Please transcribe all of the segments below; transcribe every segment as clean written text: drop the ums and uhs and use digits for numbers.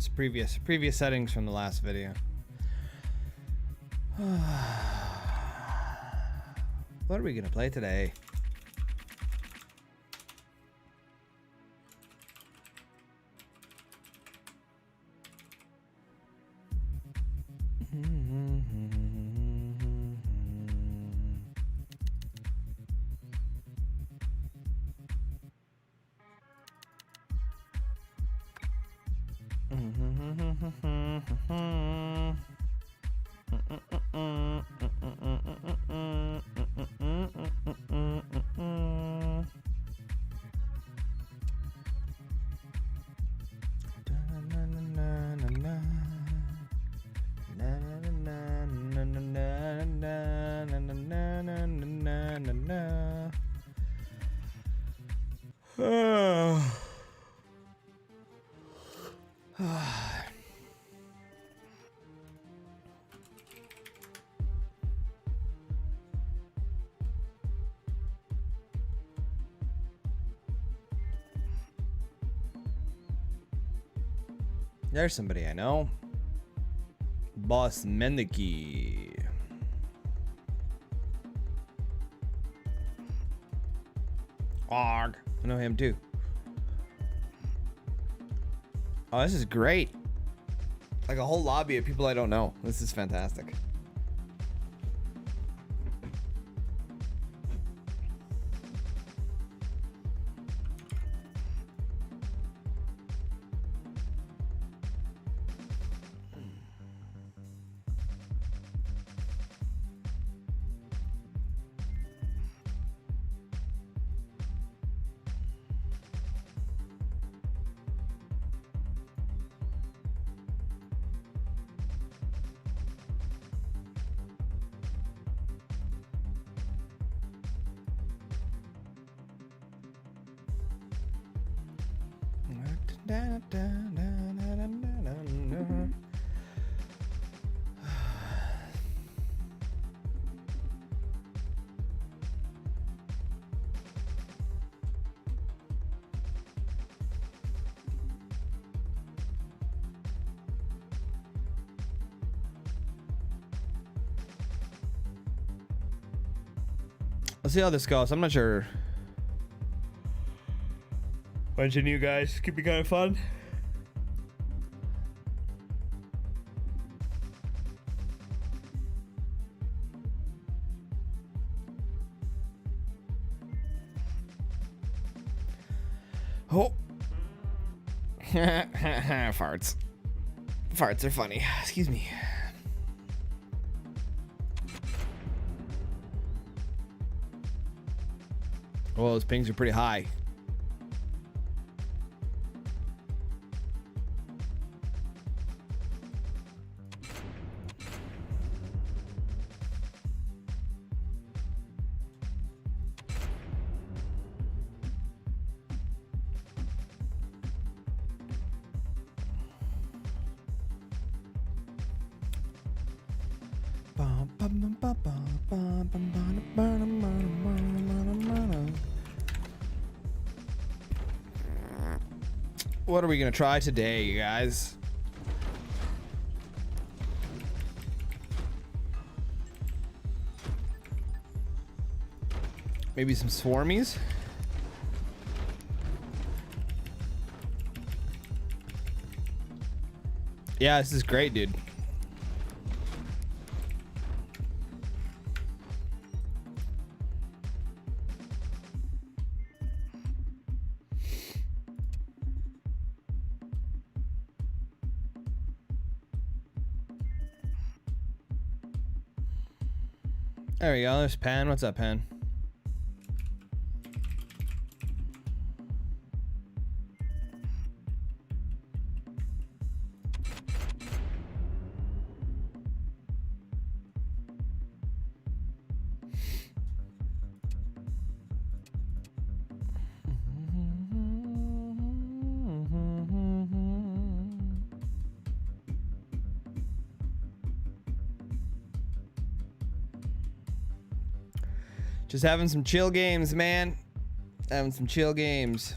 It's previous settings from the last video. What are we gonna play today? There's somebody I know. Boss Mendiki. Arg. I know him too. Oh, this is great. Like a whole lobby of people I don't know. This is fantastic. Let's see how this goes. I'm not sure. Bunch of new guys. Could be kind of fun. Oh. Farts. Farts are funny. Excuse me. Well, those pings are pretty high. What are we gonna try today, you guys? Maybe some swarmies? Yeah, this is great, dude. There we go. There's Pan. What's up, Pan? Just having some chill games, man. Having some chill games.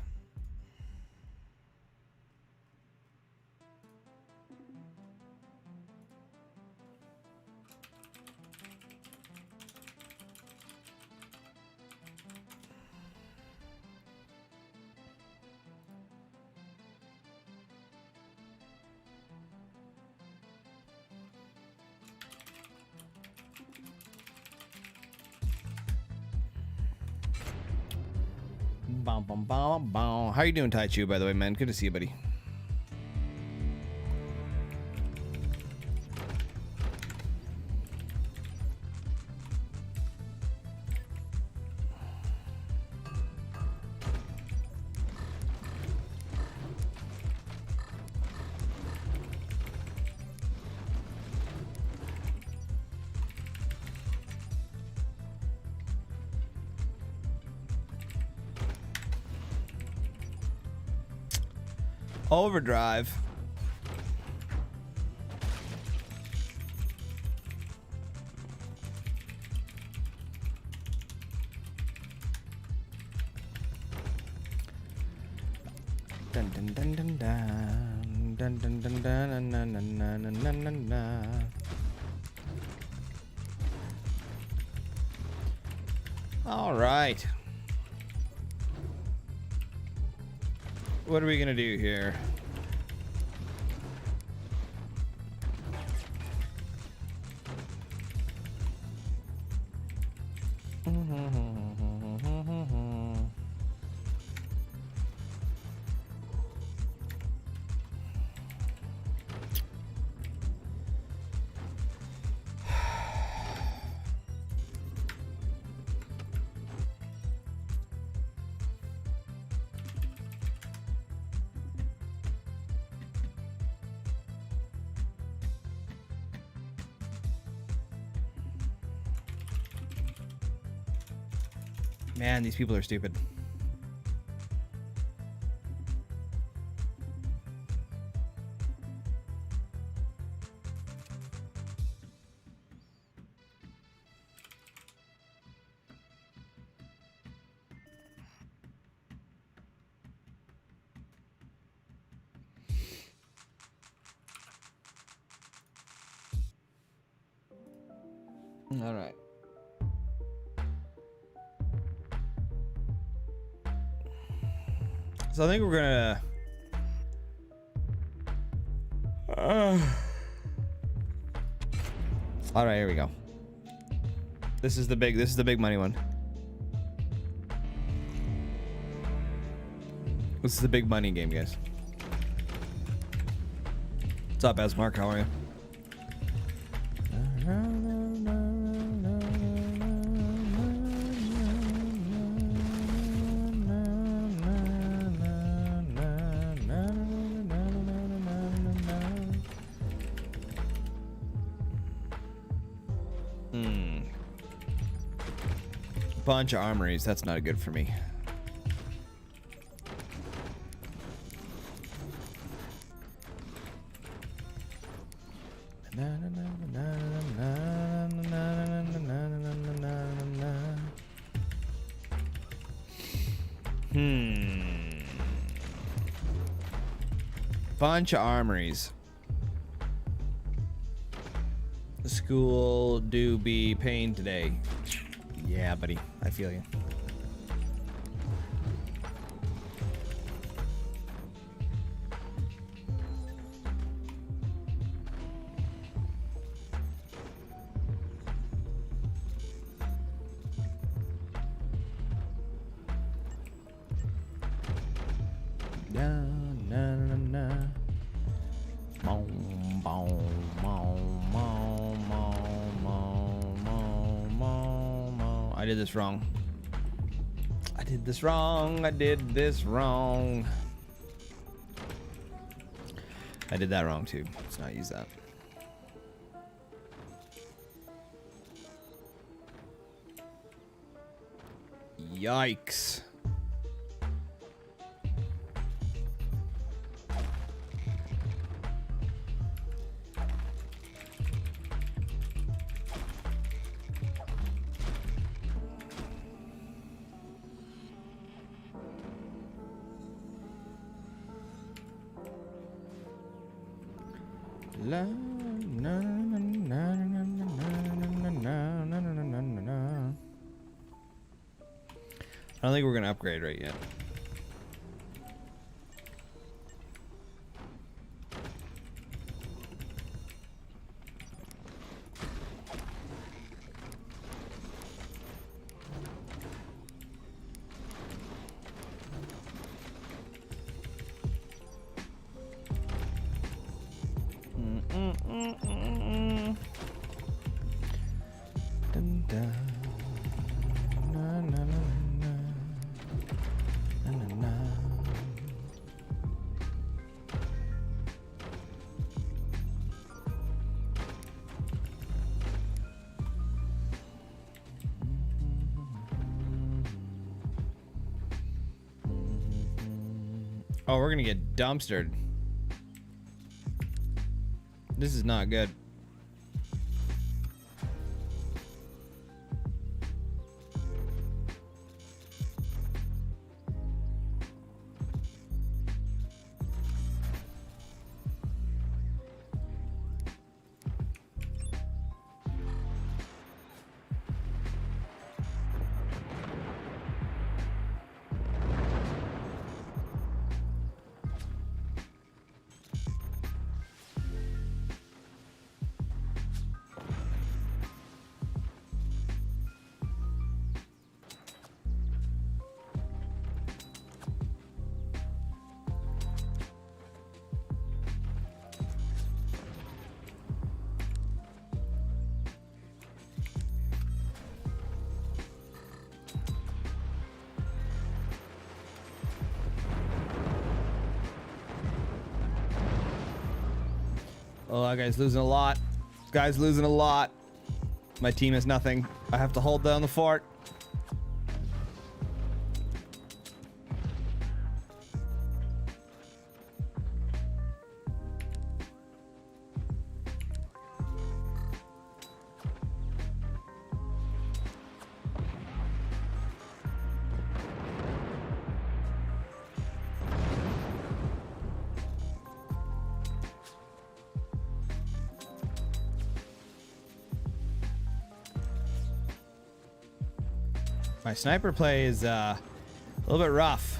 How you doing, Tai Chu, by the way, man? Good to see you, buddy. Overdrive. Dun dun dun dun dun dun dun dun dun dun dun dun dun dun. All right. What are we gonna do here? Man, these people are stupid. All right. So I think we're gonna all right, here we go. This is the big money one. This is the big money game, guys. What's up, Asmark? How are you? Bunch of armories. That's not good for me. Bunch of armories. School do be pain today. Yeah, buddy. I feel you. I did this wrong. I did this wrong. I did this wrong. I did that wrong too. Let's not use that. Yikes. I don't think we're gonna upgrade right yet. Dun, dun. Na, na, na, na. Na, na, na. Oh, we're gonna get dumpstered. This is not good. Oh, that guy's losing a lot. Guy's losing a lot. My team has nothing. I have to hold down the fort. My sniper play is a little bit rough.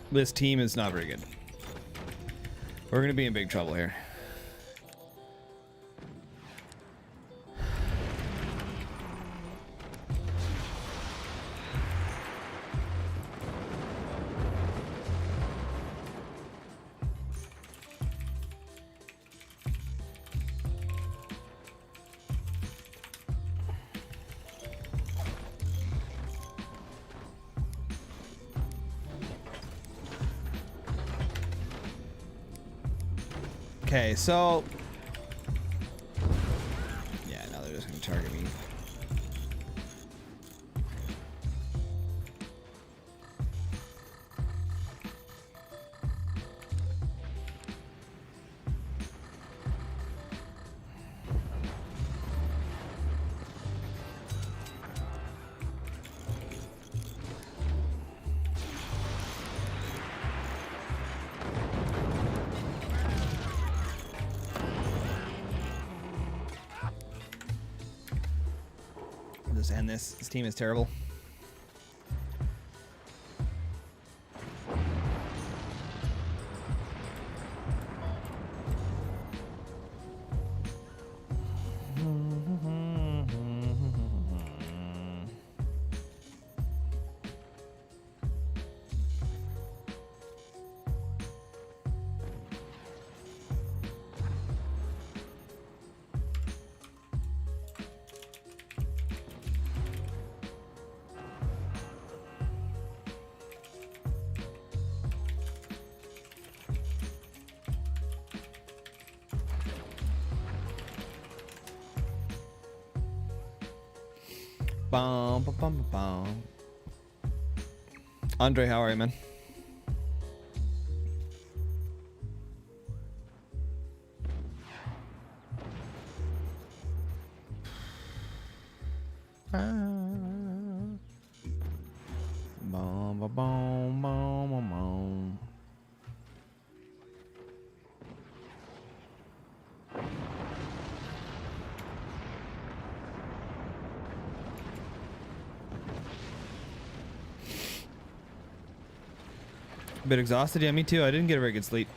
This team is not very good. We're going to be in big trouble here. Okay, so yeah, now they're just gonna target me. Just end this. This team is terrible. Bum, bum, bum, bum. Andre, how are you, man? Bum, bum, bum, bum. A bit exhausted. Yeah, me too. I didn't get a very good sleep.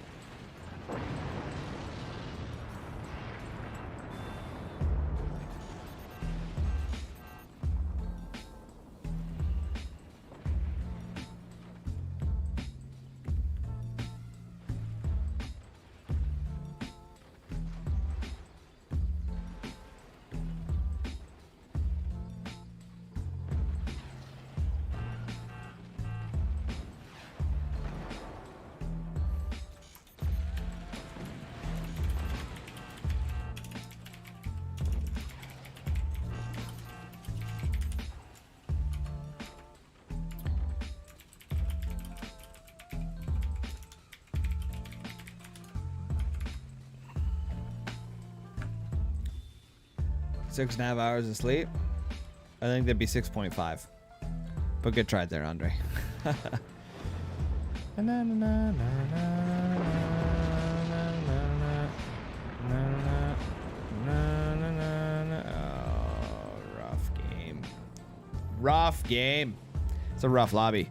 Six and a half hours of sleep. I think that'd be 6.5. But good try there, Andre. Oh, rough game. Rough game. It's a rough lobby.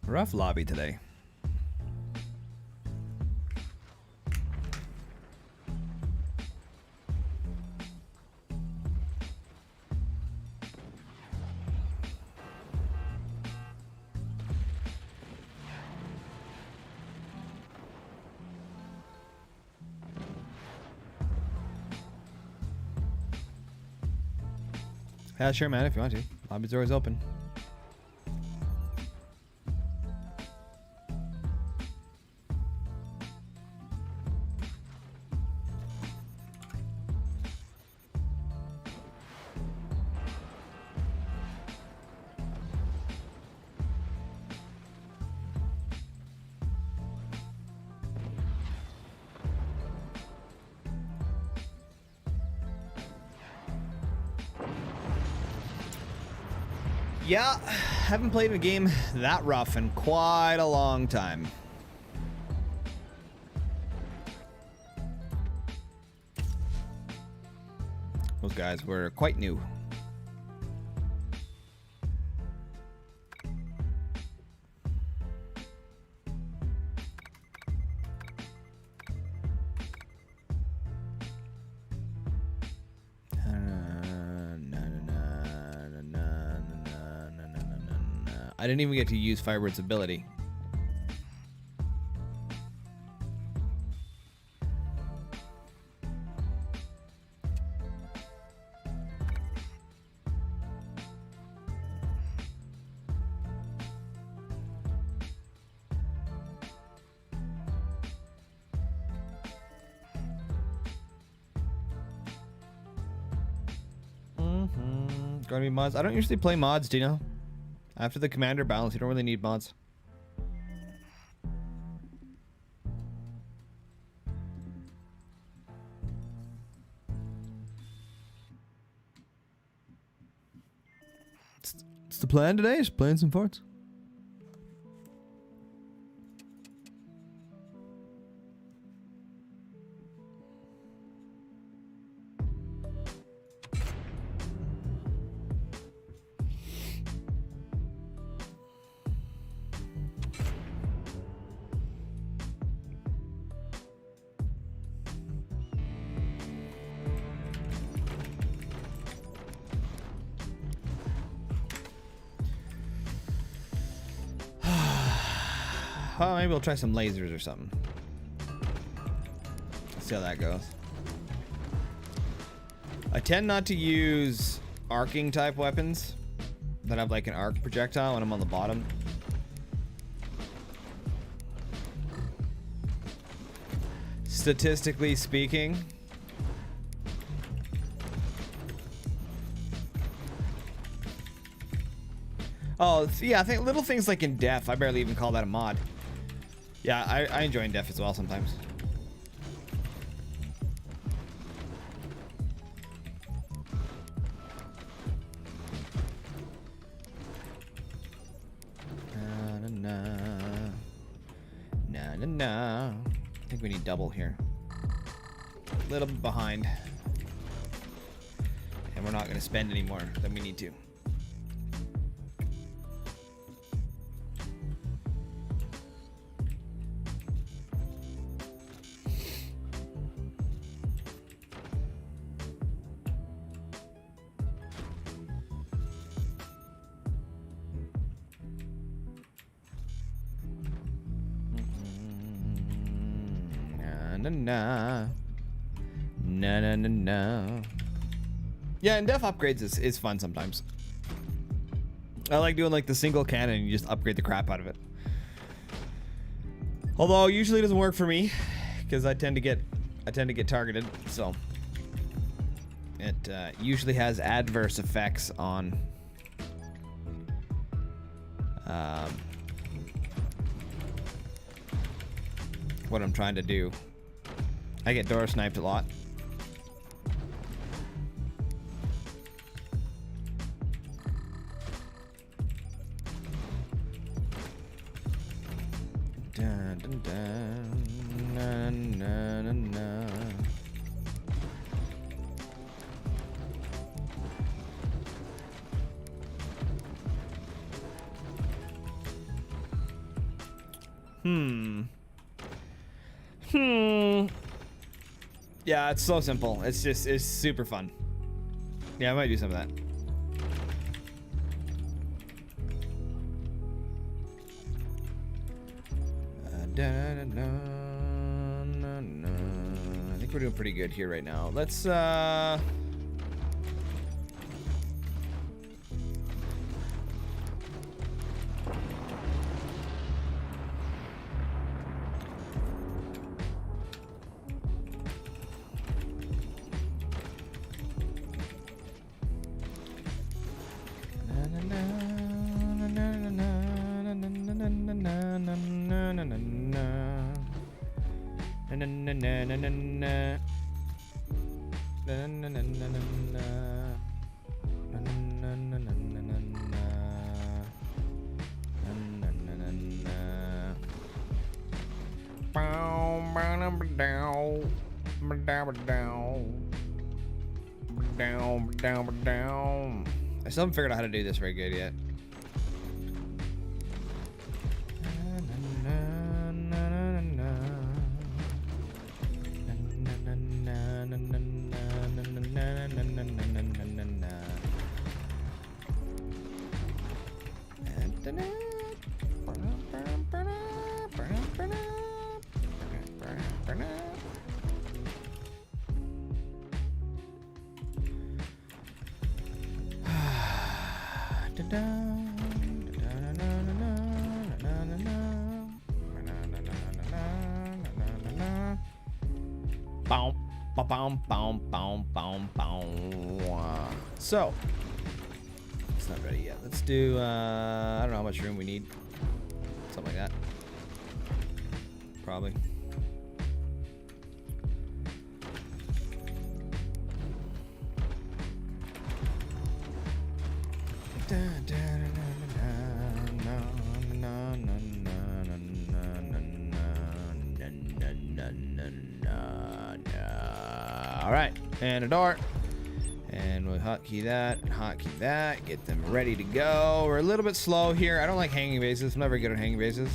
Rough lobby today. Yeah, sure, man, if you want to. Lobby's always open. Yeah, haven't played a game that rough in quite a long time. Those guys were quite new. I didn't even get to use Firebird's ability. Gonna be mods. I don't usually play mods, do you know? After the commander balance, you don't really need mods. It's the plan today, is playing some forts. Oh, maybe we'll try some lasers or something. See how that goes. I tend not to use arcing type weapons that have like an arc projectile when I'm on the bottom. Statistically speaking. Oh, yeah, I think little things like in Def, I barely even call that a mod. Yeah, I enjoy in Def as well sometimes. I think we need double here. A little bit behind. and we're not going to spend any more than we need to. Na na na na. Yeah, and def upgrades is fun sometimes. I like doing like the single cannon and you just upgrade the crap out of it. Although usually it doesn't work for me because I tend to get targeted, so it usually has adverse effects on what I'm trying to do. I get door sniped a lot. Dun, dun, dun, na, na, na, na. Yeah, it's so simple. It's super fun. Yeah, I might do some of that. I think we're doing pretty good here right now. Let's I still haven't figured out how to do this very good yet. So, it's not ready yet. Let's do, I don't know how much room we need. Something like that. Probably. All right, and a door. And we'll hotkey that, get them ready to go. We're a little bit slow here. I don't like hanging bases. I'm never good at hanging bases.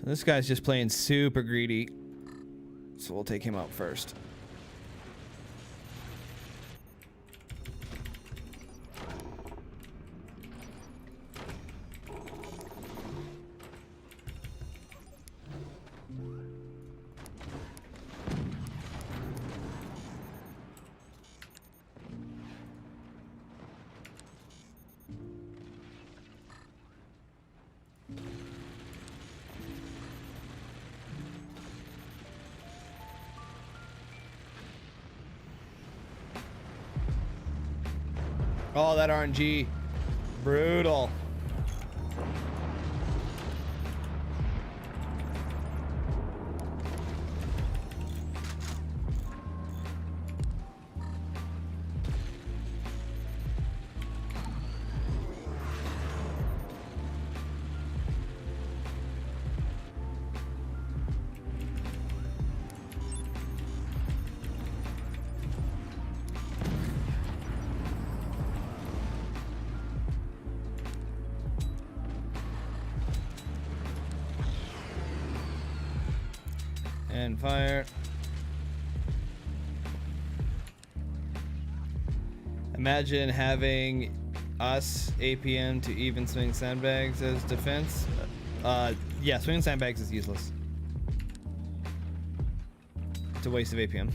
This guy's just playing super greedy, so we'll take him out first. Oh, that RNG. Brutal. and fire. Imagine having us APM to even swing sandbags as defense. Yeah, swinging sandbags is useless. It's a waste of APM.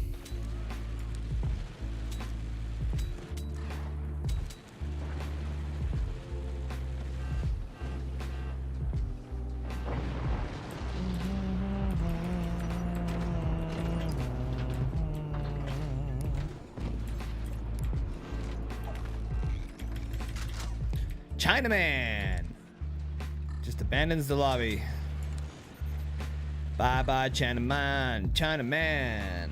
Chinaman just abandons the lobby. Bye bye, Chinaman. Chinaman.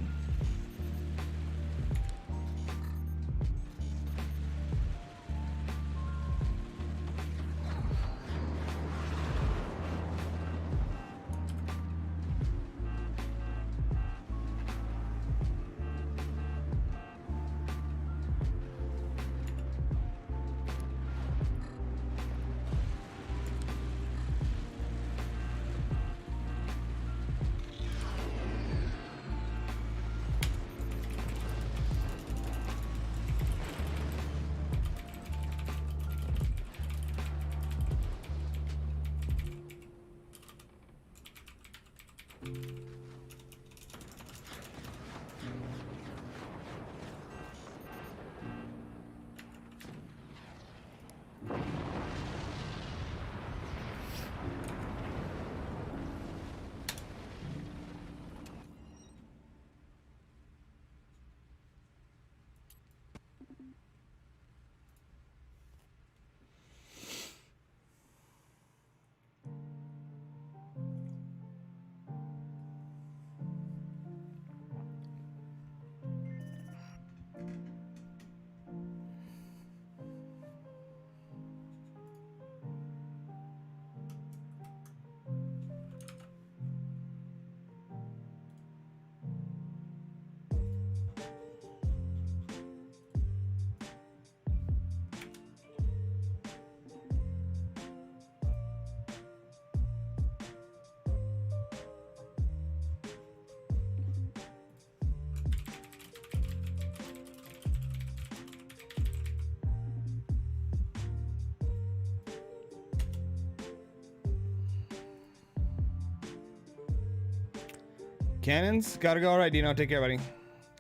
Cannons? Gotta go. Alright, Dino. Take care, buddy.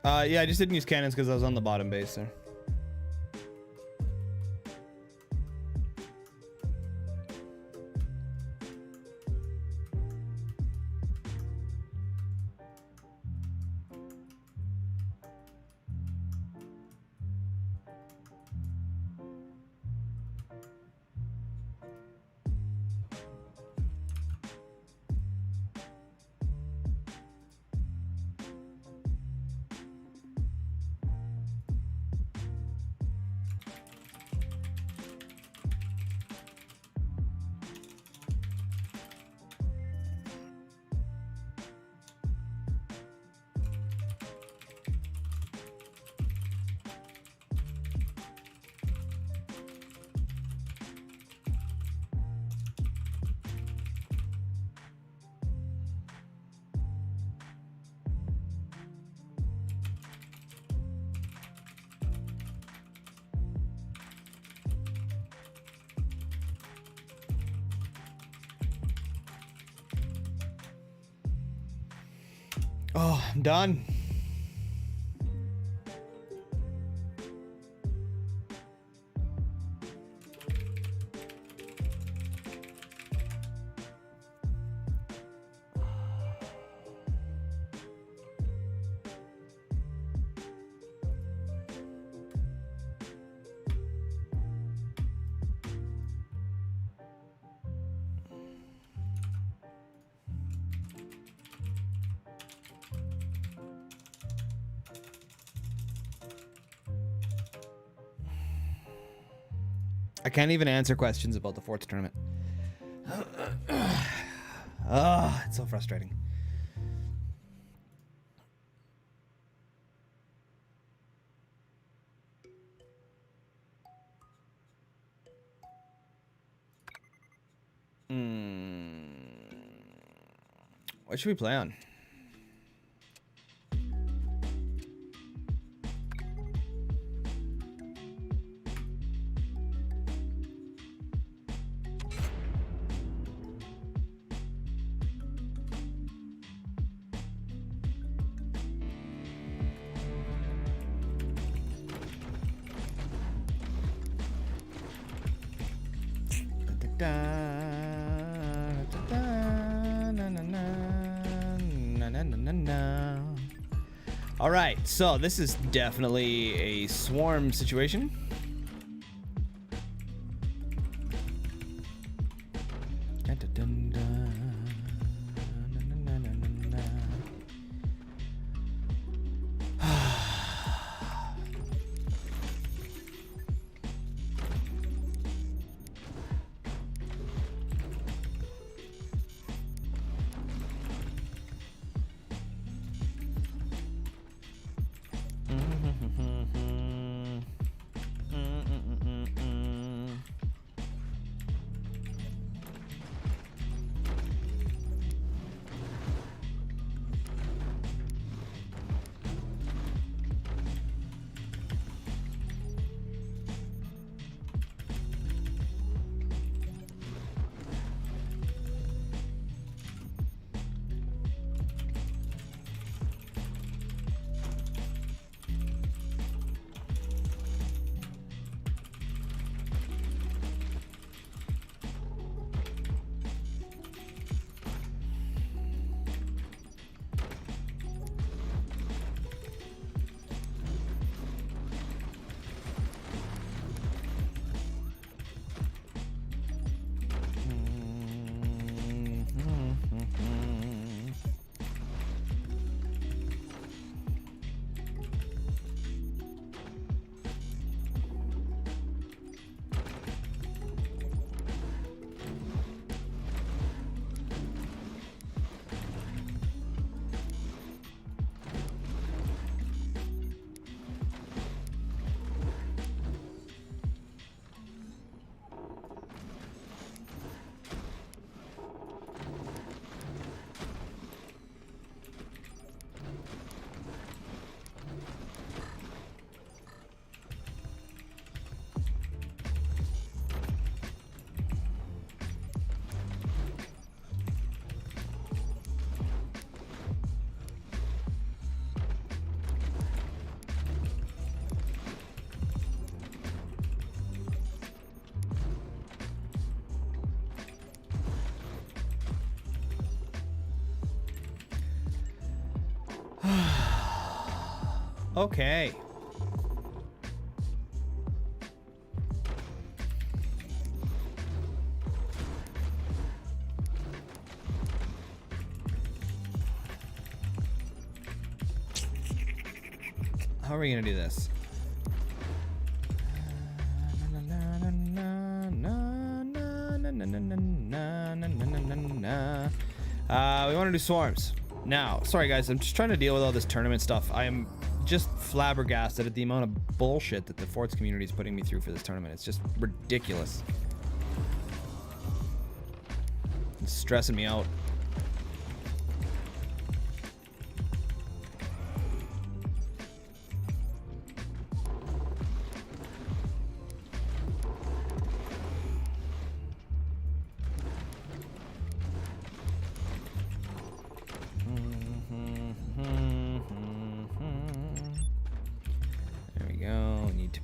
Yeah, I just didn't use cannons because I was on the bottom base there. Oh, I'm done. I can't even answer questions about the Forts tournament. Ah, it's so frustrating. What should we play on? All right, so this is definitely a swarm situation. Okay. How are we gonna do this? We want to do swarms. Now, sorry guys, I'm just trying to deal with all this tournament stuff. I am just flabbergasted at the amount of bullshit that the Forts community is putting me through for this tournament. It's just ridiculous. It's stressing me out.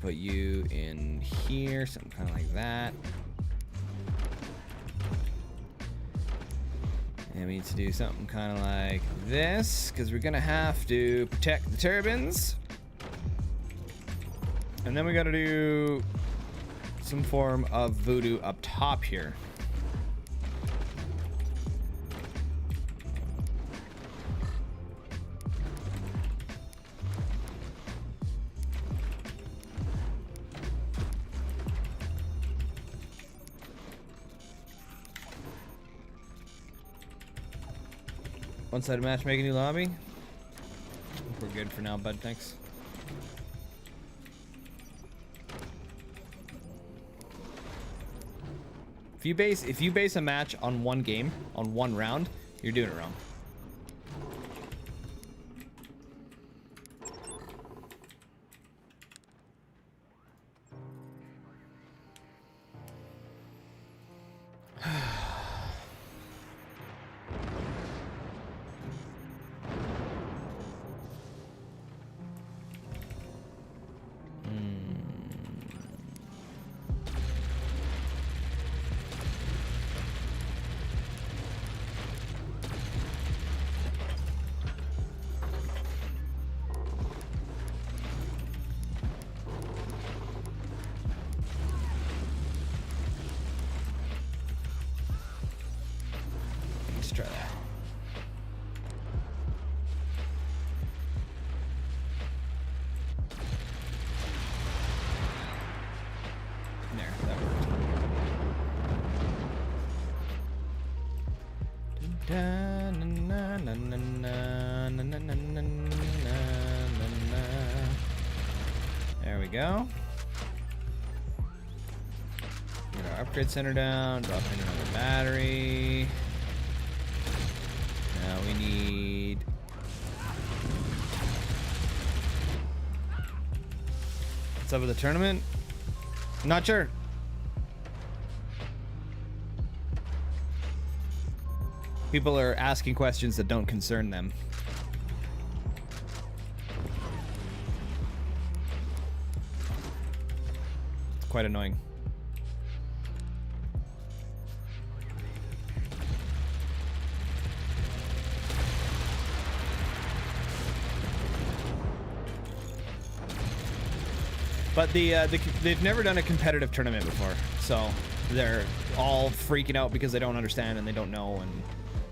Put you in here, something kind of like that. And we need to do something kind of like this, because we're gonna have to protect the turbines. And then we gotta do some form of voodoo up top here. One-sided match, make a new lobby. We're good for now, bud. Thanks. If you base a match on one game, on one round, you're doing it wrong. Let's try that. There, that worked. There we go. Get our upgrade center down, drop in another battery. Now we need... What's up with the tournament? Not sure. People are asking questions that don't concern them. It's quite annoying. But they've never done a competitive tournament before, so they're all freaking out because they don't understand and they don't know, and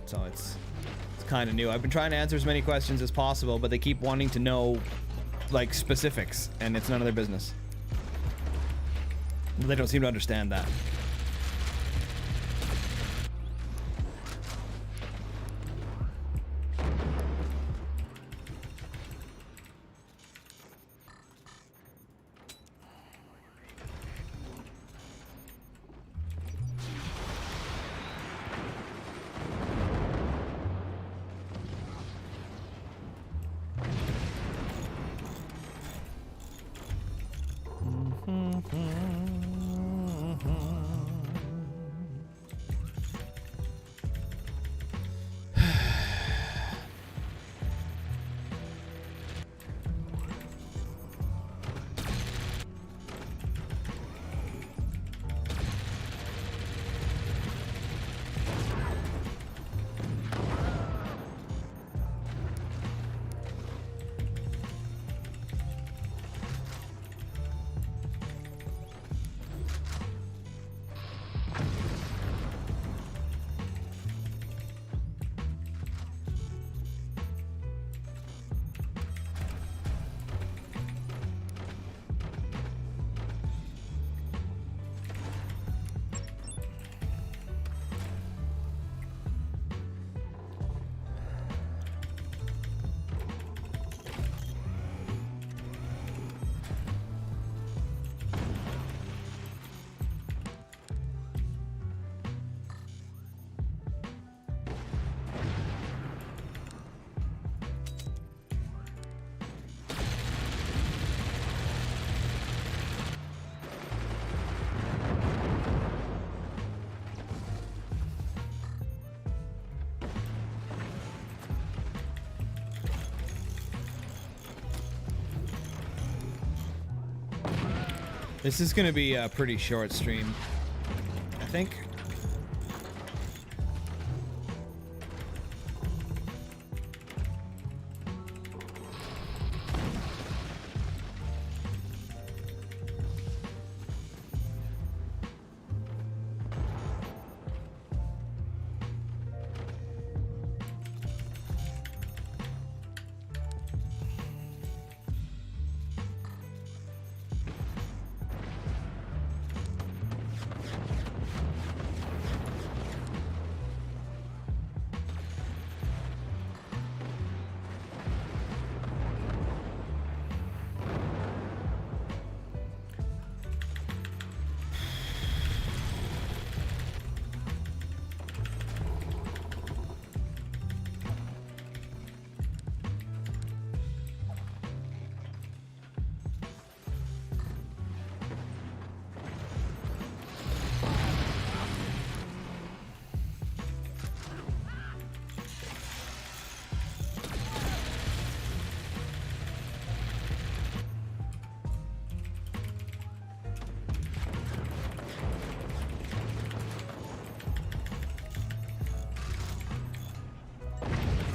so it's kind of new. I've been trying to answer as many questions as possible, but they keep wanting to know like specifics, and it's none of their business. They don't seem to understand that. This is going to be a pretty short stream, I think.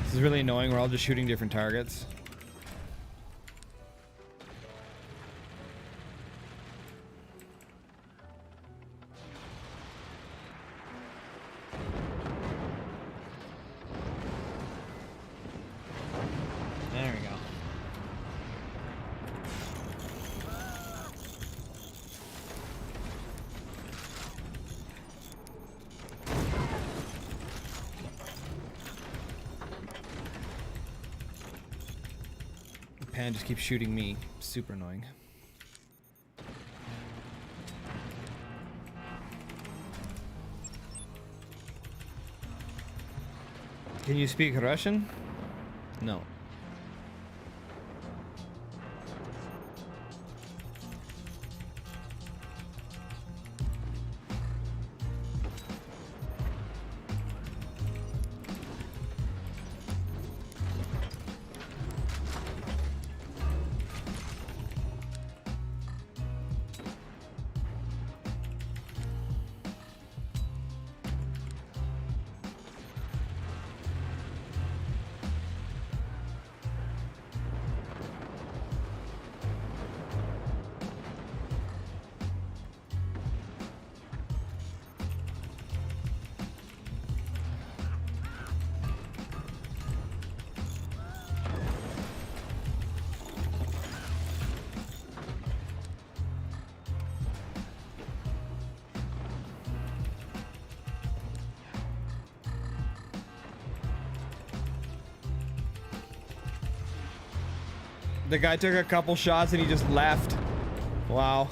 This is really annoying. We're all just shooting different targets. Japan just keeps shooting me. Super annoying. Can you speak Russian? No. The guy took a couple shots and he just left. Wow.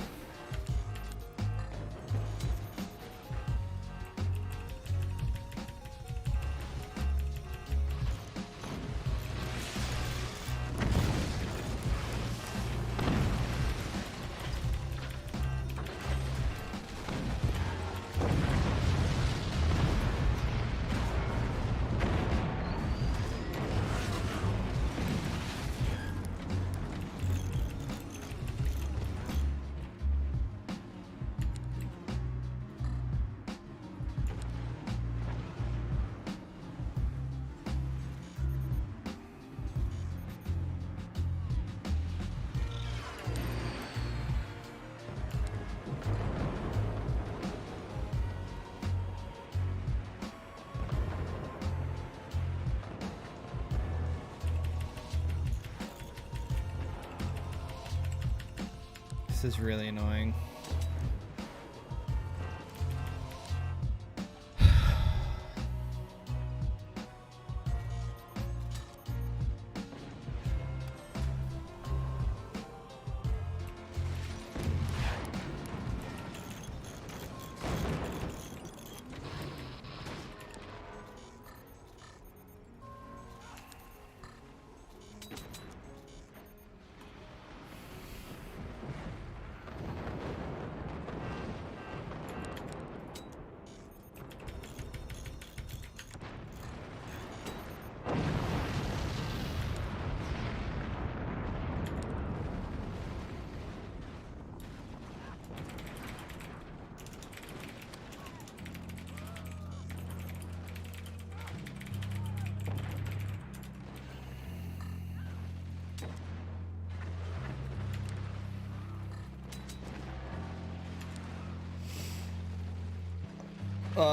This is really annoying.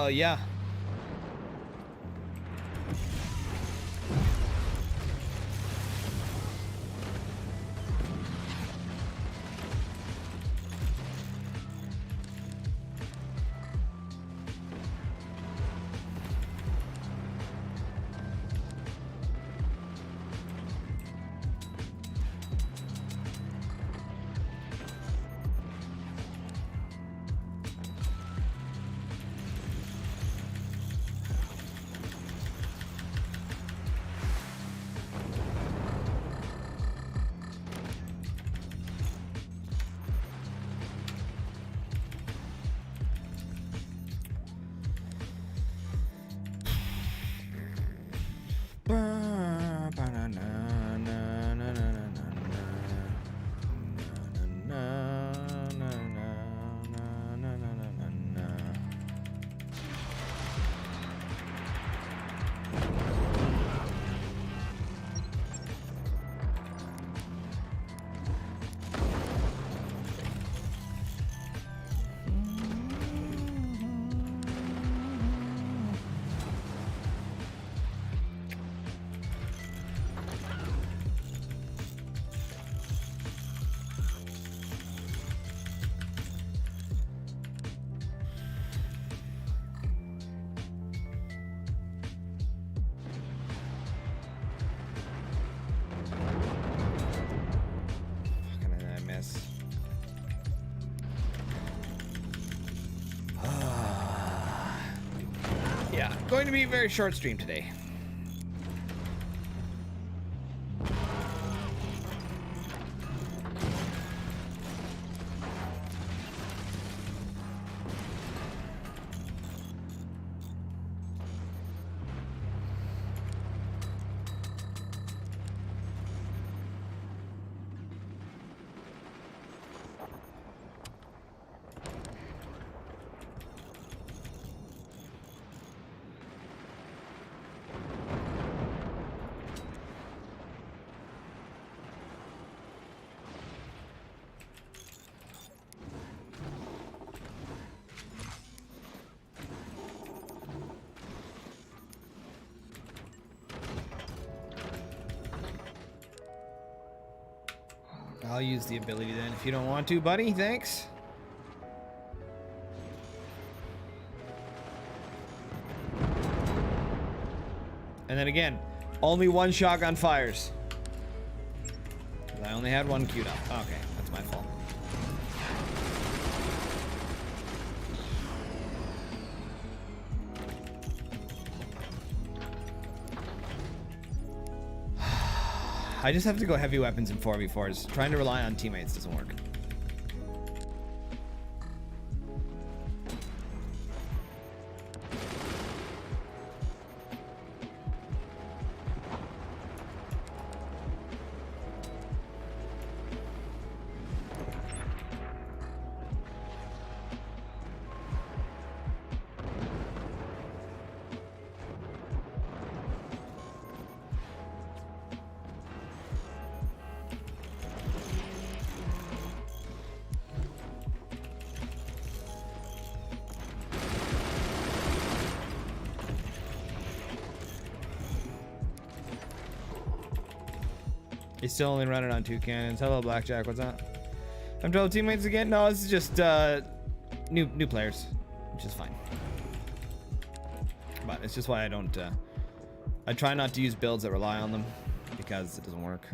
Yeah. going to be a very short stream today. I'll use the ability then if you don't want to, buddy. Thanks. And then again, only one shotgun fires. 'Cause I only had one queued up. Okay, that's my fault. I just have to go heavy weapons in 4v4s. Trying to rely on teammates doesn't work. He's still only running on 2 cannons. Hello, Blackjack. What's up? I'm 12 teammates again. No, this is just new players, which is fine. But it's just why I don't. I try not to use builds that rely on them because it doesn't work.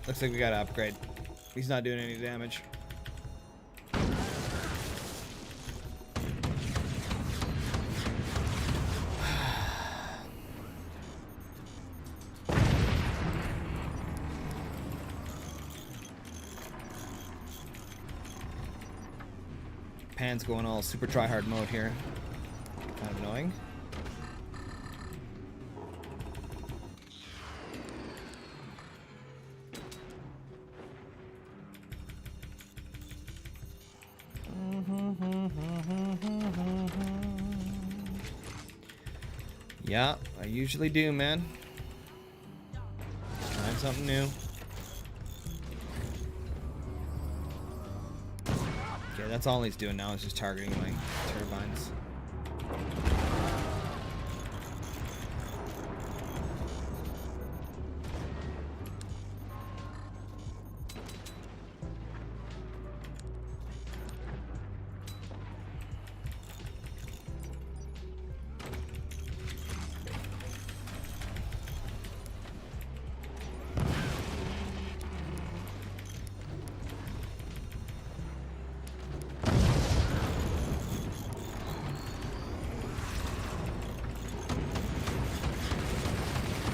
Looks like we gotta upgrade. He's not doing any damage. Pan's going all super try-hard mode here. Kind of annoying. Yeah, I usually do, man. Trying something new. Okay, that's all he's doing now is just targeting my turbines.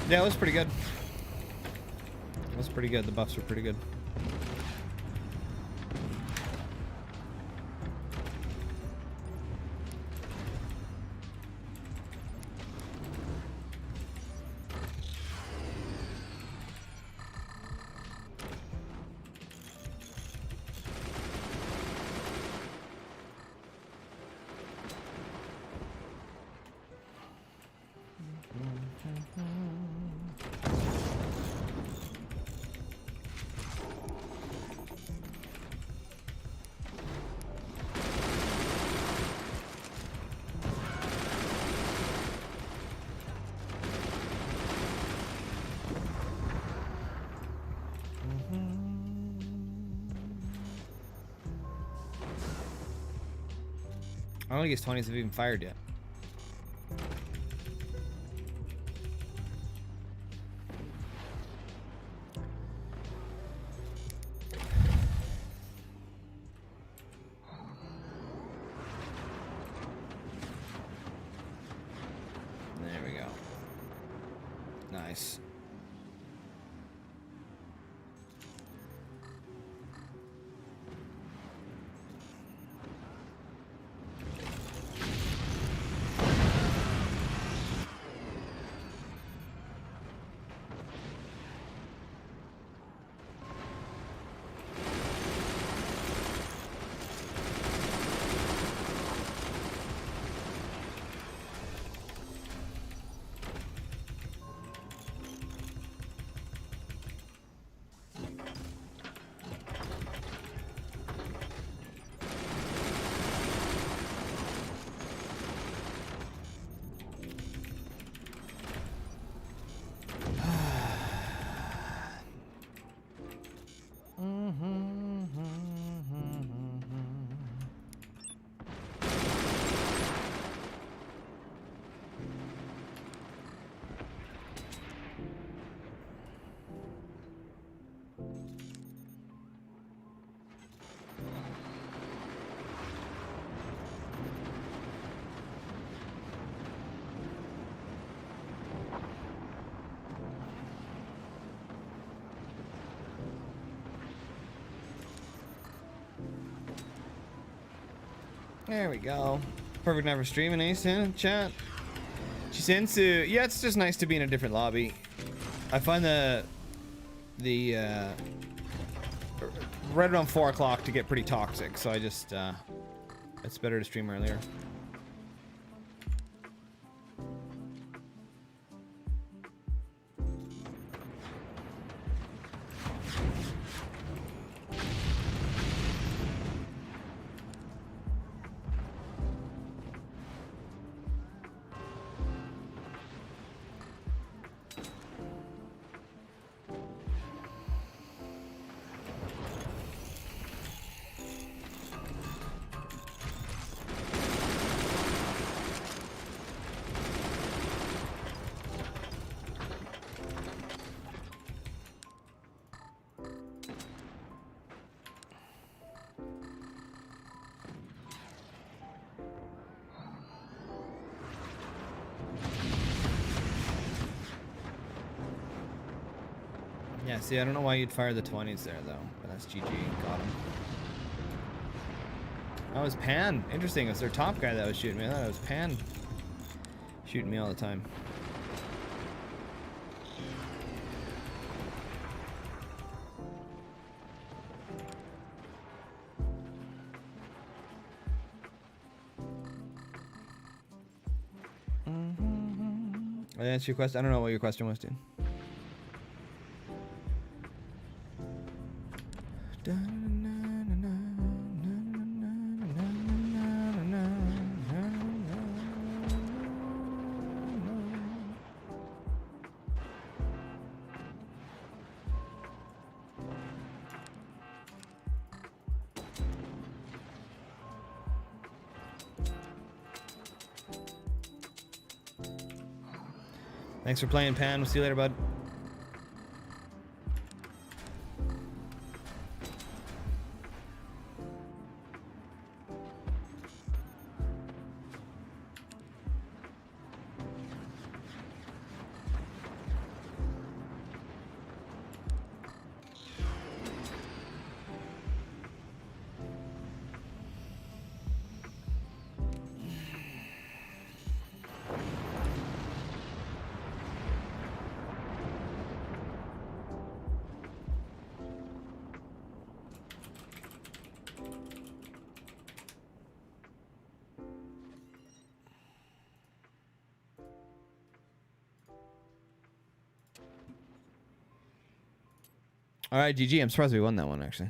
Yeah, it was pretty good. It was pretty good. The buffs were pretty good. I don't think his 20s have even fired yet. There we go. Nice. There we go. Perfect night for streaming, Ace in chat. Shisensu. Yeah, it's just nice to be in a different lobby. I find the right around 4 o'clock to get pretty toxic, so I just it's better to stream earlier. Yeah, see, I don't know why you'd fire the 20s there, though. But that's GG. Got him. That was Pan. Interesting. It was their top guy that was shooting me. I thought it was Pan shooting me all the time. I answer your question. I don't know what your question was, dude. Thanks for playing, Pan. We'll see you later, bud. All right, GG. I'm surprised we won that one, actually.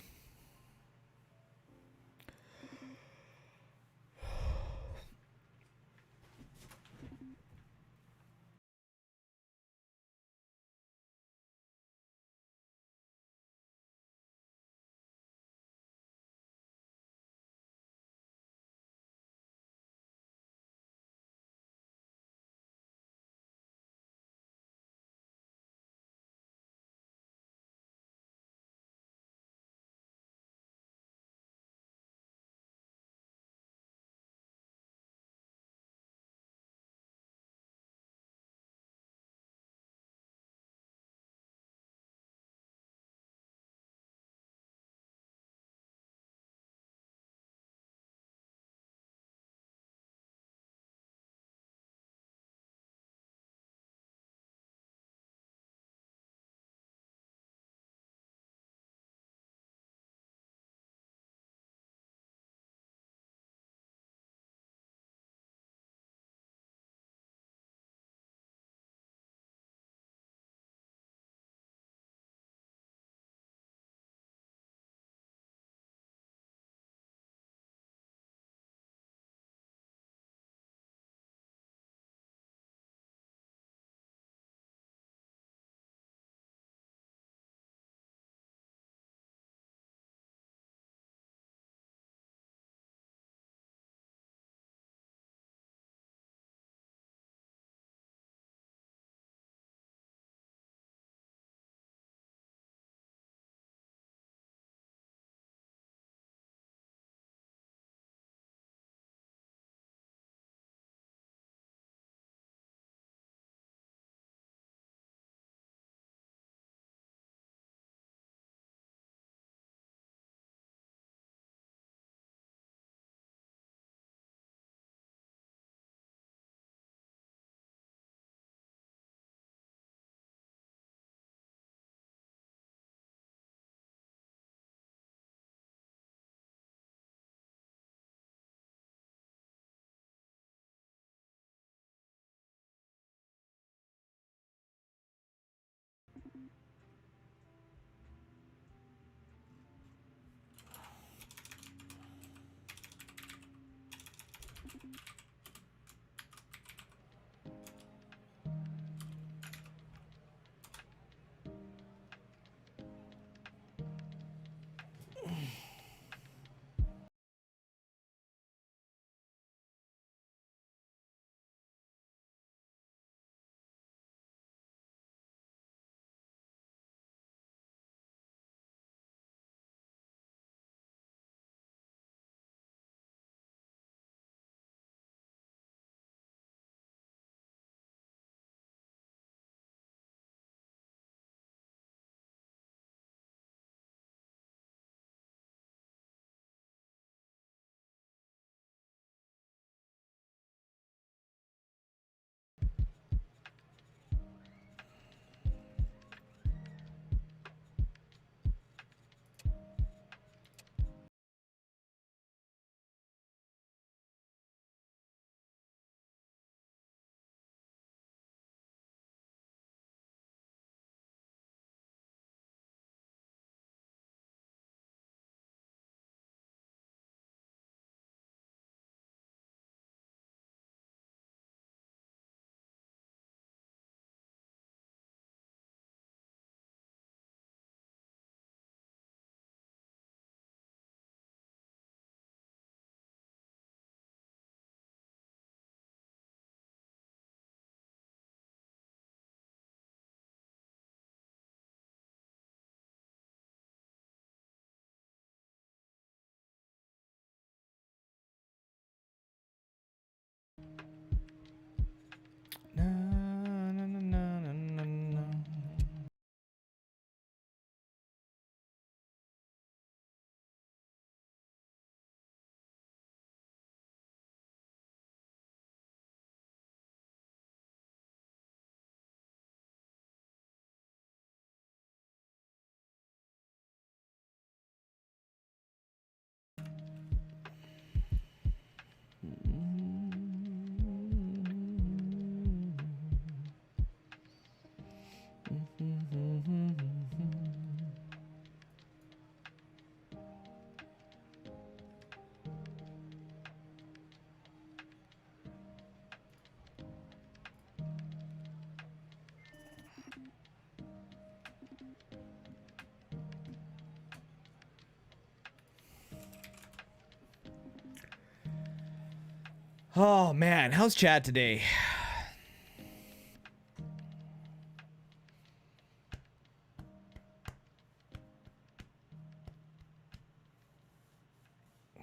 Oh man, how's chat today?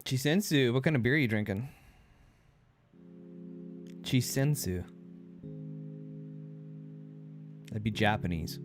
Chisensu, what kind of beer are you drinking? Chisensu. That'd be Japanese.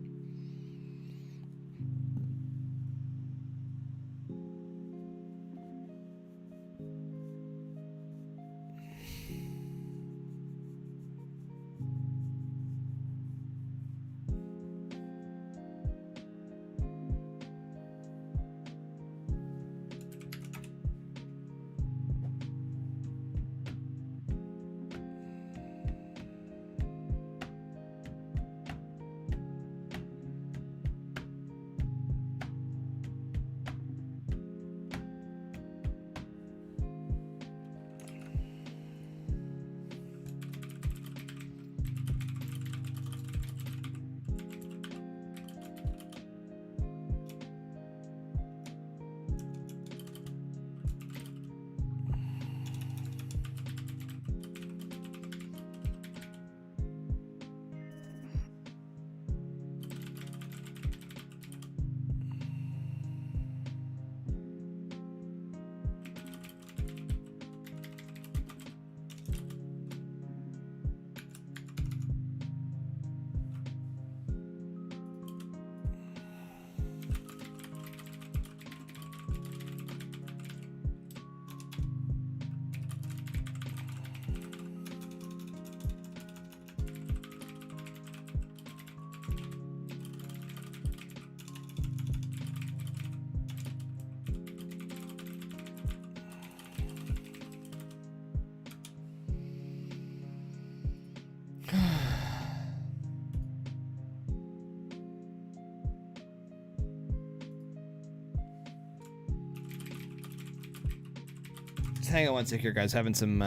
Just hang on one sec here, guys. Having some,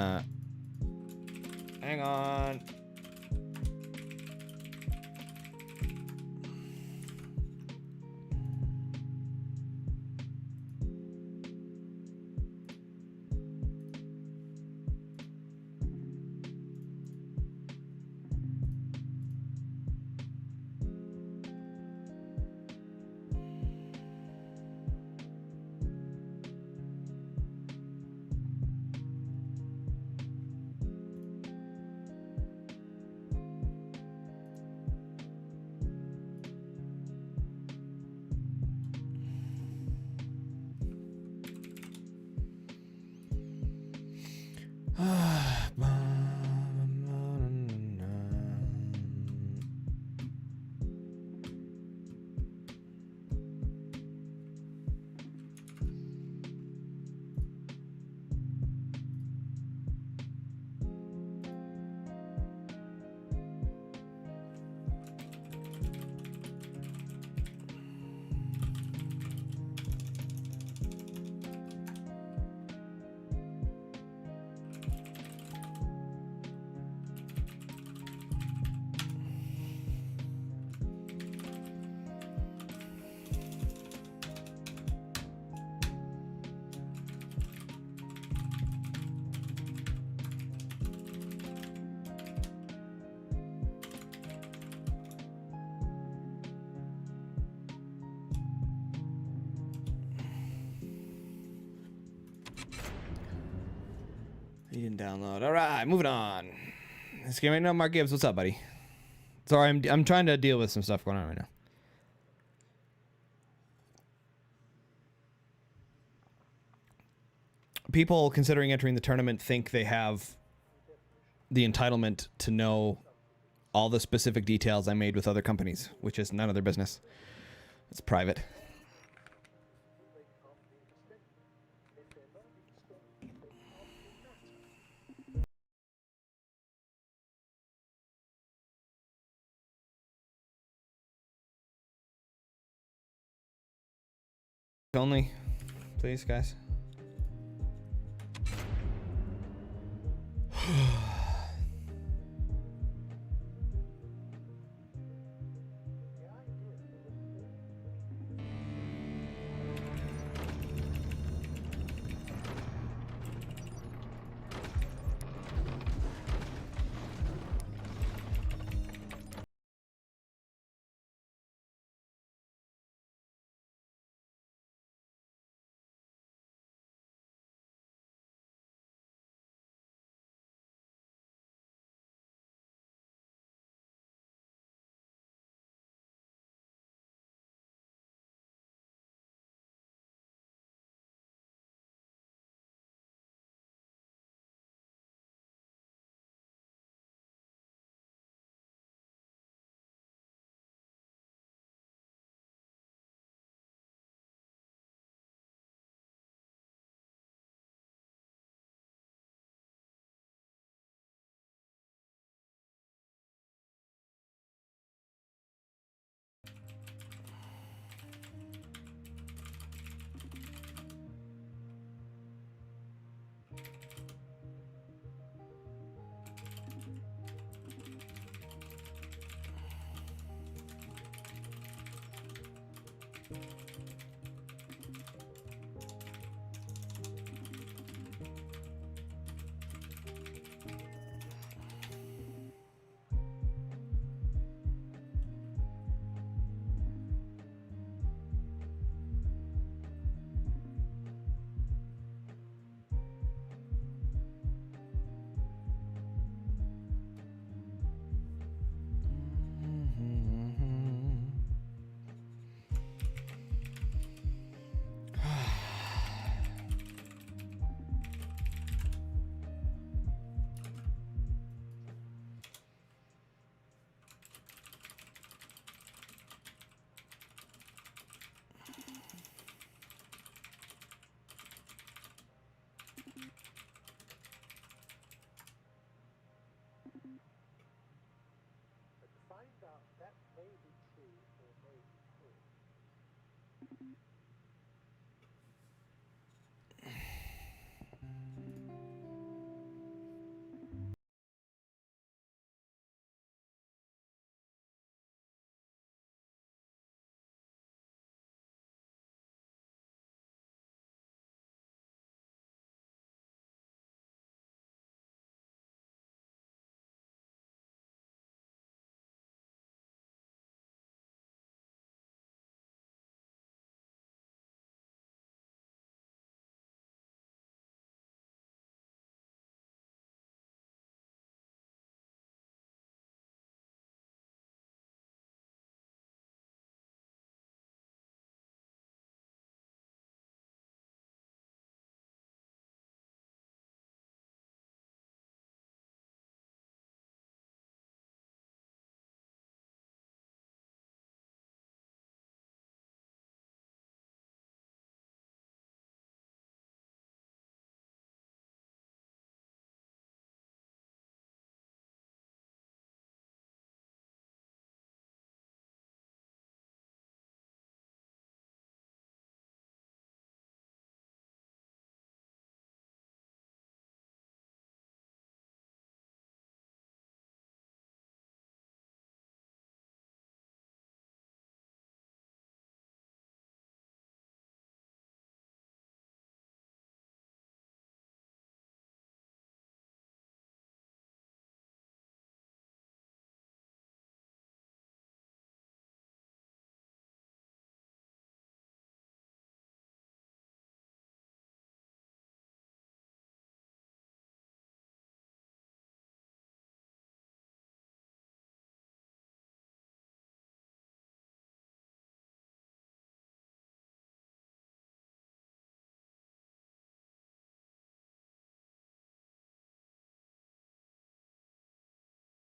hang on. He didn't download. All right, moving on. This game right now, Mark Gibbs. What's up, buddy? Sorry, I'm trying to deal with some stuff going on right now. People considering entering the tournament think they have the entitlement to know all the specific details I made with other companies, which is none of their business. It's private. Only, please, guys.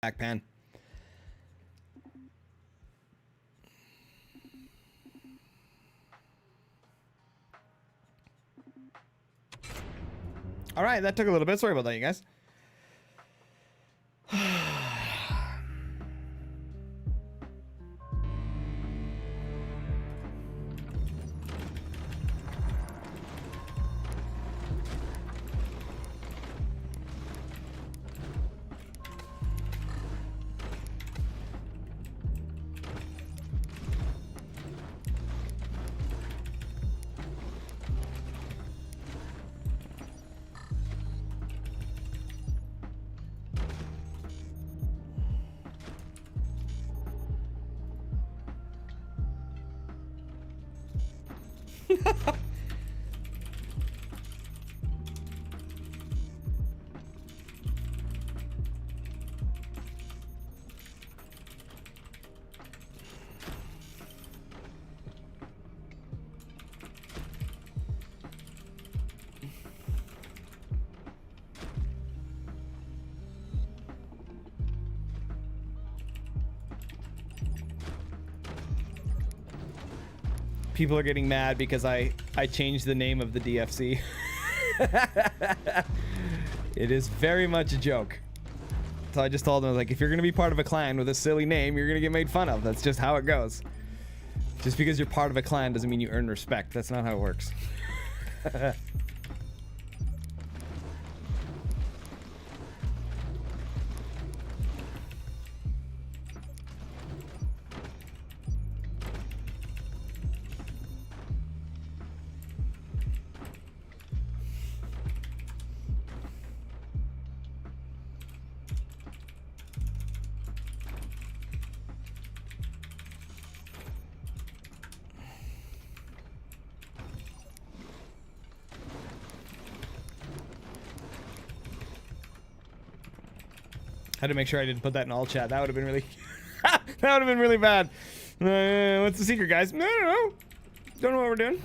Back pan. All right, that took a little bit. Sorry about that, you guys. People are getting mad because I changed the name of the DFC. It is very much a joke. So I just told them, like, if you're gonna be part of a clan with a silly name, you're gonna get made fun of. That's just how it goes. Just because you're part of a clan doesn't mean you earn respect. That's not how it works. Had to make sure I didn't put that in all chat. That would have been really that would have been really bad. What's the secret, guys? No, no, no. Don't know what we're doing.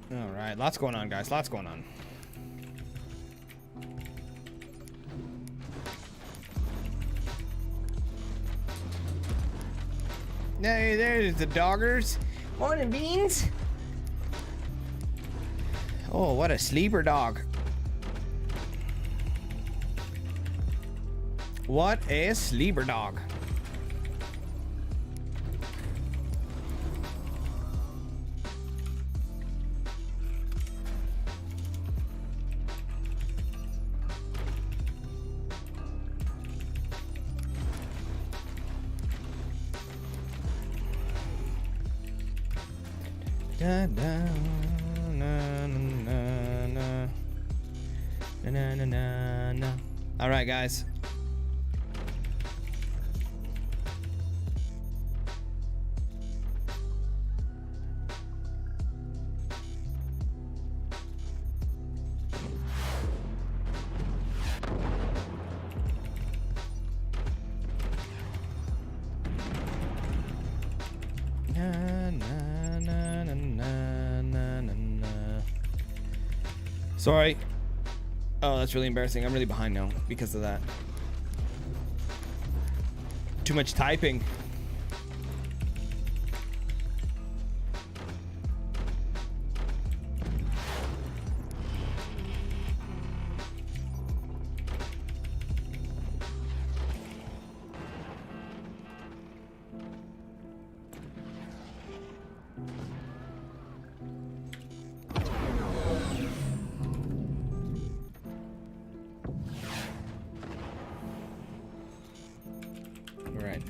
All right, lots going on, guys. Lots going on. Hey, there's the doggers. Morning, Beans. Oh, what a sleeper dog. What a sleeper dog. Da, da, na, na, na, na. Na, na, na, na, na. All right, guys. Na, na, na, na, na, na, na, na. Sorry. Oh, that's really embarrassing. I'm really behind now because of that. Too much typing. Right.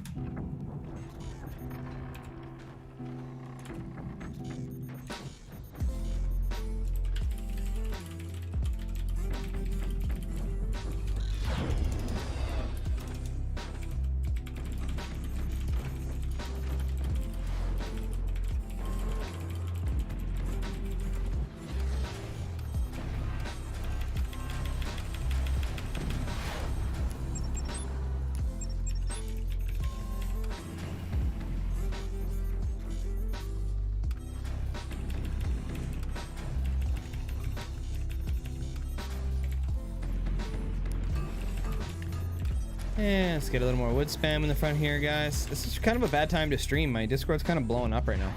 Yeah, let's get a little more wood spam in the front here, guys. This is kind of a bad time to stream. My Discord's kind of blowing up right now.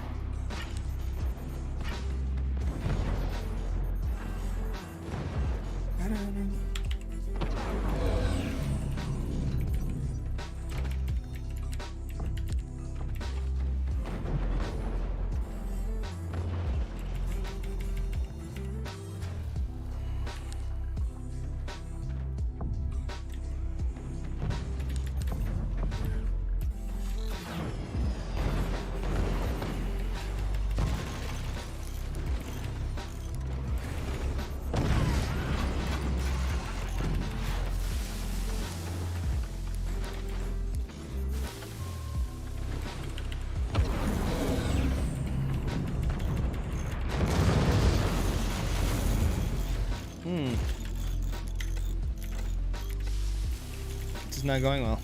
This is not going well.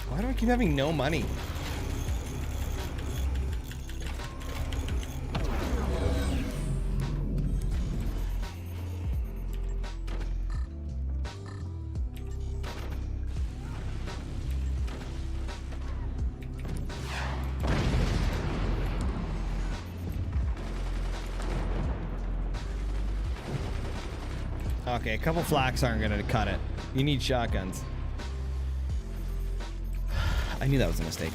Why do I keep having no money? Okay, a couple flaks aren't gonna cut it. You need shotguns. I knew that was a mistake.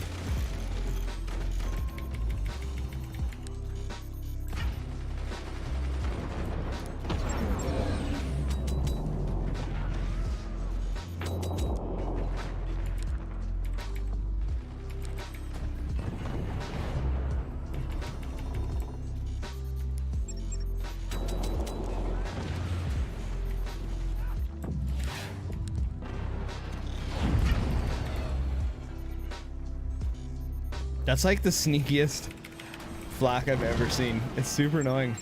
That's like the sneakiest flak I've ever seen. It's super annoying.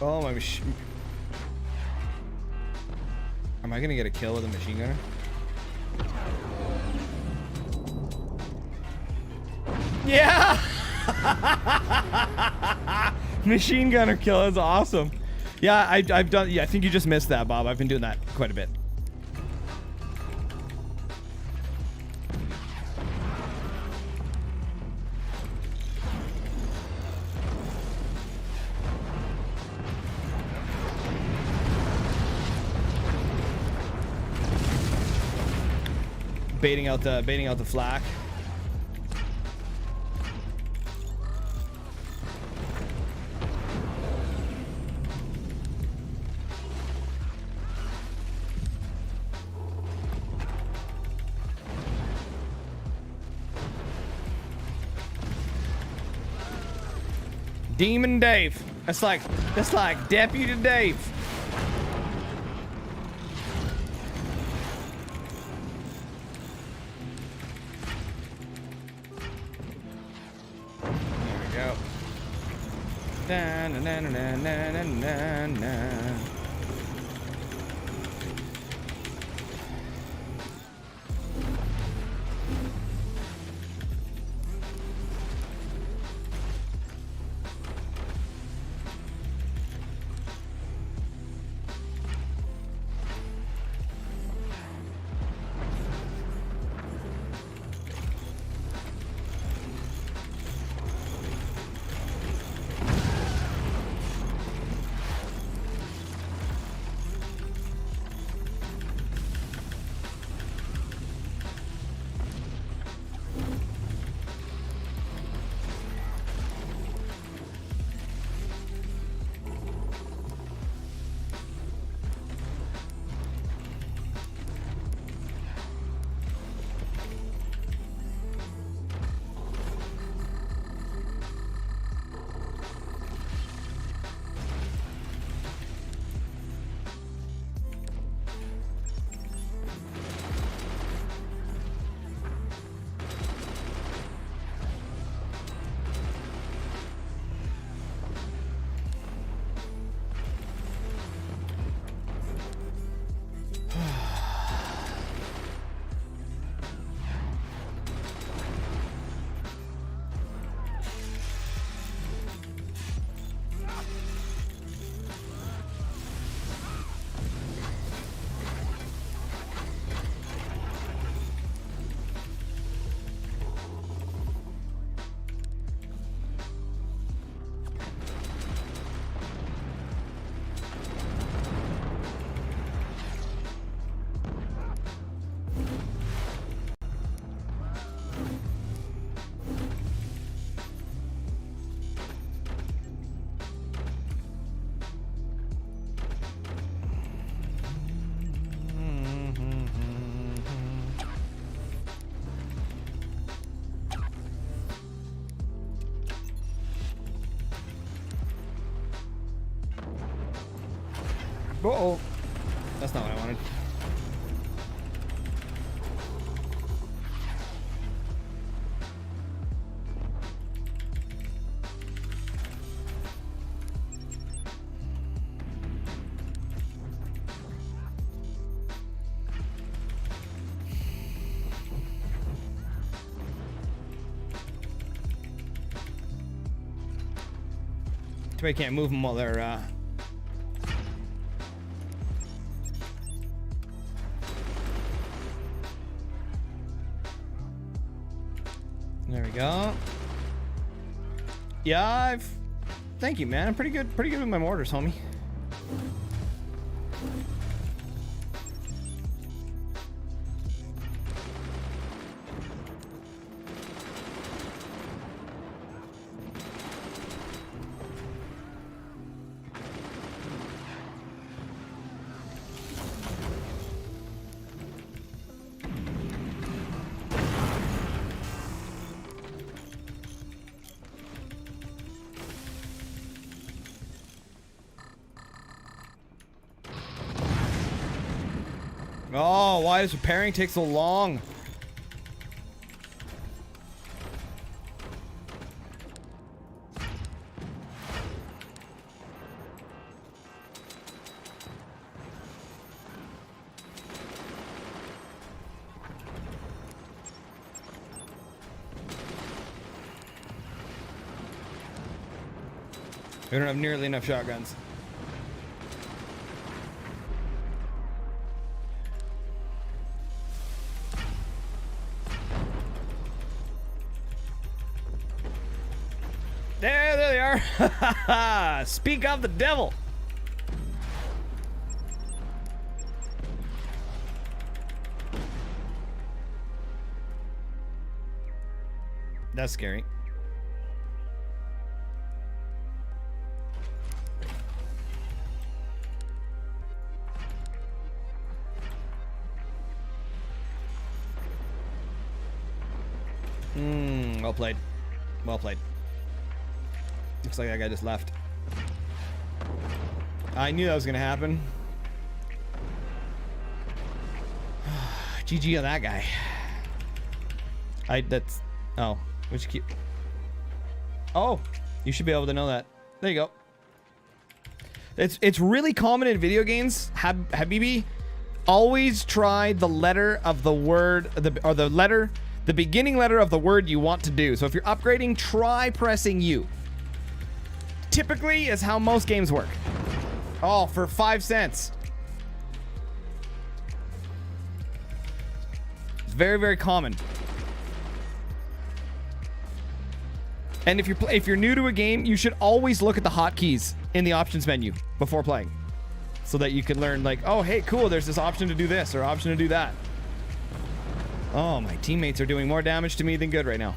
Oh my machine. Am I gonna get a kill with a machine gunner? Yeah! Machine gunner kill is awesome. Yeah, I've done. Yeah, I think you just missed that, Bob. I've been doing that quite a bit. Baiting out the flak. Demon Dave. That's like Deputy Dave. Na, na, na, na, na, na, na. Uh-oh. That's not what I wanted. Too bad I can't move them while they're There we go. Yeah, thank you, man. I'm pretty good with my mortars, homie. Oh, why does repairing take so long? We don't have nearly enough shotguns. There they are. Speak of the devil. That's scary. Well played. Well played. Looks like that guy just left. I knew that was gonna happen. GG on that guy. Oh, we should keep. Oh, you should be able to know that. There you go. It's really common in video games. Habibi, always try the letter of the word, the beginning letter of the word you want to do. So if you're upgrading, try pressing U. Typically is how most games work. Oh, for 5 cents. It's very, very common. And if you're new to a game, you should always look at the hotkeys in the options menu before playing, so that you can learn, like, oh, hey, cool, there's this option to do this or option to do that. Oh, my teammates are doing more damage to me than good right now.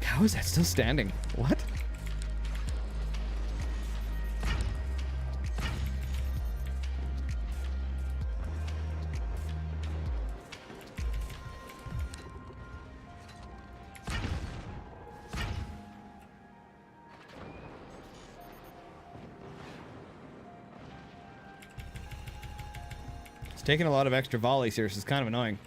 How is that still standing? What? It's taking a lot of extra volleys here, so it's kind of annoying.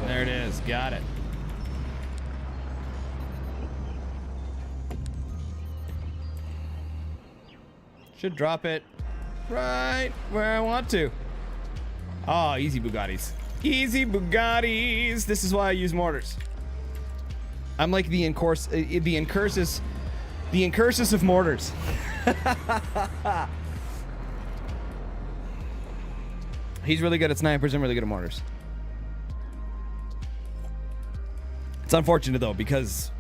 There it is. Got it. Should drop it right where I want to. Oh, easy Bugattis. Easy Bugattis. This is why I use mortars. I'm like the incursus of mortars. He's really good at snipers. I'm really good at mortars. It's unfortunate though, because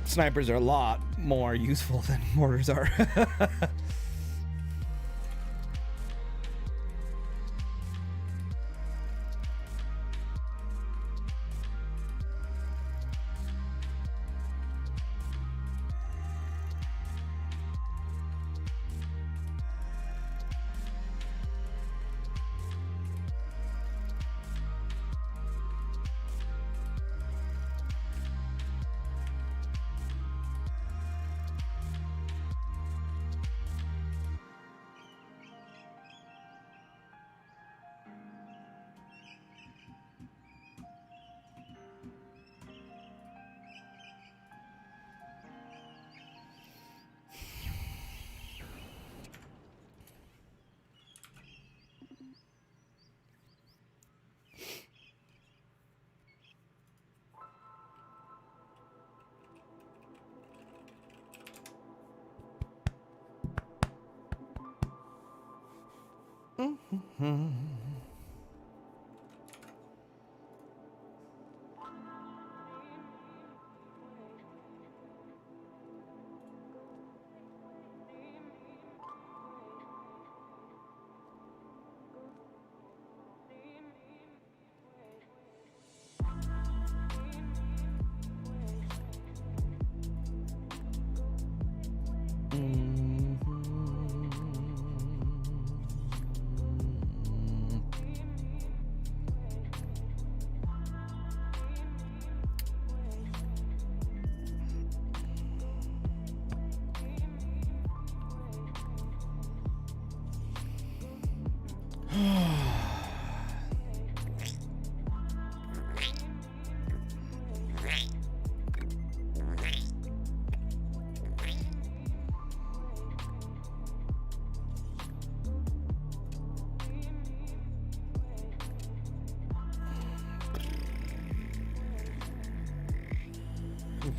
snipers are a lot more useful than mortars are.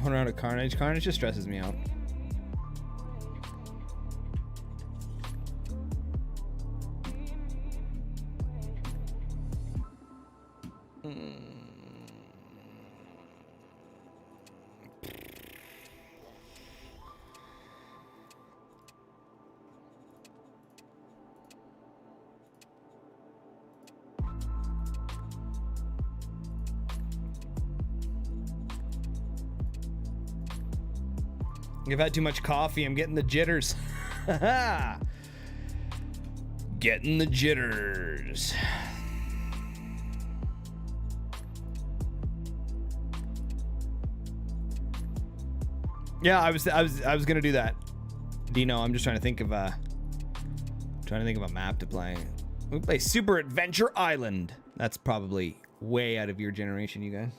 1 round of Carnage. Carnage just stresses me out. I've had too much coffee. I'm getting the jitters. Getting the jitters. Yeah, I was gonna do that. Dino, I'm just trying to think of a map to play. We play Super Adventure Island. That's probably way out of your generation, you guys.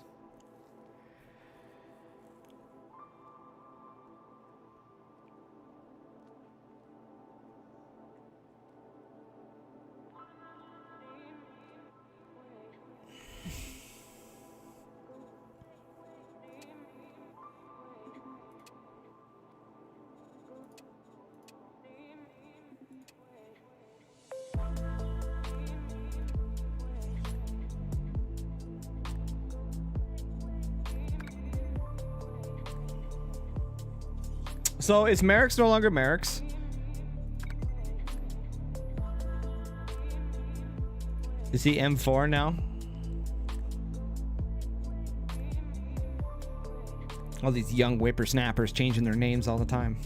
So is Merrick's no longer Merrick's? Is he M4 now? All these young whippersnappers changing their names all the time.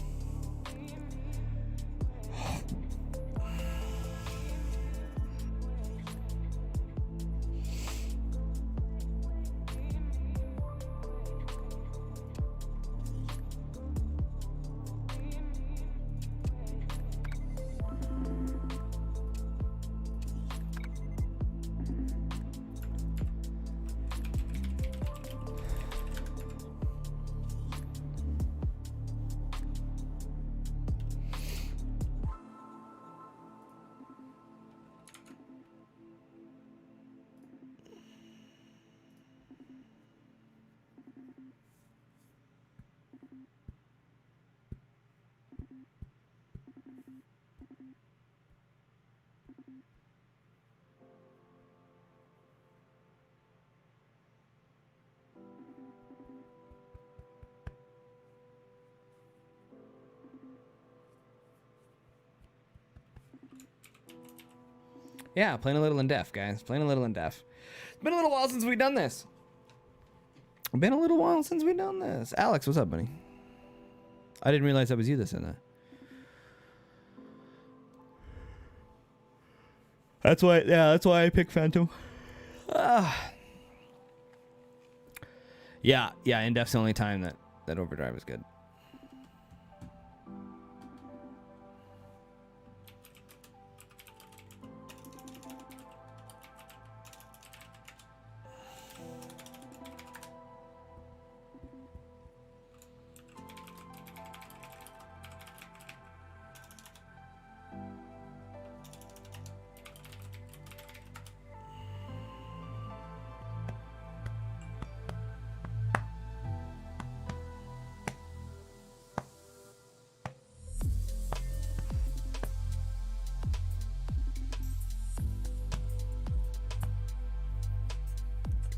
Yeah, playing a little in def, guys. Playing a little in def. It's been a little while since we've done this. Been a little while since we've done this. Alex, what's up, buddy? I didn't realize that was you that said that. That's why I picked Phantom. Yeah, in def's the only time that overdrive is good.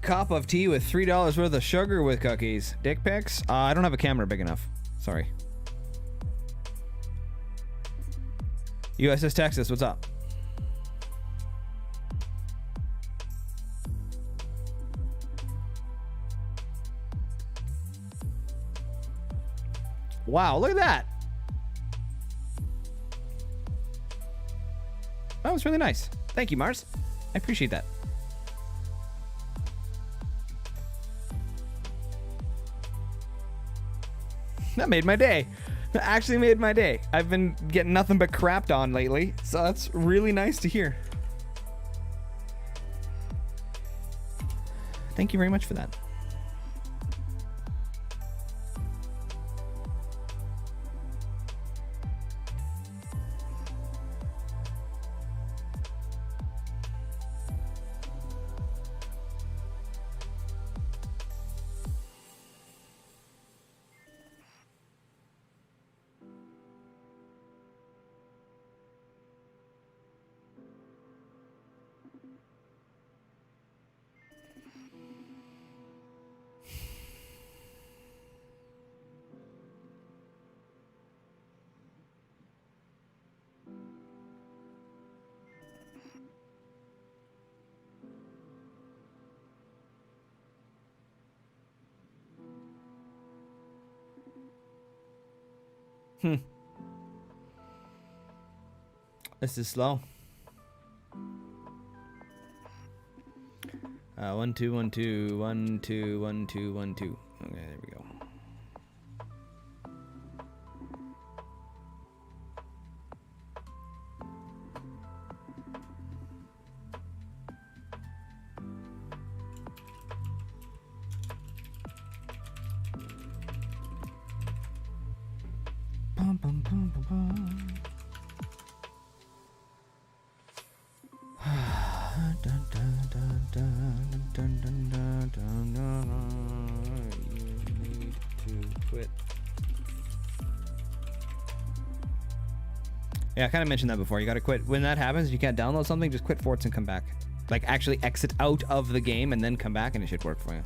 Cup of tea with $3 worth of sugar with cookies. Dick pics? I don't have a camera big enough. Sorry. USS Texas, what's up? Wow, look at that. That was really nice. Thank you, Mars. I appreciate that. That made my day. That actually made my day. I've been getting nothing but crapped on lately, so that's really nice to hear. Thank you very much for that. This is slow. 1 2 1 2 1 2 1 2 1 2. Okay, there we go. Bum, bum, bum, bum, bum. Dun, dun, dun, dun, dun, dun, dun, dun, dun. You need to quit. Yeah, I kind of mentioned that before. You got to quit. When that happens, you can't download something, just quit Forts and come back. Like, actually exit out of the game and then come back and it should work for you.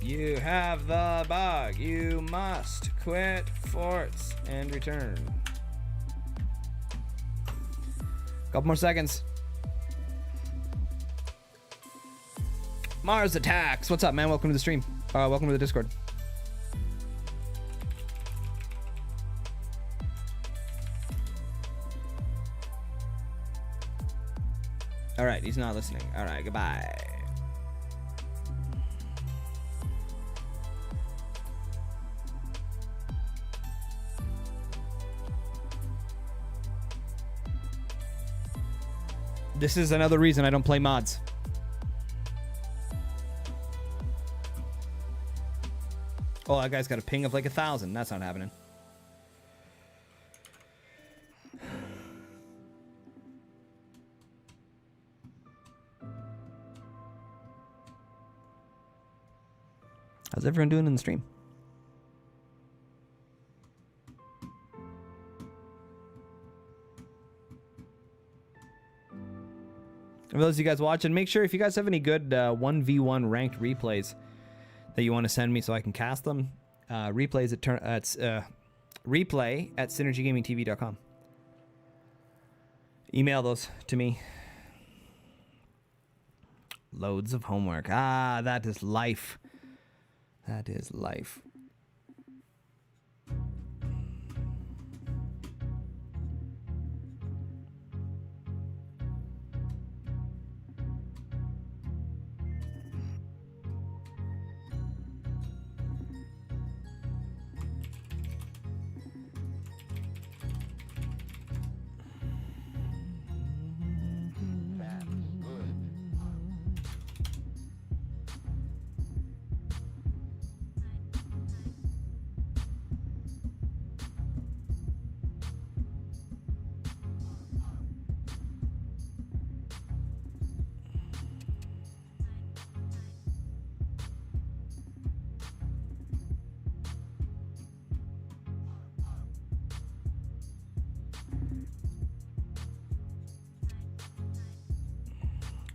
You have the bug. You must quit Forts and return. Couple more seconds. Mars Attacks. What's up, man? Welcome to the stream. Welcome to the Discord. All right, he's not listening. All right, goodbye. This is another reason I don't play mods. Oh, that guy's got a ping of like 1,000. That's not happening. How's everyone doing in the stream? For those of you guys watching, make sure if you guys have any good 1v1 ranked replays that you want to send me so I can cast them, replay at SynergyGamingTV.com. Email those to me. Loads of homework. Ah, that is life. That is life.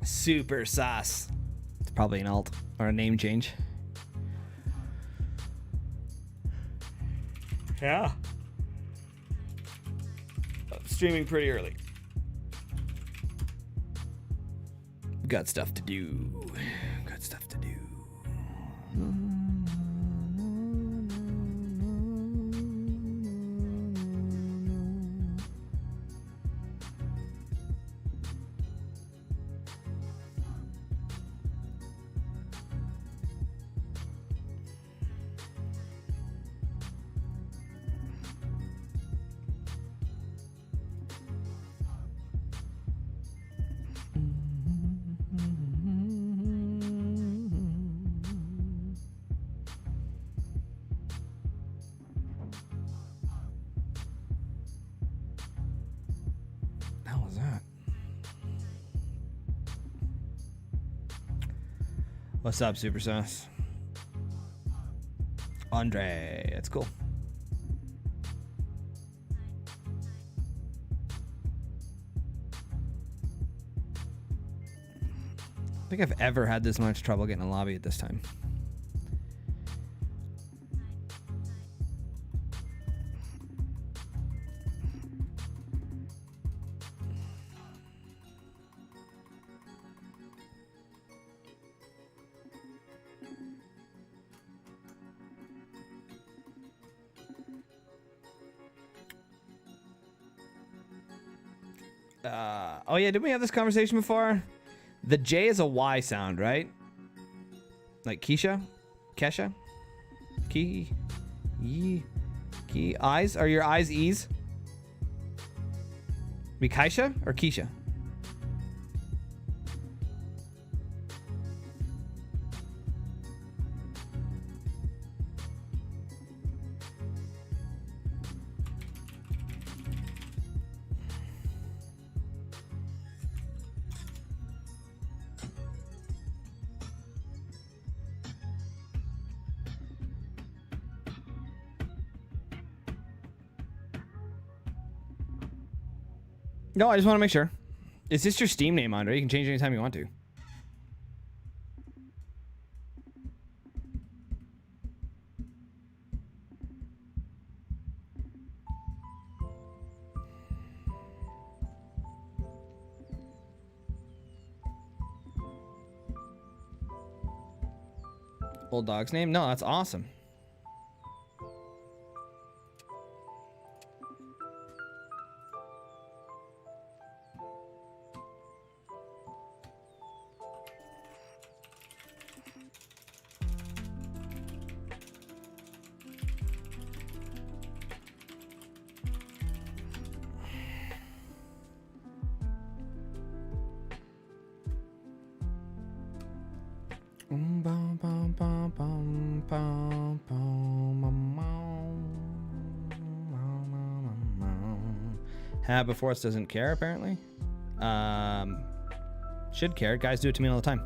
Super sauce. It's probably an alt or a name change. Yeah. Streaming pretty early. Got stuff to do. Got stuff to do. What's up, Super Sauce? Andre, that's cool. I think I've ever had this much trouble getting a lobby at this time. Oh yeah, didn't we have this conversation before? The J is a Y sound, right? Like Keisha? Kesha? Key? Yee? Key? Eyes? Are your eyes E's? Be Keisha or Keisha? No, I just want to make sure. Is this your Steam name, Andre? You can change it anytime you want to. Old dog's name? No, that's awesome. Before us doesn't care apparently. Should care. Guys do it to me all the time.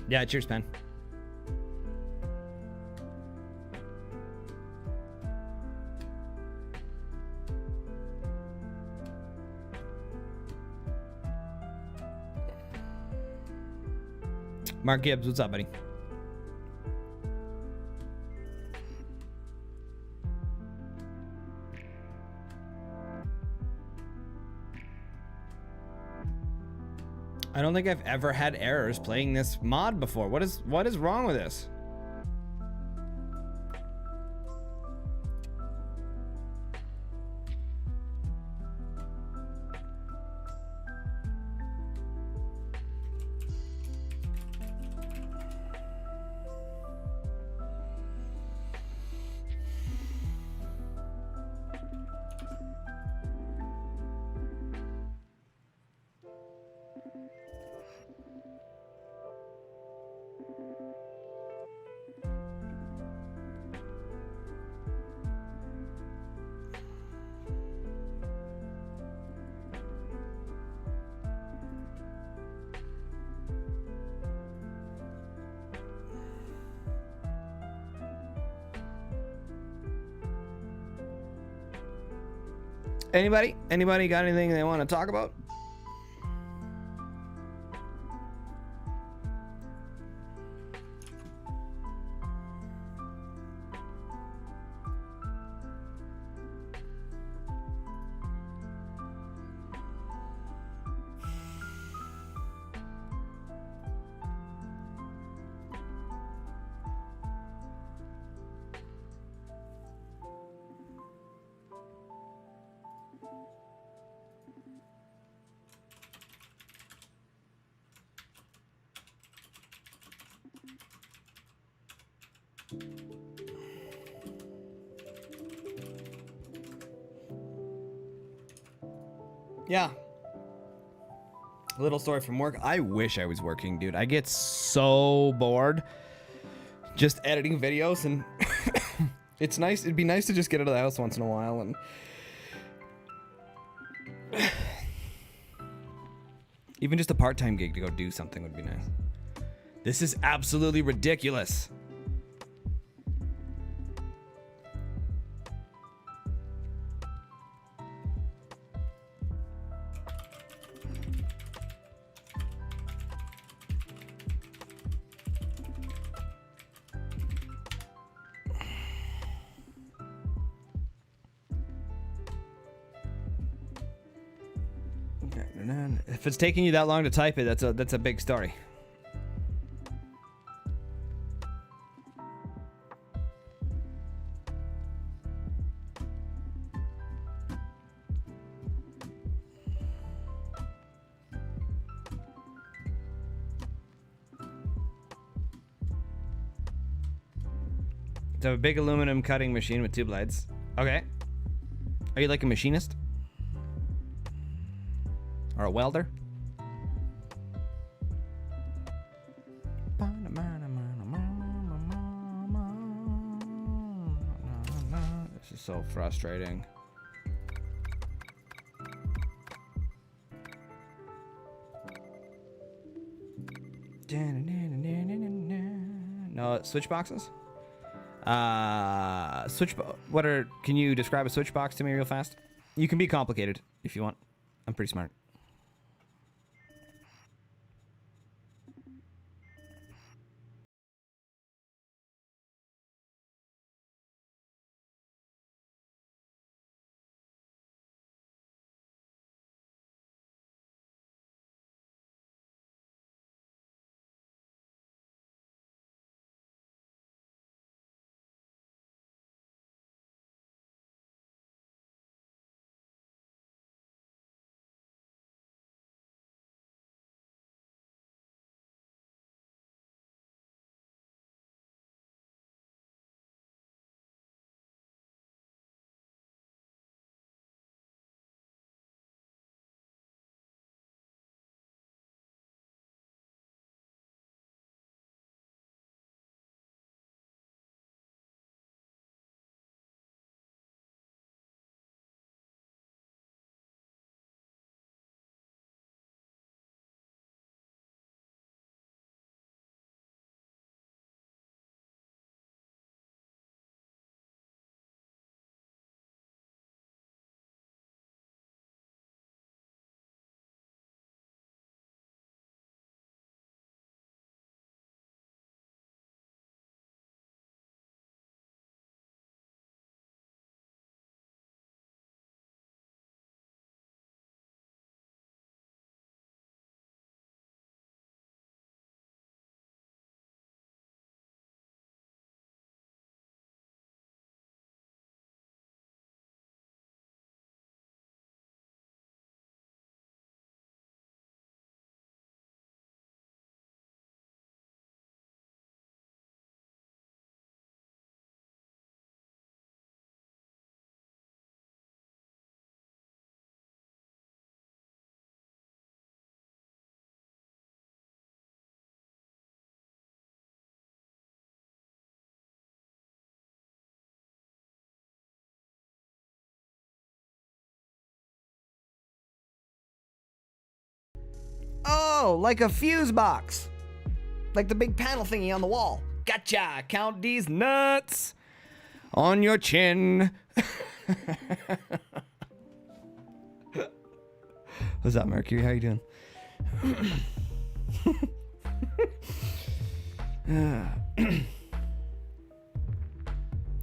Yeah, cheers, Pen. Mark Gibbs, what's up, buddy? I don't think I've ever had errors playing this mod before. What is wrong with this? Anybody got anything they want to talk about? Yeah. A little story from work. I wish I was working, dude. I get so bored just editing videos, and it's nice. It'd be nice to just get out of the house once in a while and even just a part-time gig to go do something would be nice. This is absolutely ridiculous. If it's taking you that long to type it, that's a big story. So a big aluminum cutting machine with 2 blades. Okay. Are you like a machinist? Or a welder? This is so frustrating. No switch boxes? Can you describe a switch box to me real fast? You can be complicated if you want. I'm pretty smart. Oh, like a fuse box. Like the big panel thingy on the wall. Gotcha. Count these nuts on your chin. What's up, Mercury? How you doing?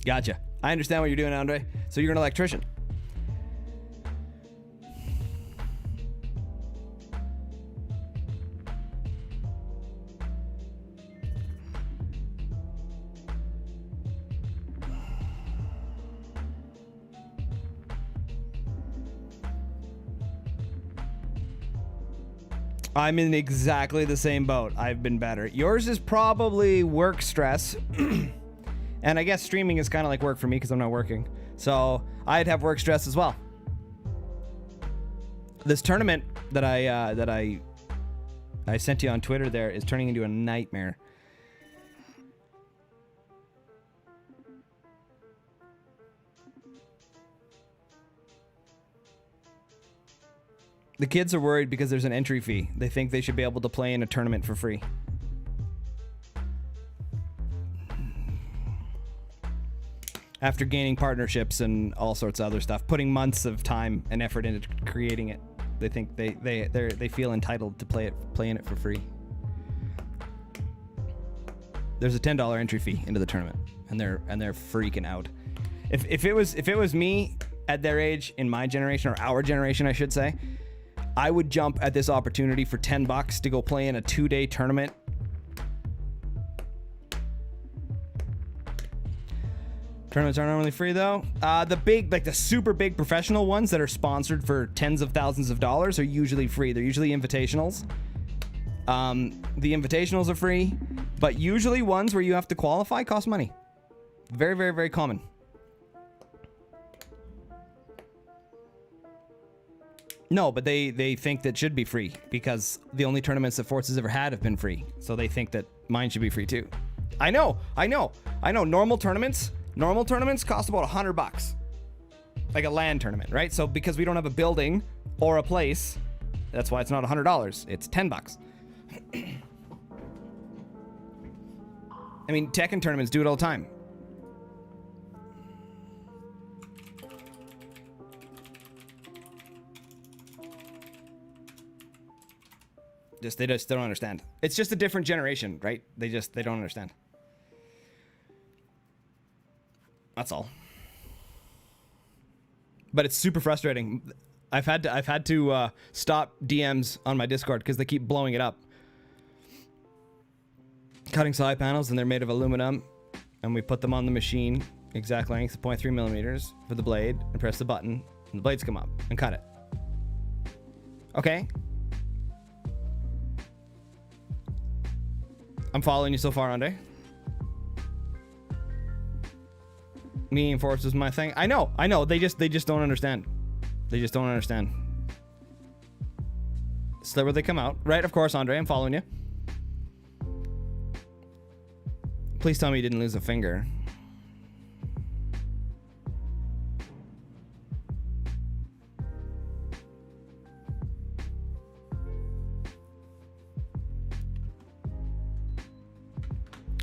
Gotcha. I understand what you're doing, Andre. So you're an electrician. I'm in exactly the same boat. I've been better. Yours is probably work stress. And I guess streaming is kind of like work for me because I'm not working. So I'd have work stress as well. This tournament that I sent you on Twitter there is turning into a nightmare. The kids are worried because there's an entry fee. They think they should be able to play in a tournament for free. After gaining partnerships and all sorts of other stuff, putting months of time and effort into creating it, they think they feel entitled to play in it for free. There's a $10 entry fee into the tournament, and they're freaking out. If it was me at their age, in my generation, or our generation, I should say, I would jump at this opportunity for $10 to go play in a 2-day tournament. Tournaments aren't normally free though. The big, like the super big professional ones that are sponsored for tens of thousands of dollars are usually free. They're usually invitationals. The invitationals are free, but usually ones where you have to qualify cost money. Very, very, very common. No, but they think that should be free because the only tournaments that Forts has ever had have been free. So they think that mine should be free too. I know. Normal tournaments cost about $100. Like a LAN tournament, right? So because we don't have a building or a place, that's why it's not $100. It's $10. I mean, Tekken tournaments do it all the time. They just don't understand. It's just a different generation, right? They don't understand. That's all. But it's super frustrating. I've had to stop DMs on my Discord because they keep blowing it up. Cutting side panels, and they're made of aluminum, and we put them on the machine, exact length, 0.3 millimeters for the blade, and press the button, and the blades come up, and cut it. Okay. I'm following you so far, Andre. Me and Force is my thing. I know. They just don't understand. They just don't understand. So where they come out, right? Of course, Andre, I'm following you. Please tell me you didn't lose a finger.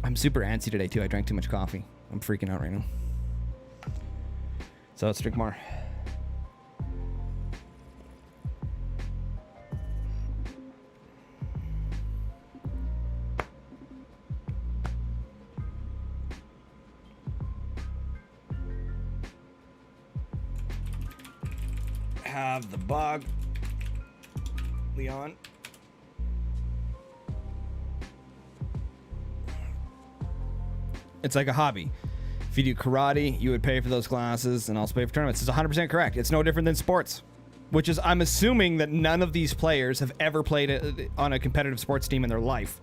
I'm super antsy today too. I drank too much coffee. I'm freaking out right now. So let's drink more. Have the bug, Leon. It's like a hobby. If you do karate, you would pay for those classes and also pay for tournaments. It's 100% correct. It's no different than sports, which is, I'm assuming that none of these players have ever played on a competitive sports team in their life,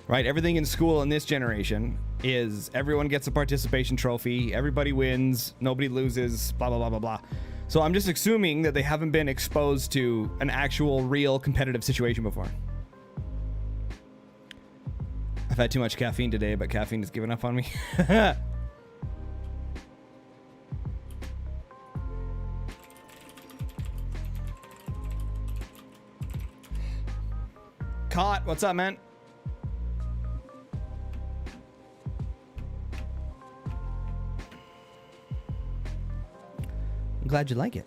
right? Everything in school in this generation is everyone gets a participation trophy, everybody wins, nobody loses, blah, blah, blah, blah, blah. So I'm just assuming that they haven't been exposed to an actual real competitive situation before. I've had too much caffeine today, but caffeine has given up on me. Caught, what's up, man? I'm glad you like it.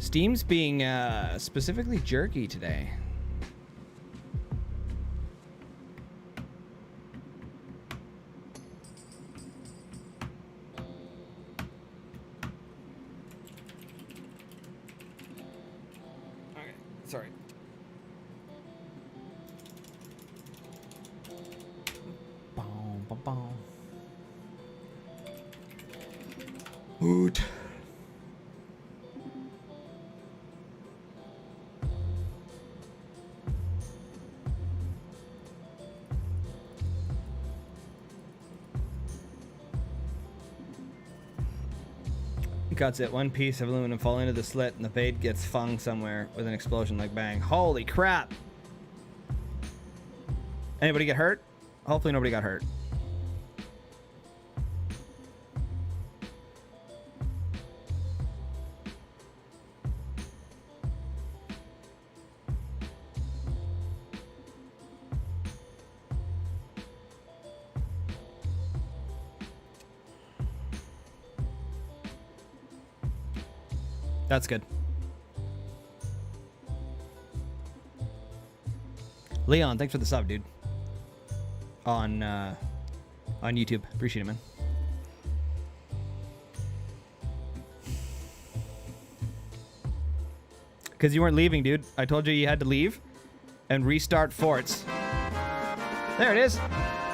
Steam's being specifically jerky today. Okay, sorry. Boom, boom, boom. Hoot. Cuts it. One piece of aluminum fall into the slit and the blade gets flung somewhere with an explosion like bang. Holy crap. Anybody get hurt? Hopefully nobody got hurt. That's good. Leon, thanks for the sub, dude. On YouTube. Appreciate it, man. Because you weren't leaving, dude. I told you you had to leave and restart forts. There it is.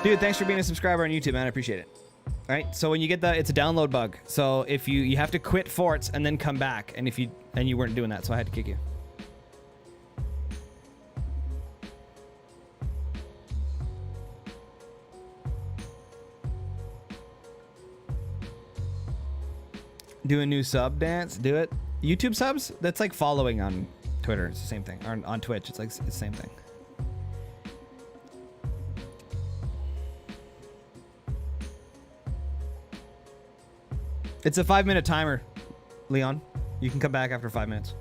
Dude, thanks for being a subscriber on YouTube, man. I appreciate it. All right, so when you get the, it's a download bug. So if you have to quit forts and then come back, and you weren't doing that, so I had to kick you. Do a new sub dance. Do it. YouTube subs? That's like following on Twitter. It's the same thing. Or on Twitch, it's like the same thing. It's a 5-minute timer, Leon. You can come back after 5 minutes.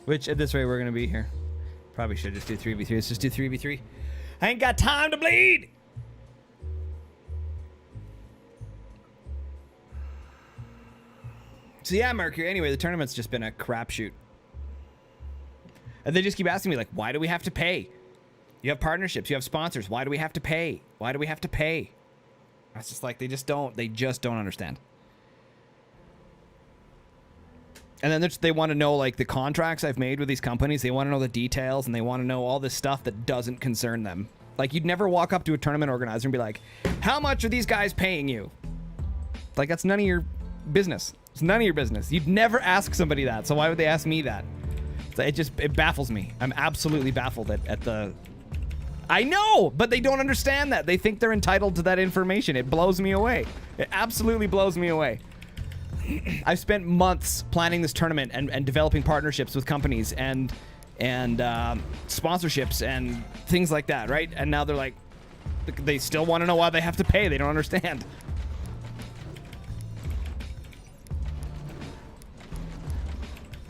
Which, at this rate, we're going to be here. Probably should just do 3v3. Let's just do 3v3. I ain't got time to bleed! So yeah, Mercury, anyway, the tournament's just been a crapshoot. And they just keep asking me, like, why do we have to pay? You have partnerships, you have sponsors. Why do we have to pay? Why do we have to pay? It's just like, they just don't understand. And then they want to know, like, the contracts I've made with these companies. They want to know the details, and they want to know all this stuff that doesn't concern them. Like, you'd never walk up to a tournament organizer and be like, how much are these guys paying you? Like, that's none of your business. It's none of your business. You'd never ask somebody that, so why would they ask me that? So it baffles me. I'm absolutely baffled at the... I know, but they don't understand that. They think they're entitled to that information. It blows me away. It absolutely blows me away. I've spent months planning this tournament and developing partnerships with companies and sponsorships and things like that, right? And now they're like, they still want to know why they have to pay. They don't understand.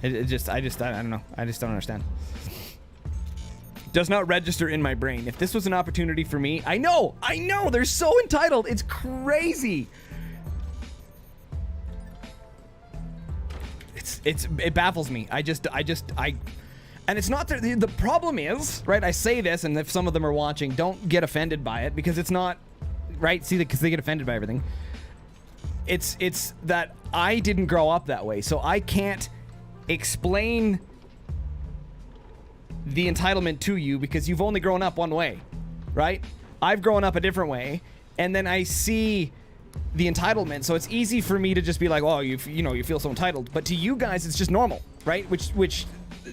I don't know. I just don't understand. Does not register in my brain. If this was an opportunity for me, I know, they're so entitled. It's crazy. It baffles me. And it's not the problem is, right? I say this, and if some of them are watching, don't get offended by it because it's not, right? See, because they get offended by everything. It's that I didn't grow up that way, so I can't explain the entitlement to you because you've only grown up one way, right? I've grown up a different way, and then I see the entitlement, so it's easy for me to just be like, oh, you feel so entitled, but to you guys it's just normal, right? Which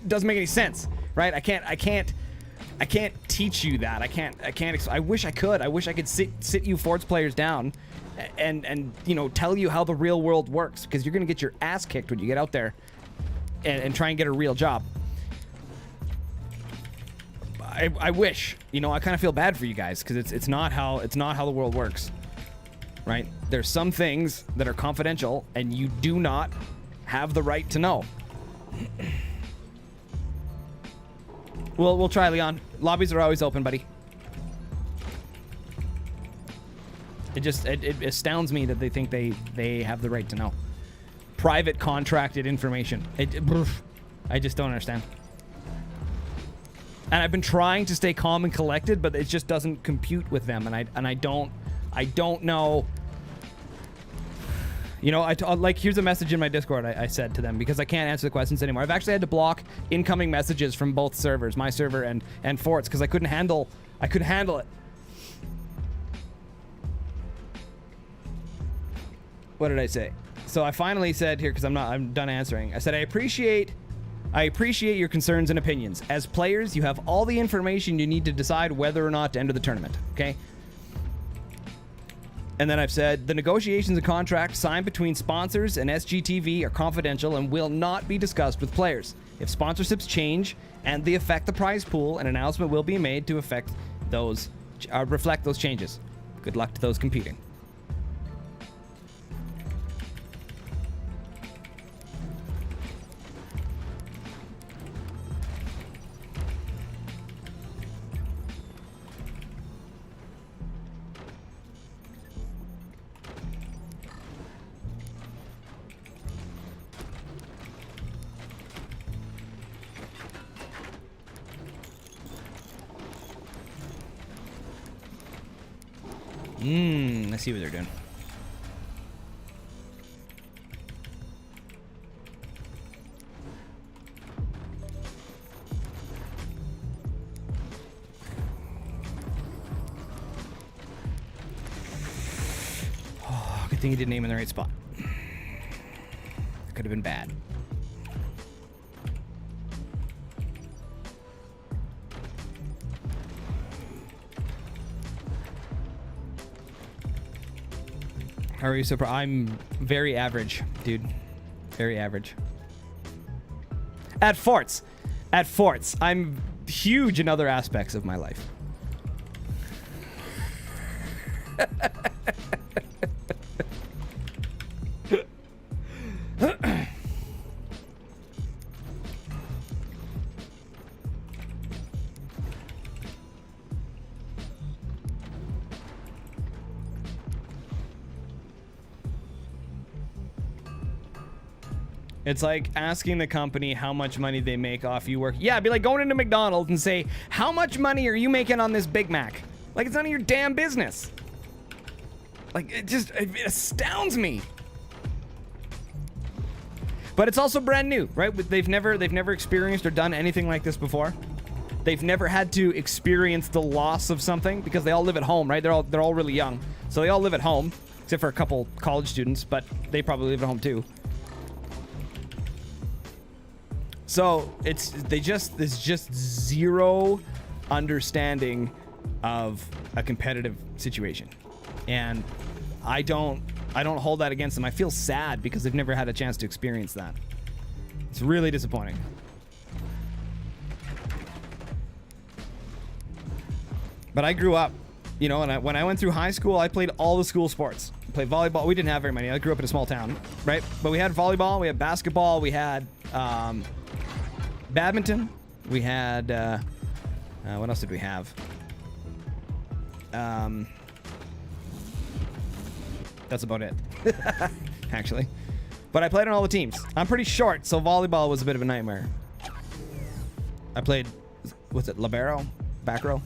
doesn't make any sense, right? I can't teach you that. I wish I could. I wish I could sit you Forts players down and tell you how the real world works, because you're gonna get your ass kicked when you get out there and try and get a real job. I wish, I kind of feel bad for you guys because it's not how the world works, right? There's some things that are confidential and you do not have the right to know. We'll try, Leon. Lobbies are always open, buddy. It astounds me that they think they have the right to know. Private contracted information. I just don't understand. And I've been trying to stay calm and collected, but it just doesn't compute with them, and I don't know. Like, here's a message in my Discord I said to them because I can't answer the questions anymore. I've actually had to block incoming messages from both servers, my server and Fort's, because I couldn't handle it. What did I say? So I finally said here, because I'm done answering. I said I appreciate your concerns and opinions. As players, you have all the information you need to decide whether or not to enter the tournament, okay? And then I've said, the negotiations and contracts signed between sponsors and SGTV are confidential and will not be discussed with players. If sponsorships change and they affect the prize pool, an announcement will be made to reflect those changes. Good luck to those competing. I see what they're doing. Oh, good thing you didn't aim in the right spot. Could have been bad. How are you so I'm very average, dude. Very average. At forts. At forts. I'm huge in other aspects of my life. It's like asking the company how much money they make off you work. Yeah, it'd be like going into McDonald's and say, how much money are you making on this Big Mac? Like, it's none of your damn business. Like, it astounds me. But it's also brand new, right? They've never experienced or done anything like this before. They've never had to experience the loss of something because they all live at home, right? They're all really young. So they all live at home, except for a couple college students, but they probably live at home too. So there's just zero understanding of a competitive situation. And I don't hold that against them. I feel sad because they've never had a chance to experience that. It's really disappointing. But I grew up, you know, and when I went through high school, I played all the school sports. I played volleyball. We didn't have very many. I grew up in a small town, right? But we had volleyball, we had basketball, we had badminton. We had what else did we have? That's about it, actually. But I played on all the teams. I'm pretty short, so volleyball was a bit of a nightmare. I played, what's it, libero? Back row?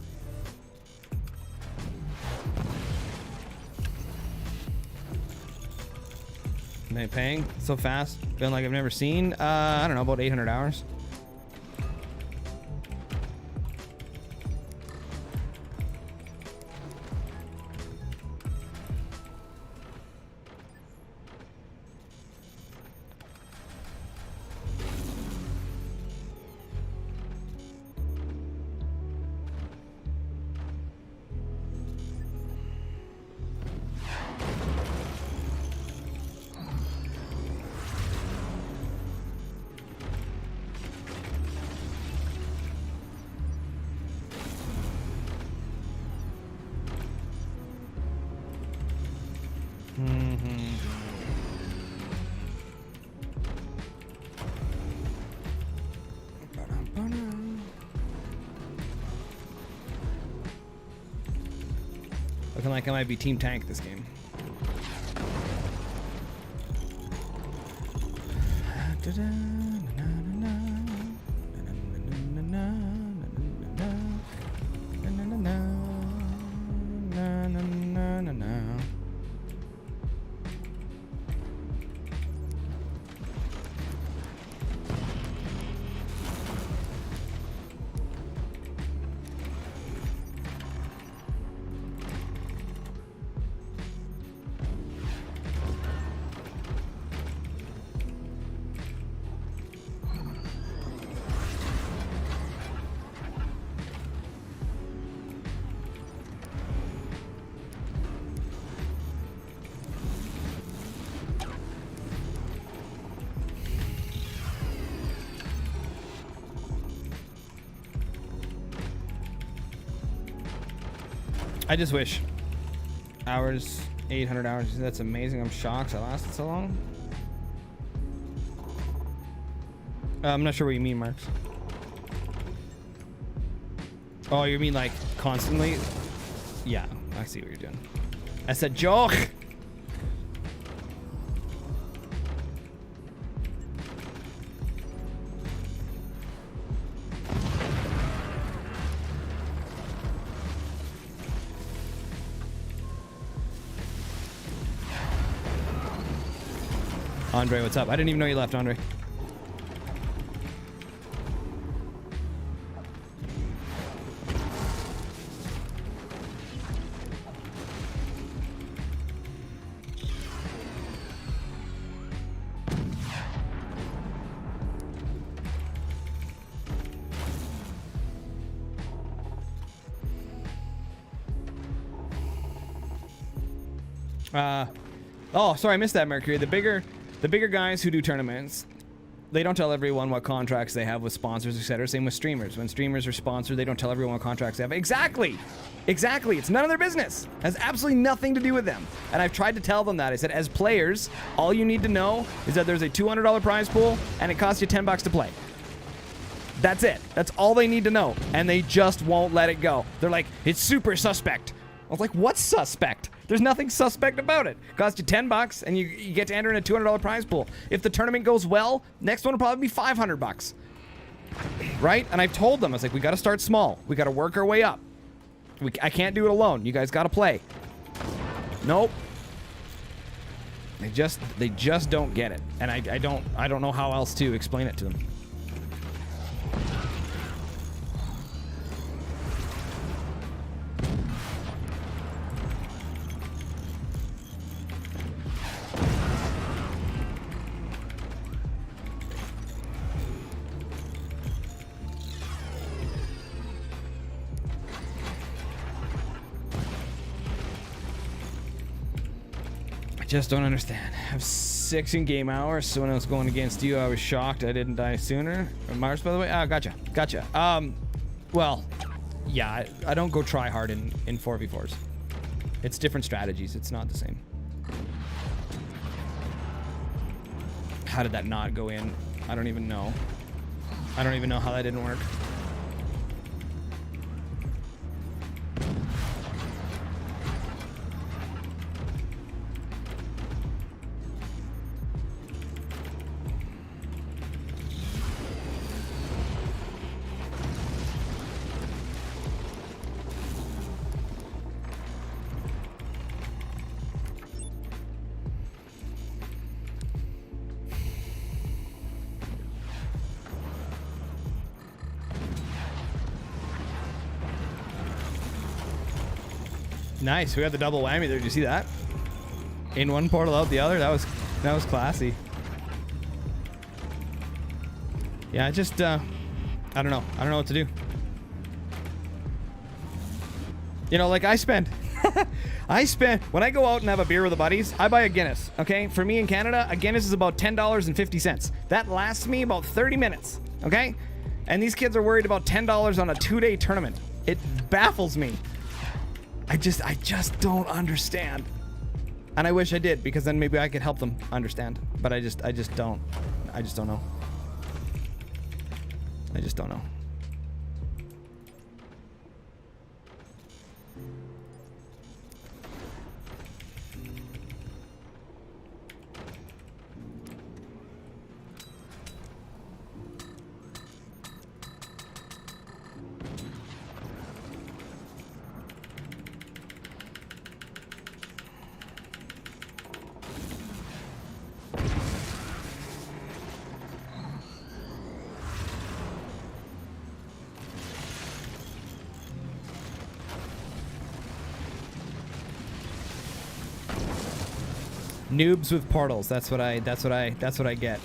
Am I paying so fast? Feeling like I've never seen? I don't know, about 800 hours. Looking like I might be Team Tank this game. I just wish. Hours, 800 hours. That's amazing. I'm shocked I lasted so long. I'm not sure what you mean, Marks. Oh, you mean like constantly? Yeah, I see what you're doing. I said joke. Andre, what's up? I didn't even know you left, Andre. Oh, sorry, I missed that, Mercury. The bigger guys who do tournaments, they don't tell everyone what contracts they have with sponsors, etc. Same with streamers. When streamers are sponsored, they don't tell everyone what contracts they have. Exactly. Exactly. It's none of their business. It has absolutely nothing to do with them. And I've tried to tell them that. I said, as players, all you need to know is that there's a $200 prize pool and it costs you $10 to play. That's it. That's all they need to know. And they just won't let it go. They're like, it's super suspect. I was like, what's suspect? There's nothing suspect about it. Cost you $10 and you get to enter in a $200 prize pool. If the tournament goes well, next one will probably be $500. Right? And I've told them, I was like, we got to start small. We got to work our way up. I can't do it alone. You guys got to play. Nope. They just don't get it. And I don't know how else to explain it to them. Just don't understand. I have 6 in-game hours, so when I was going against you, I was shocked I didn't die sooner. Mars, by the way? Ah, gotcha. Well, yeah, I don't go try hard in 4v4s. It's different strategies. It's not the same. How did that not go in? I don't even know. I don't even know how that didn't work. Nice, we got the double whammy there. Did you see that? In one portal, out the other. That was classy. Yeah, I just I don't know. I don't know what to do. You know, like I spend when I go out and have a beer with the buddies, I buy a Guinness. Okay, for me in Canada, a Guinness is about $10.50. That lasts me about 30 minutes. Okay, and these kids are worried about $10 on a 2-day tournament. It baffles me. I just don't understand. And I wish I did, because then maybe I could help them understand. But I just don't. I just don't know. I just don't know. Noobs with portals. That's what I get.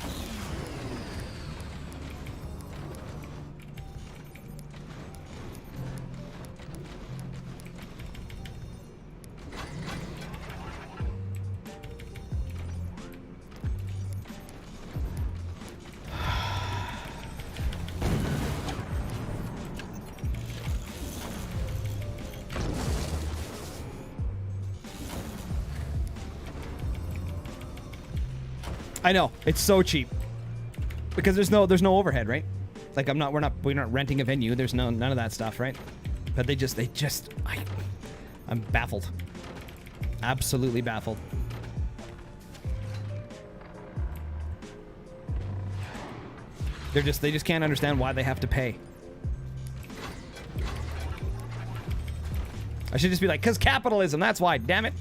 I know, it's so cheap because there's no overhead, right? Like we're not renting a venue. There's none of that stuff, right? But I'm baffled. Absolutely baffled. They just can't understand why they have to pay. I should just be like, 'cause capitalism, that's why, damn it.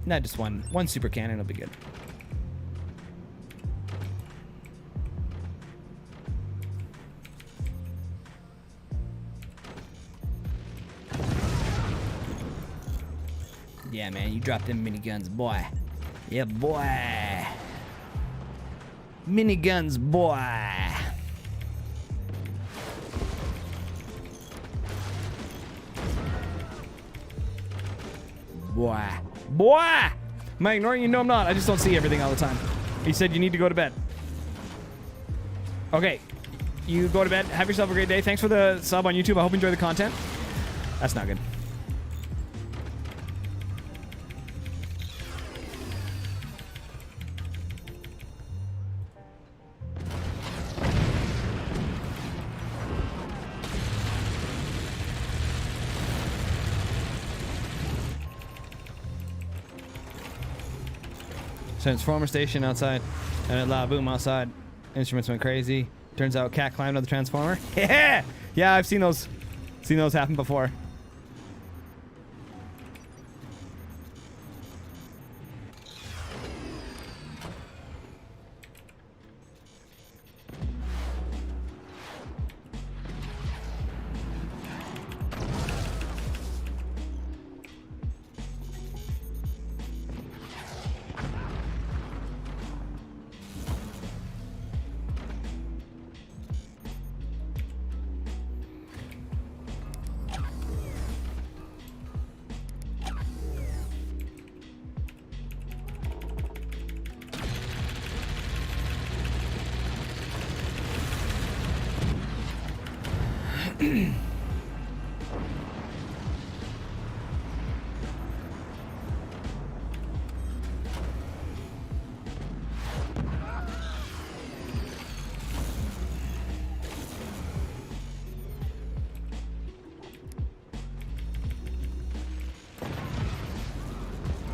Not just one super cannon will be good. Yeah, man, you drop them miniguns, boy. Yeah, boy. Miniguns, boy. Boy. Boy! Am I ignoring you? No, I'm not. I just don't see everything all the time. He said you need to go to bed. Okay. You go to bed. Have yourself a great day. Thanks for the sub on YouTube. I hope you enjoy the content. That's not good. Transformer station outside, and a loud boom outside. Instruments went crazy. Turns out cat climbed on the transformer. Yeah, yeah, I've seen those happen before.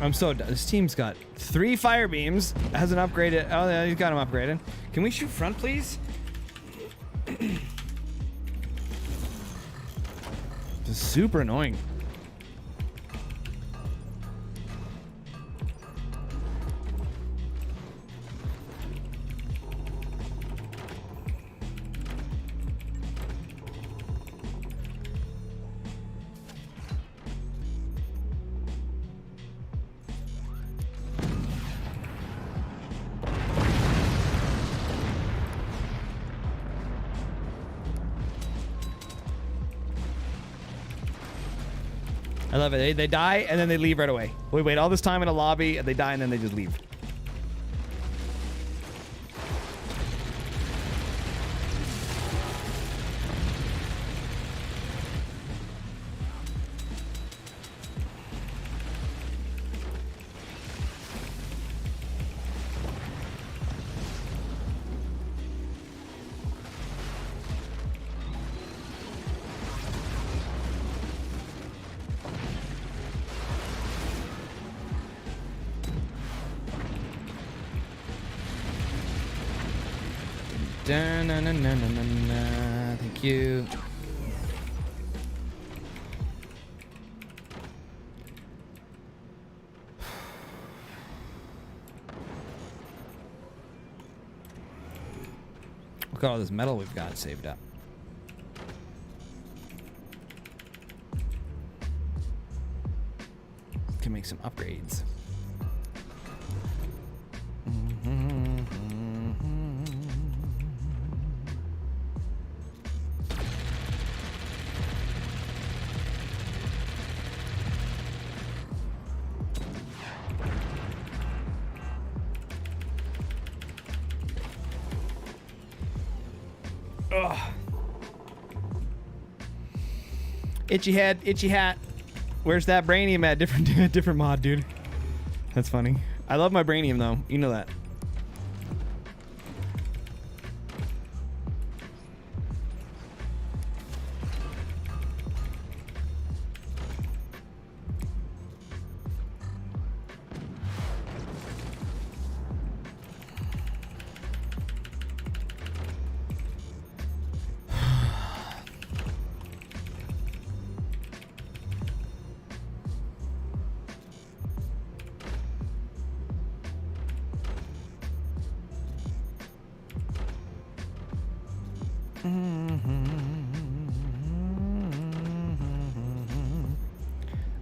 I'm so done. This team's got 3 fire beams. Hasn't upgraded. Oh, yeah, he's got them upgraded. Can we shoot front, please? This is super annoying. I love it. They die and then they leave right away. We wait all this time in a lobby and they die and then they just leave. Thank you. Look at all this metal we've got saved up. Can make some upgrades. Ugh. Itchy head, itchy hat. Where's that Brainium at? Different mod, dude. That's funny. I love my Brainium though. You know that.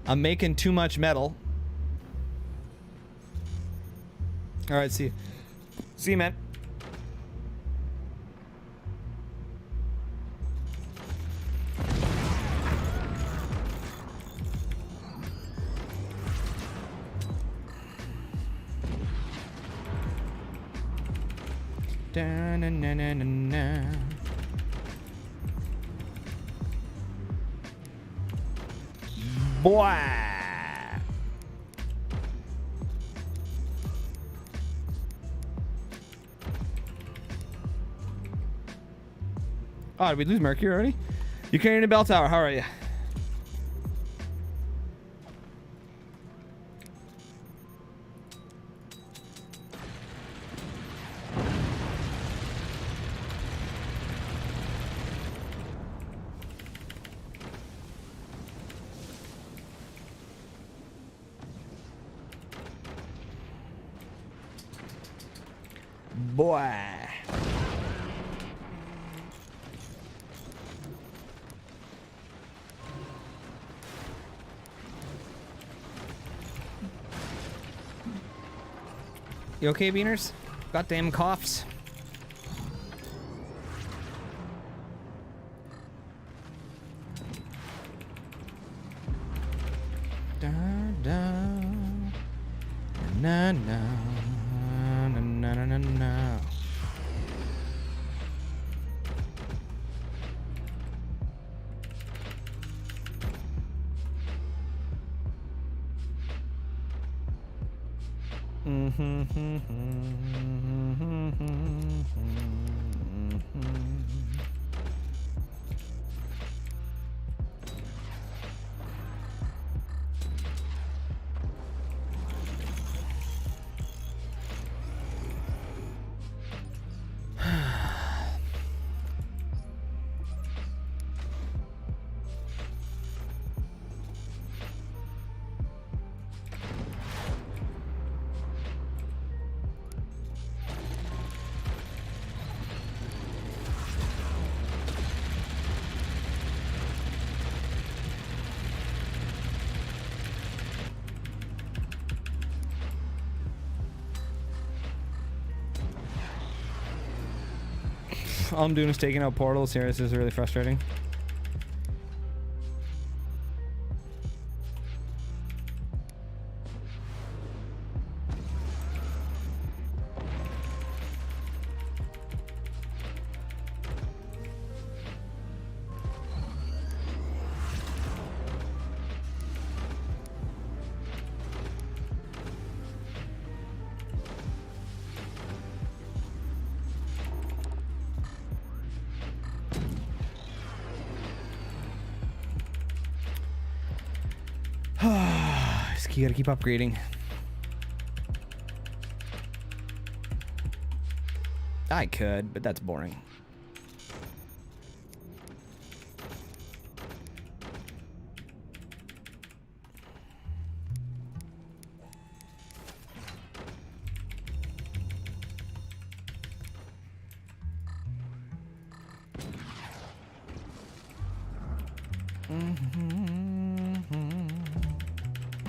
I'm making too much metal. All right, see you. See you, man. Da, na, na, na, na, na. Boy. Oh, did we lose Mercury already? You carrying a bell tower. How are you? Boy. You okay, Beaners? Goddamn coughs. Da, da, na, na, na, na, na, na, na. All I'm doing is taking out portals here. This is really frustrating. You gotta keep upgrading. I could, but that's boring.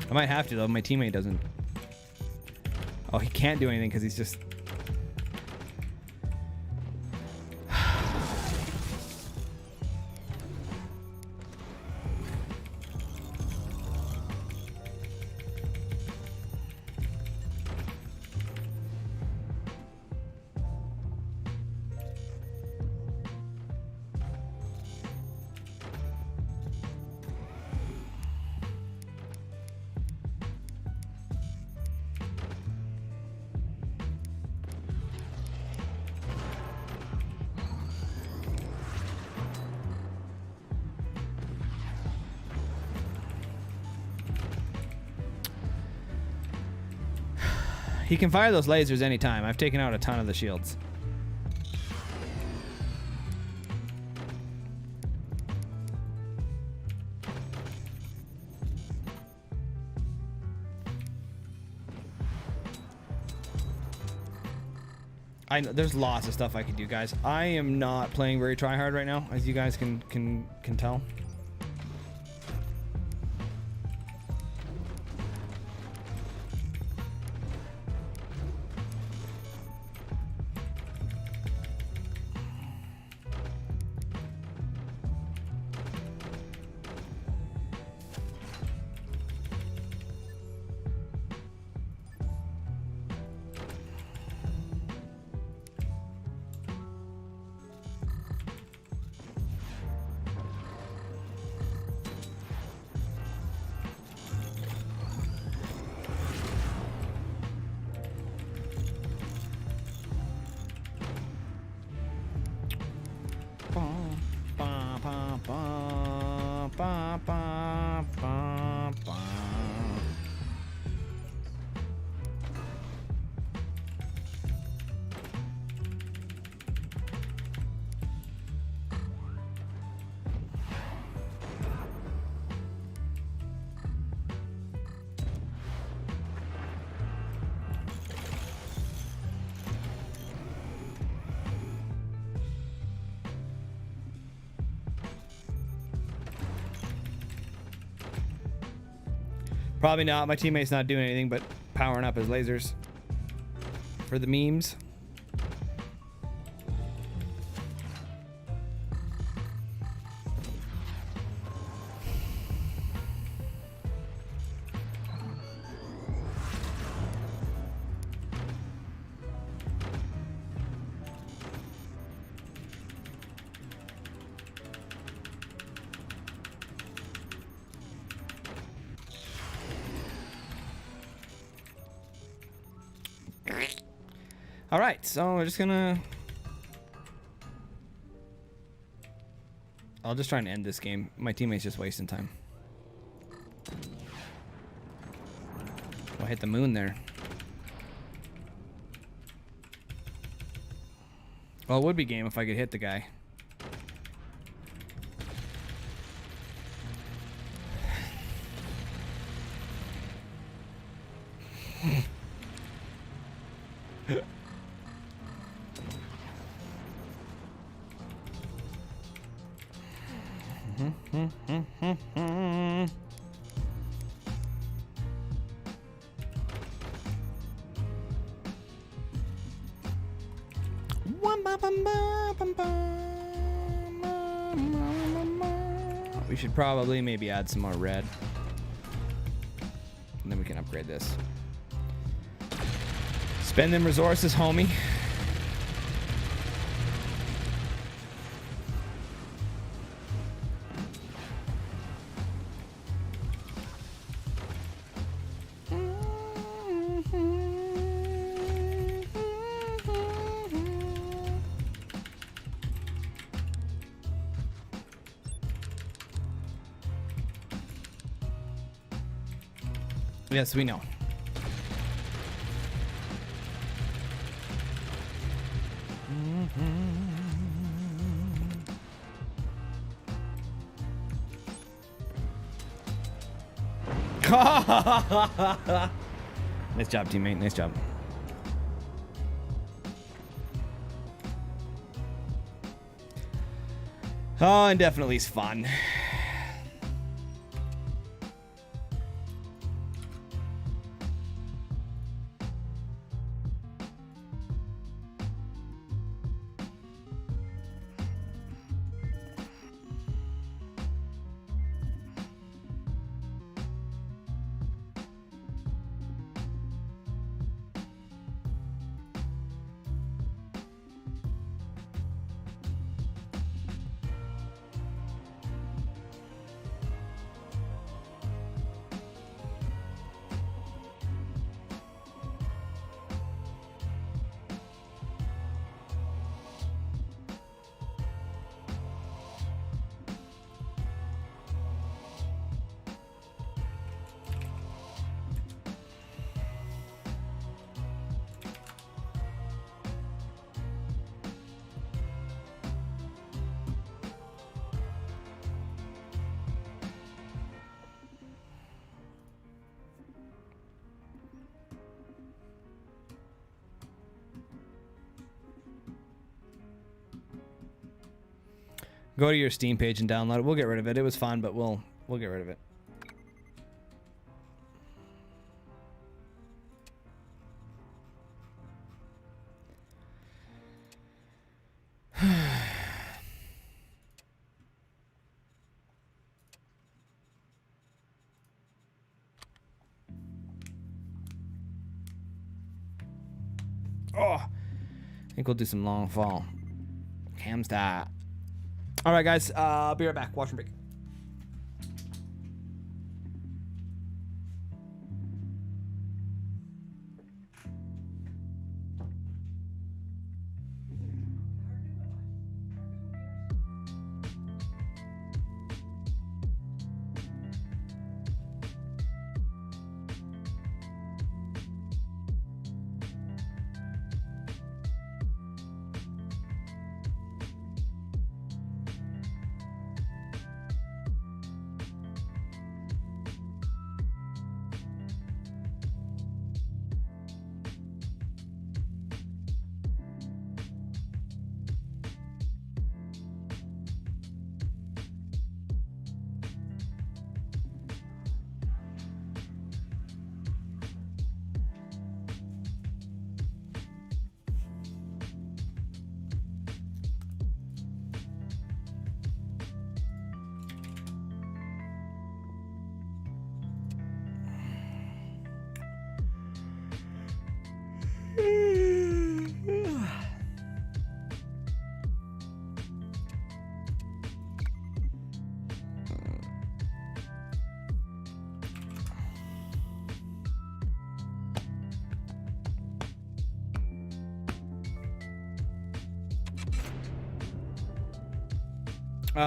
I might have to though. My teammate doesn't. Oh, he can't do anything because he's just. He can fire those lasers anytime. I've taken out a ton of the shields. There's lots of stuff I could do, guys. I am not playing very try hard right now, as you guys can tell. Probably not. My teammate's not doing anything but powering up his lasers for the memes. All right, so we're just gonna... I'll just try and end this game. My teammate's just wasting time. Oh, I hit the moon there. Well, it would be game if I could hit the guy. We should probably maybe add some more red. And then we can upgrade this. Spend them resources, homie. Yes, we know. Nice job, teammate. Nice job. Oh, indefinitely is fun. Go to your Steam page and download it. We'll get rid of it. It was fun, but we'll get rid of it. Oh, I think we'll do some long fall. Hamster. All right, guys. I'll be right back. Watch and break.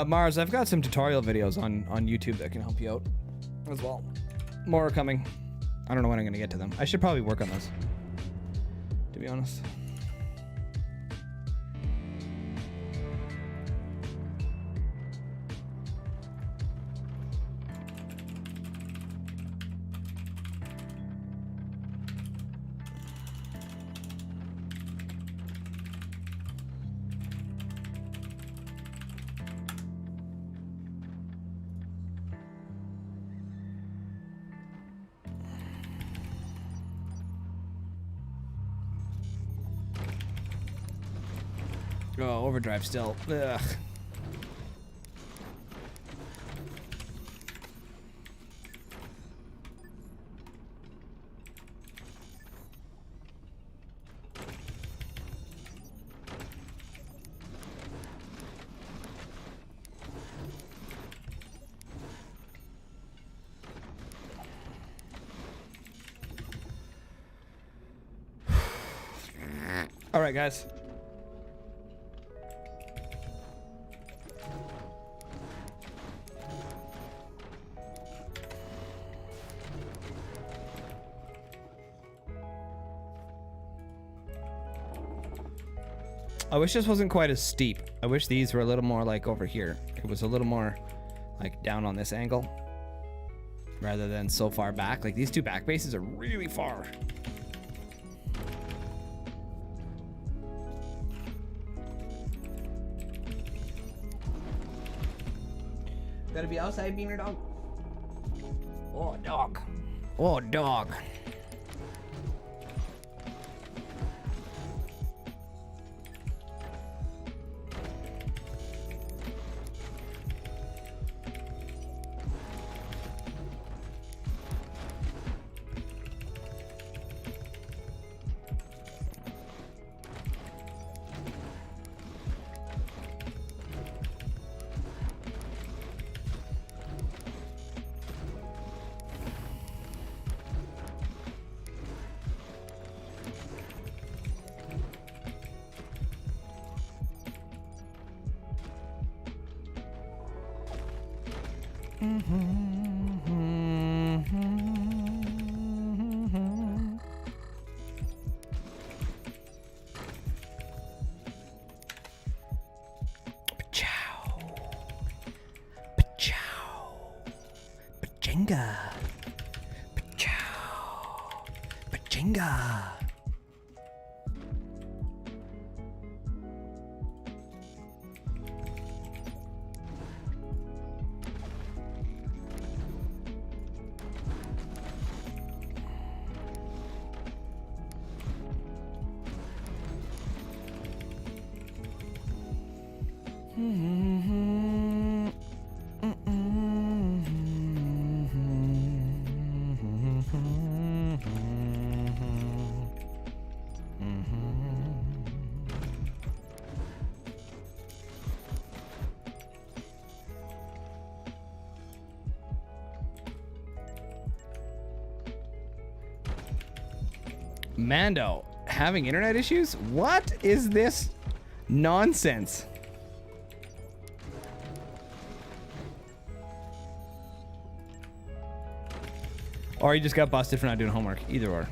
Mars, I've got some tutorial videos on YouTube that can help you out as well. More are coming. I don't know when I'm going to get to them. I should probably work on those, to be honest. Oh, overdrive still. Ugh. All right, guys. I wish this wasn't quite as steep. I wish these were a little more like over here. It was a little more like down on this angle rather than so far back. Like these two back bases are really far. Gotta be outside, Beaner dog. Oh, dog. Oh, dog. Pachinga. Pachinga. Mando, having internet issues? What is this nonsense? Or you just got busted for not doing homework. Either or.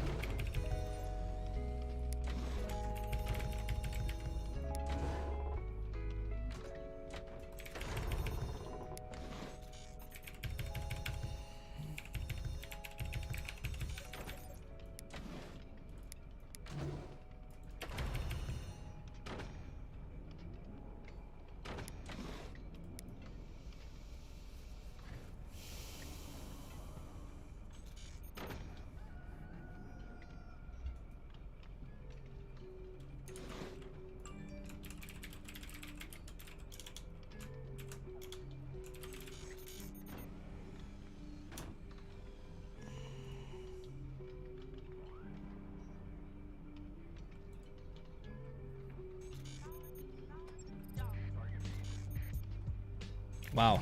Wow.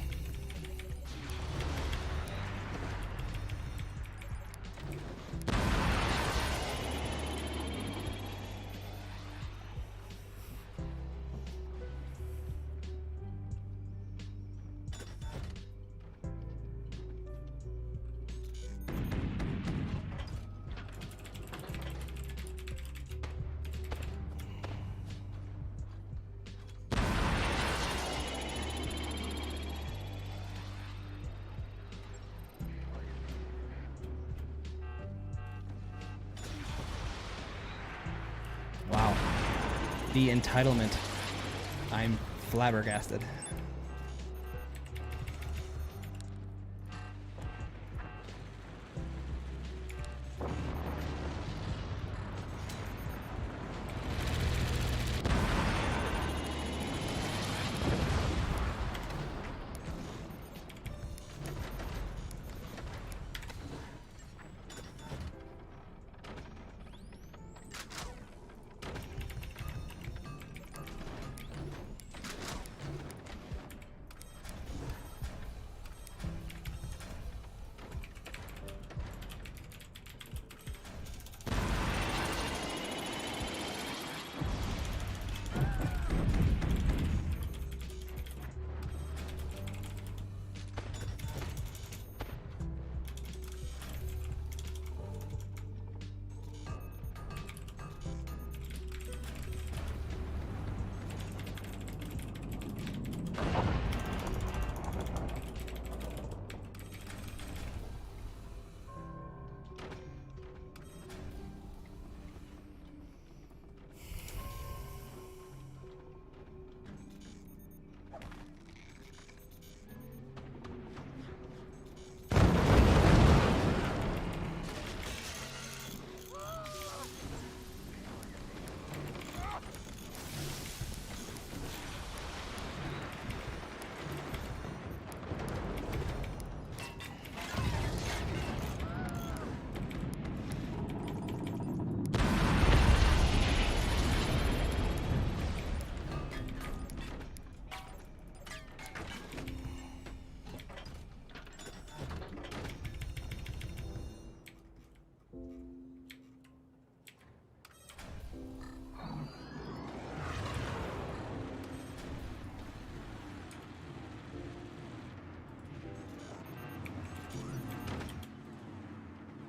Wow. The entitlement. I'm flabbergasted.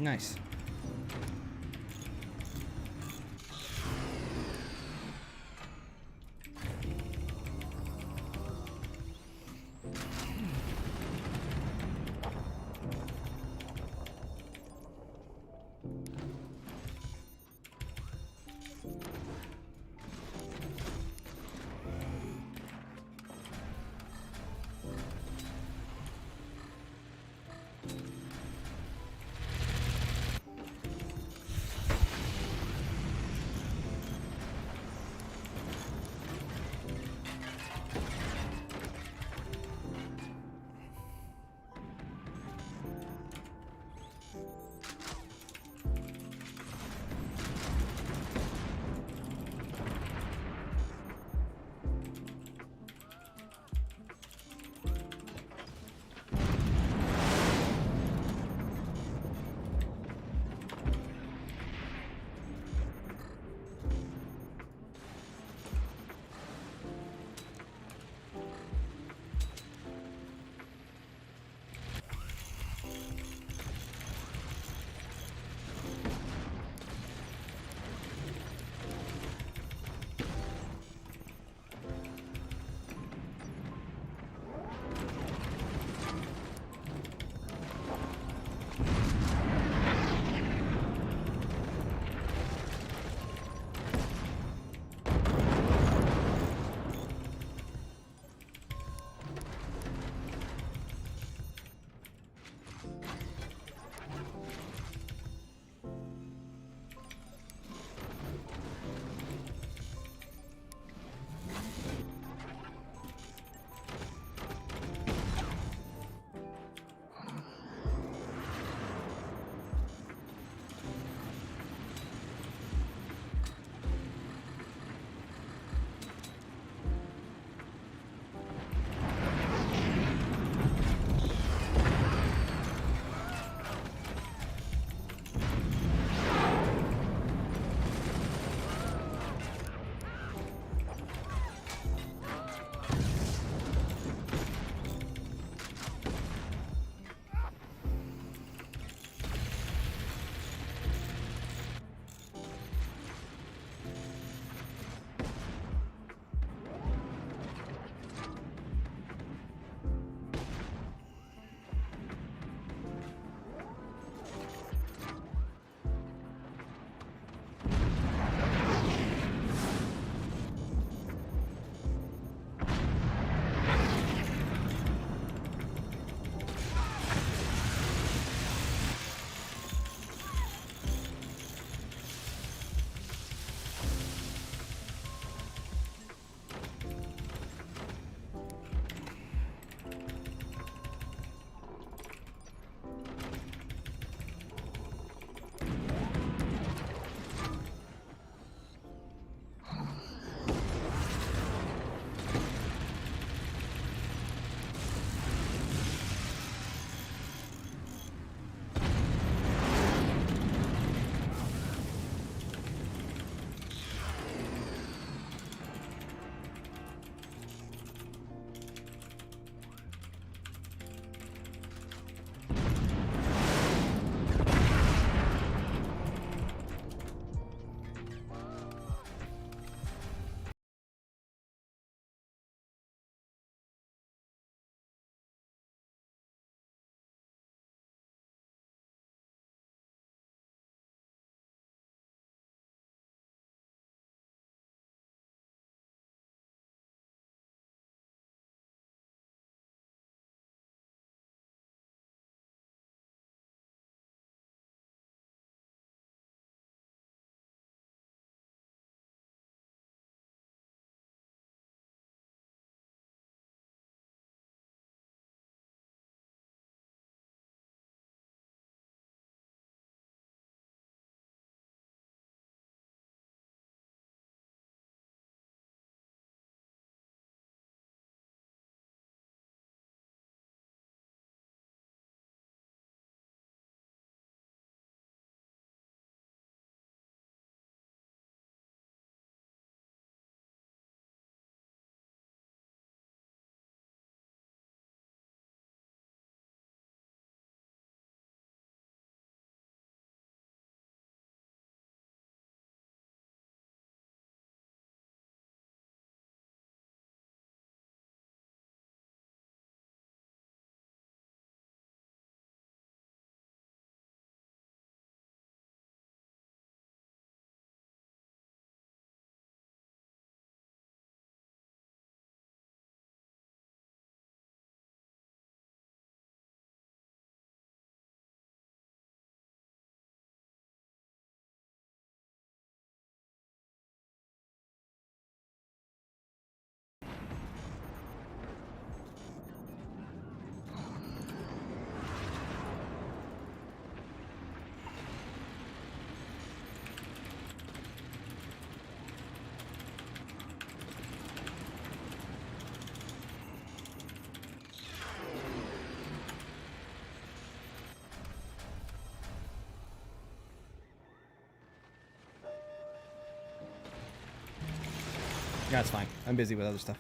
Nice. That's fine. I'm busy with other stuff.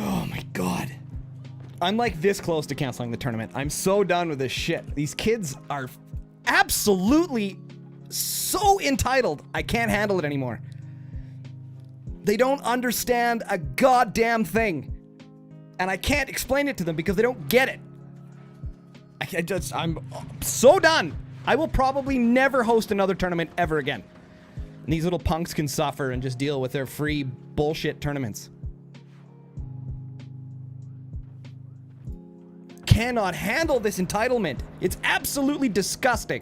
Oh my god. I'm like this close to canceling the tournament. I'm so done with this shit. These kids are absolutely so entitled. I can't handle it anymore. They don't understand a goddamn thing. And I can't explain it to them because they don't get it. I'm so done. I will probably never host another tournament ever again. And these little punks can suffer and just deal with their free bullshit tournaments. Cannot handle this entitlement. It's absolutely disgusting.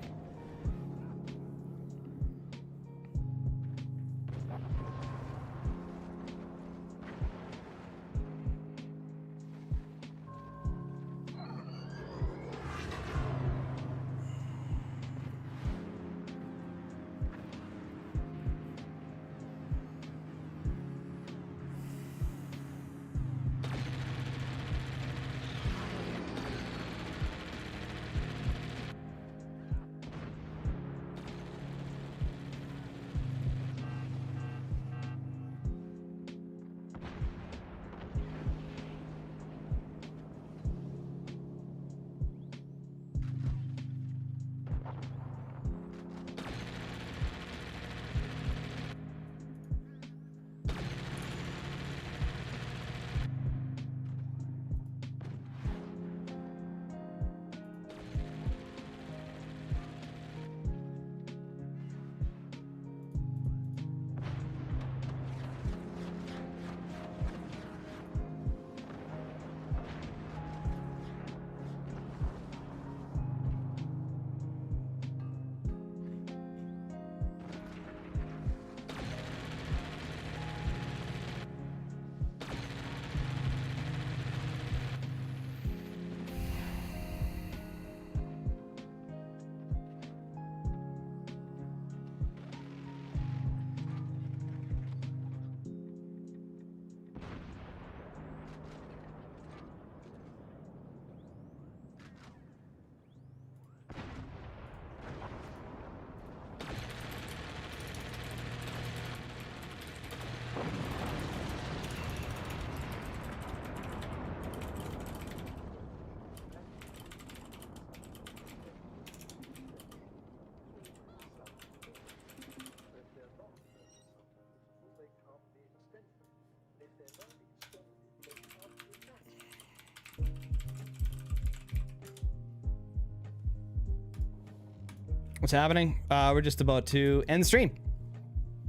What's happening? We're just about to end the stream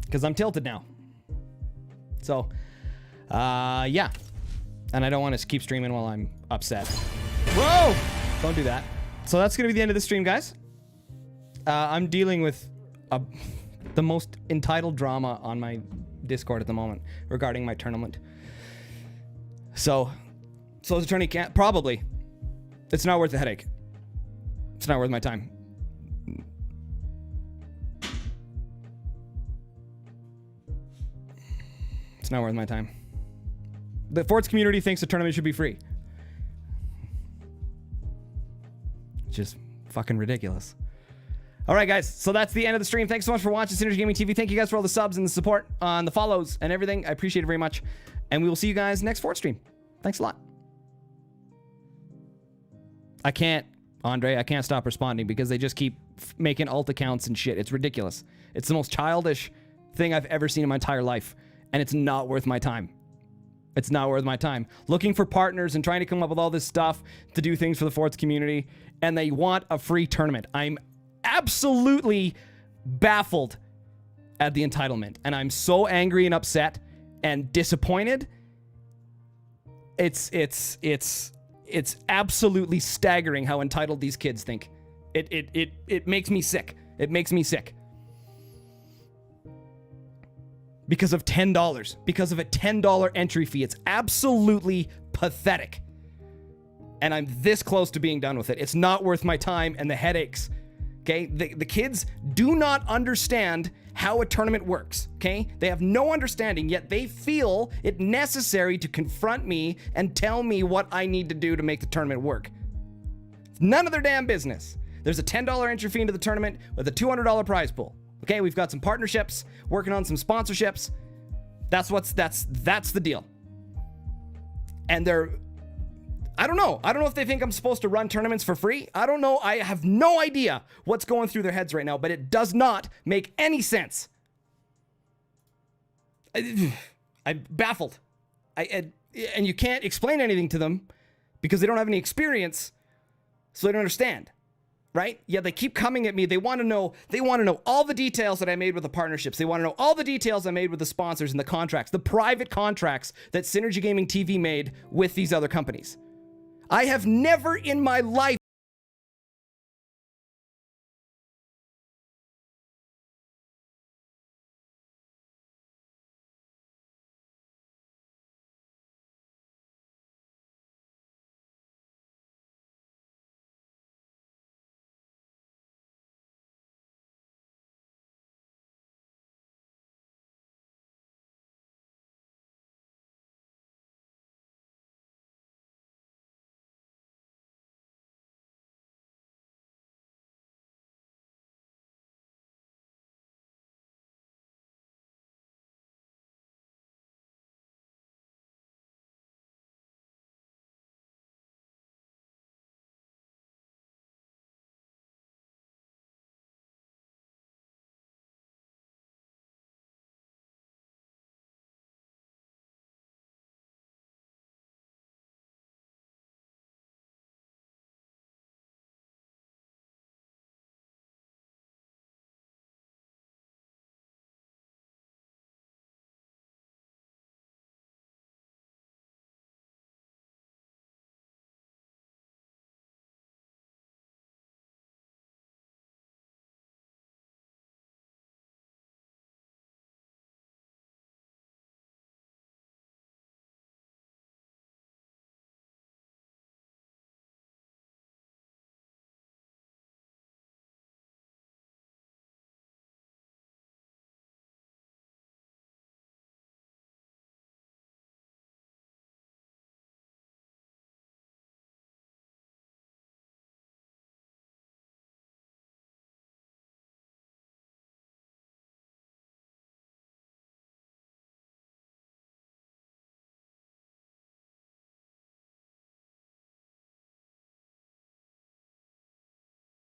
because I'm tilted now. So, yeah. And I don't want to keep streaming while I'm upset. Whoa! Don't do that. So that's going to be the end of the stream, guys. I'm dealing with the most entitled drama on my Discord at the moment regarding my tournament. So the attorney can't... Probably. It's not worth the headache. It's not worth my time. It's not worth my time. The Forts community thinks the tournament should be free. Just fucking ridiculous. All right, guys. So that's the end of the stream. Thanks so much for watching Synergy Gaming TV. Thank you guys for all the subs and the support on the follows and everything. I appreciate it very much. And we will see you guys next Fort stream. Thanks a lot. I can't, Andre, I can't stop responding because they just keep making alt accounts and shit. It's ridiculous. It's the most childish thing I've ever seen in my entire life. And it's not worth my time. It's not worth my time. Looking for partners and trying to come up with all this stuff to do things for the Forts community. And they want a free tournament. I'm absolutely baffled at the entitlement. And I'm so angry and upset and disappointed. It's absolutely staggering how entitled these kids think. It makes me sick. It makes me sick. Because of $10. Because of a $10 entry fee. It's absolutely pathetic. And I'm this close to being done with it. It's not worth my time and the headaches. Okay? The kids do not understand how a tournament works. Okay? They have no understanding, yet they feel it necessary to confront me and tell me what I need to do to make the tournament work. It's none of their damn business. There's a $10 entry fee into the tournament with a $200 prize pool. Okay, we've got some partnerships, working on some sponsorships. That's the deal. And I don't know if they think I'm supposed to run tournaments for free. I don't know. I have no idea what's going through their heads right now, but it does not make any sense. I'm baffled. And you can't explain anything to them because they don't have any experience, so they don't understand. Right? Yeah, they keep coming at me. They want to know all the details that I made with the partnerships. They want to know all the details I made with the sponsors and the contracts, the private contracts that Synergy Gaming TV made with these other companies. I have never in my life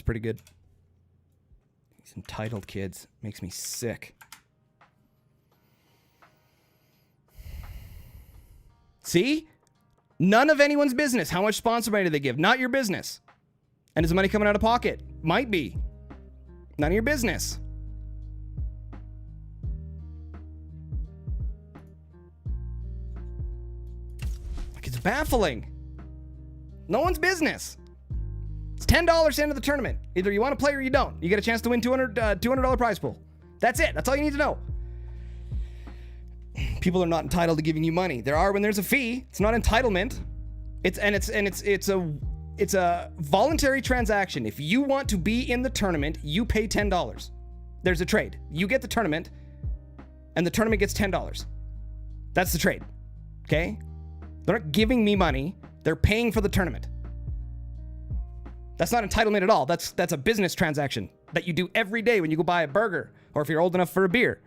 it's pretty good. These entitled kids makes me sick. See? None of anyone's business. How much sponsor money do they give? Not your business. And is the money coming out of pocket? Might be. None of your business. Like, it's baffling. No one's business. It's $10 into the tournament. Either you want to play or you don't. You get a chance to win $200 prize pool. That's it. That's all you need to know. People are not entitled to giving you money. There are when there's a fee. It's not entitlement. It's a voluntary transaction. If you want to be in the tournament, you pay $10. There's a trade. You get the tournament, and the tournament gets $10. That's the trade. Okay? They're not giving me money. They're paying for the tournament. That's not entitlement at all. That's a business transaction that you do every day when you go buy a burger, or if you're old enough for a beer.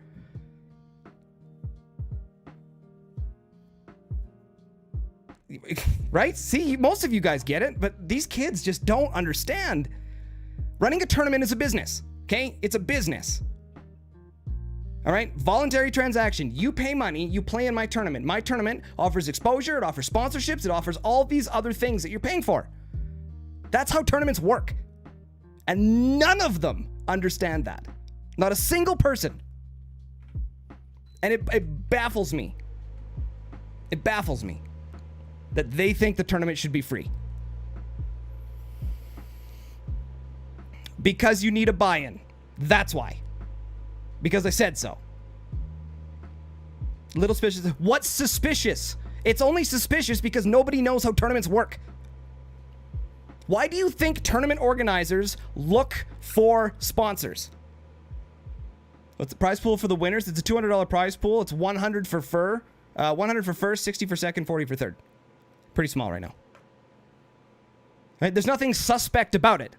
Right? See, most of you guys get it, but these kids just don't understand. Running a tournament is a business, okay? It's a business. All right? Voluntary transaction. You pay money, you play in my tournament. My tournament offers exposure, it offers sponsorships, it offers all these other things that you're paying for. That's how tournaments work. And none of them understand that. Not a single person. And it baffles me. It baffles me that they think the tournament should be free. Because you need a buy-in. That's why. Because I said so. Little suspicious. What's suspicious? It's only suspicious because nobody knows how tournaments work. Why do you think tournament organizers look for sponsors? What's the prize pool for the winners? It's a $200 prize pool. It's 100 for fur, 100 for first, 60 for second, 40 for third. Pretty small right now. Right? There's nothing suspect about it.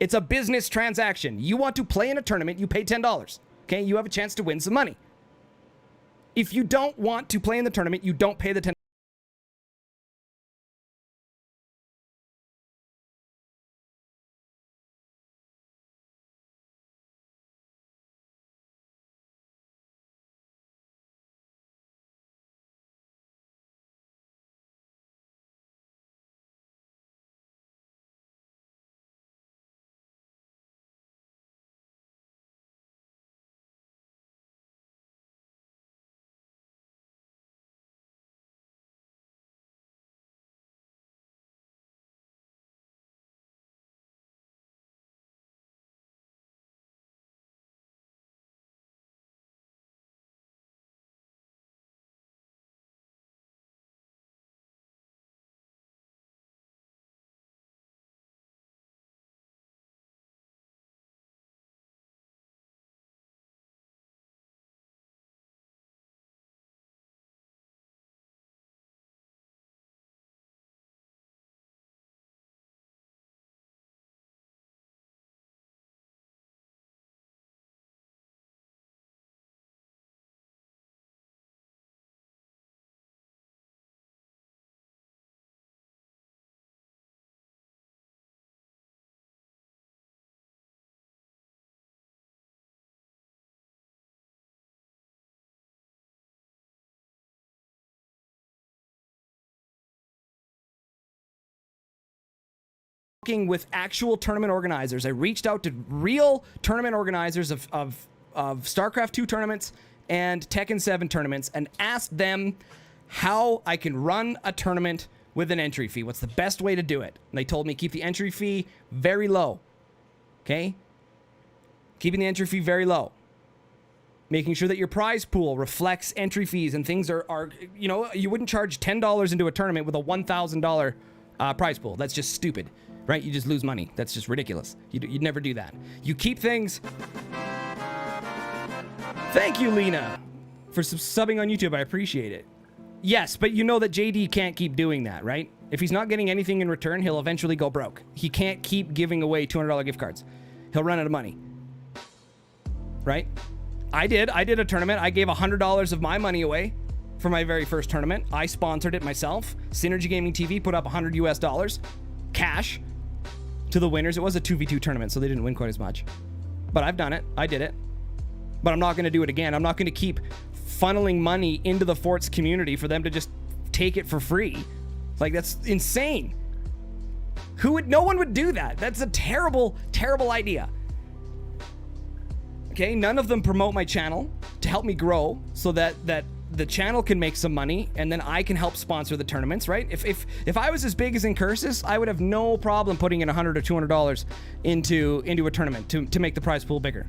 It's a business transaction. You want to play in a tournament, you pay $10. Okay? You have a chance to win some money. If you don't want to play in the tournament, you don't pay the $10. With actual tournament organizers. I reached out to real tournament organizers of StarCraft 2 tournaments and Tekken 7 tournaments and asked them how I can run a tournament with an entry fee. What's the best way to do it? And they told me keep the entry fee very low. Okay? Keeping the entry fee very low. Making sure that your prize pool reflects entry fees and things are you know, you wouldn't charge $10 into a tournament with a $1,000 prize pool. That's just stupid. Right? You just lose money. That's just ridiculous. You'd never do that. You keep things... Thank you, Lena, for subbing on YouTube. I appreciate it. Yes, but you know that JD can't keep doing that, right? If he's not getting anything in return, he'll eventually go broke. He can't keep giving away $200 gift cards. He'll run out of money. Right? I did a tournament. I gave $100 of my money away for my very first tournament. I sponsored it myself. SynergyGamingTV put up $100 US cash to the winners. It was a 2v2 tournament, so they didn't win quite as much. But I've done it. I did it. But I'm not going to do it again. I'm not going to keep funneling money into the Forts community for them to just take it for free. Like, that's insane. No one would do that. That's a terrible, terrible idea. Okay, none of them promote my channel to help me grow so that the channel can make some money and then I can help sponsor the tournaments, right? If I was as big as Incursus, I would have no problem putting in $100 or $200 into a tournament to make the prize pool bigger.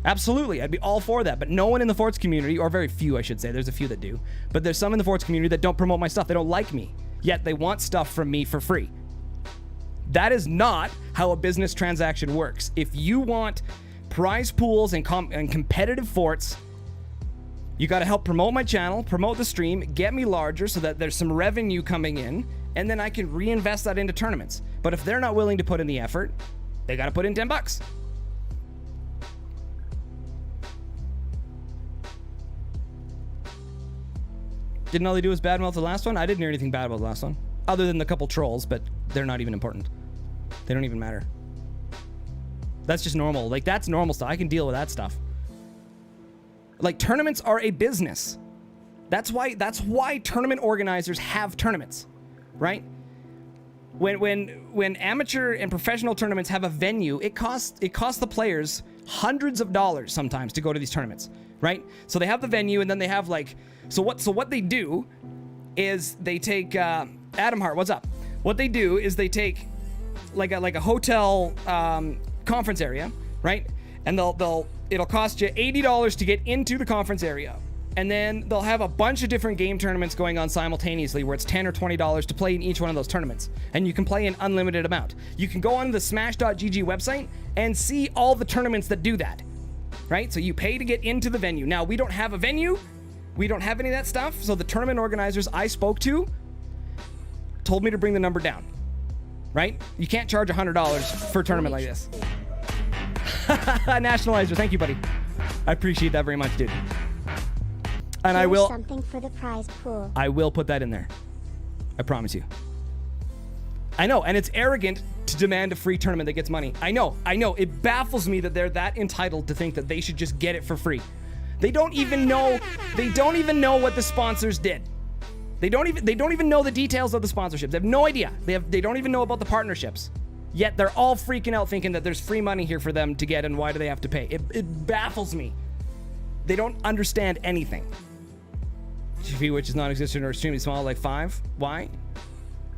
Absolutely, I'd be all for that. But no one in the Forts community, or very few I should say, there's a few that do, but there's some in the Forts community that don't promote my stuff. They don't like me, yet they want stuff from me for free. That is not how a business transaction works. If you want prize pools and competitive forts, you got to help promote my channel, promote the stream, get me larger so that there's some revenue coming in, and then I can reinvest that into tournaments. But if they're not willing to put in the effort, they got to put in $10. Didn't all they do was badmouth the last one? I didn't hear anything bad about the last one, other than the couple trolls, but they're not even important. They don't even matter. That's just normal. Like, that's normal stuff. I can deal with that stuff. Like, tournaments are a business. That's why tournament organizers have tournaments, right? When amateur and professional tournaments have a venue, it costs the players hundreds of dollars sometimes to go to these tournaments, right? So they have the venue, and then they have like, so what they do is they take Adam Hart, what's up? What they do is they take like a hotel conference area, right? And it'll cost you $80 to get into the conference area. And then they'll have a bunch of different game tournaments going on simultaneously where it's $10 or $20 to play in each one of those tournaments. And you can play an unlimited amount. You can go on the smash.gg website and see all the tournaments that do that, right? So you pay to get into the venue. Now, we don't have a venue. We don't have any of that stuff. So the tournament organizers I spoke to told me to bring the number down, right? You can't charge $100 for a tournament like this. Nationalizer, thank you, buddy. I appreciate that very much, dude. And I will something for the prize pool. I will put that in there. I promise you. I know, and it's arrogant to demand a free tournament that gets money. I know. It baffles me that they're that entitled to think that they should just get it for free. They don't even know what the sponsors did. They don't even know the details of the sponsorships. They have no idea. They don't even know about the partnerships. Yet they're all freaking out thinking that there's free money here for them to get, and why do they have to pay? It baffles me. They don't understand anything. GP, which is non-existent or extremely small, like 5. Why?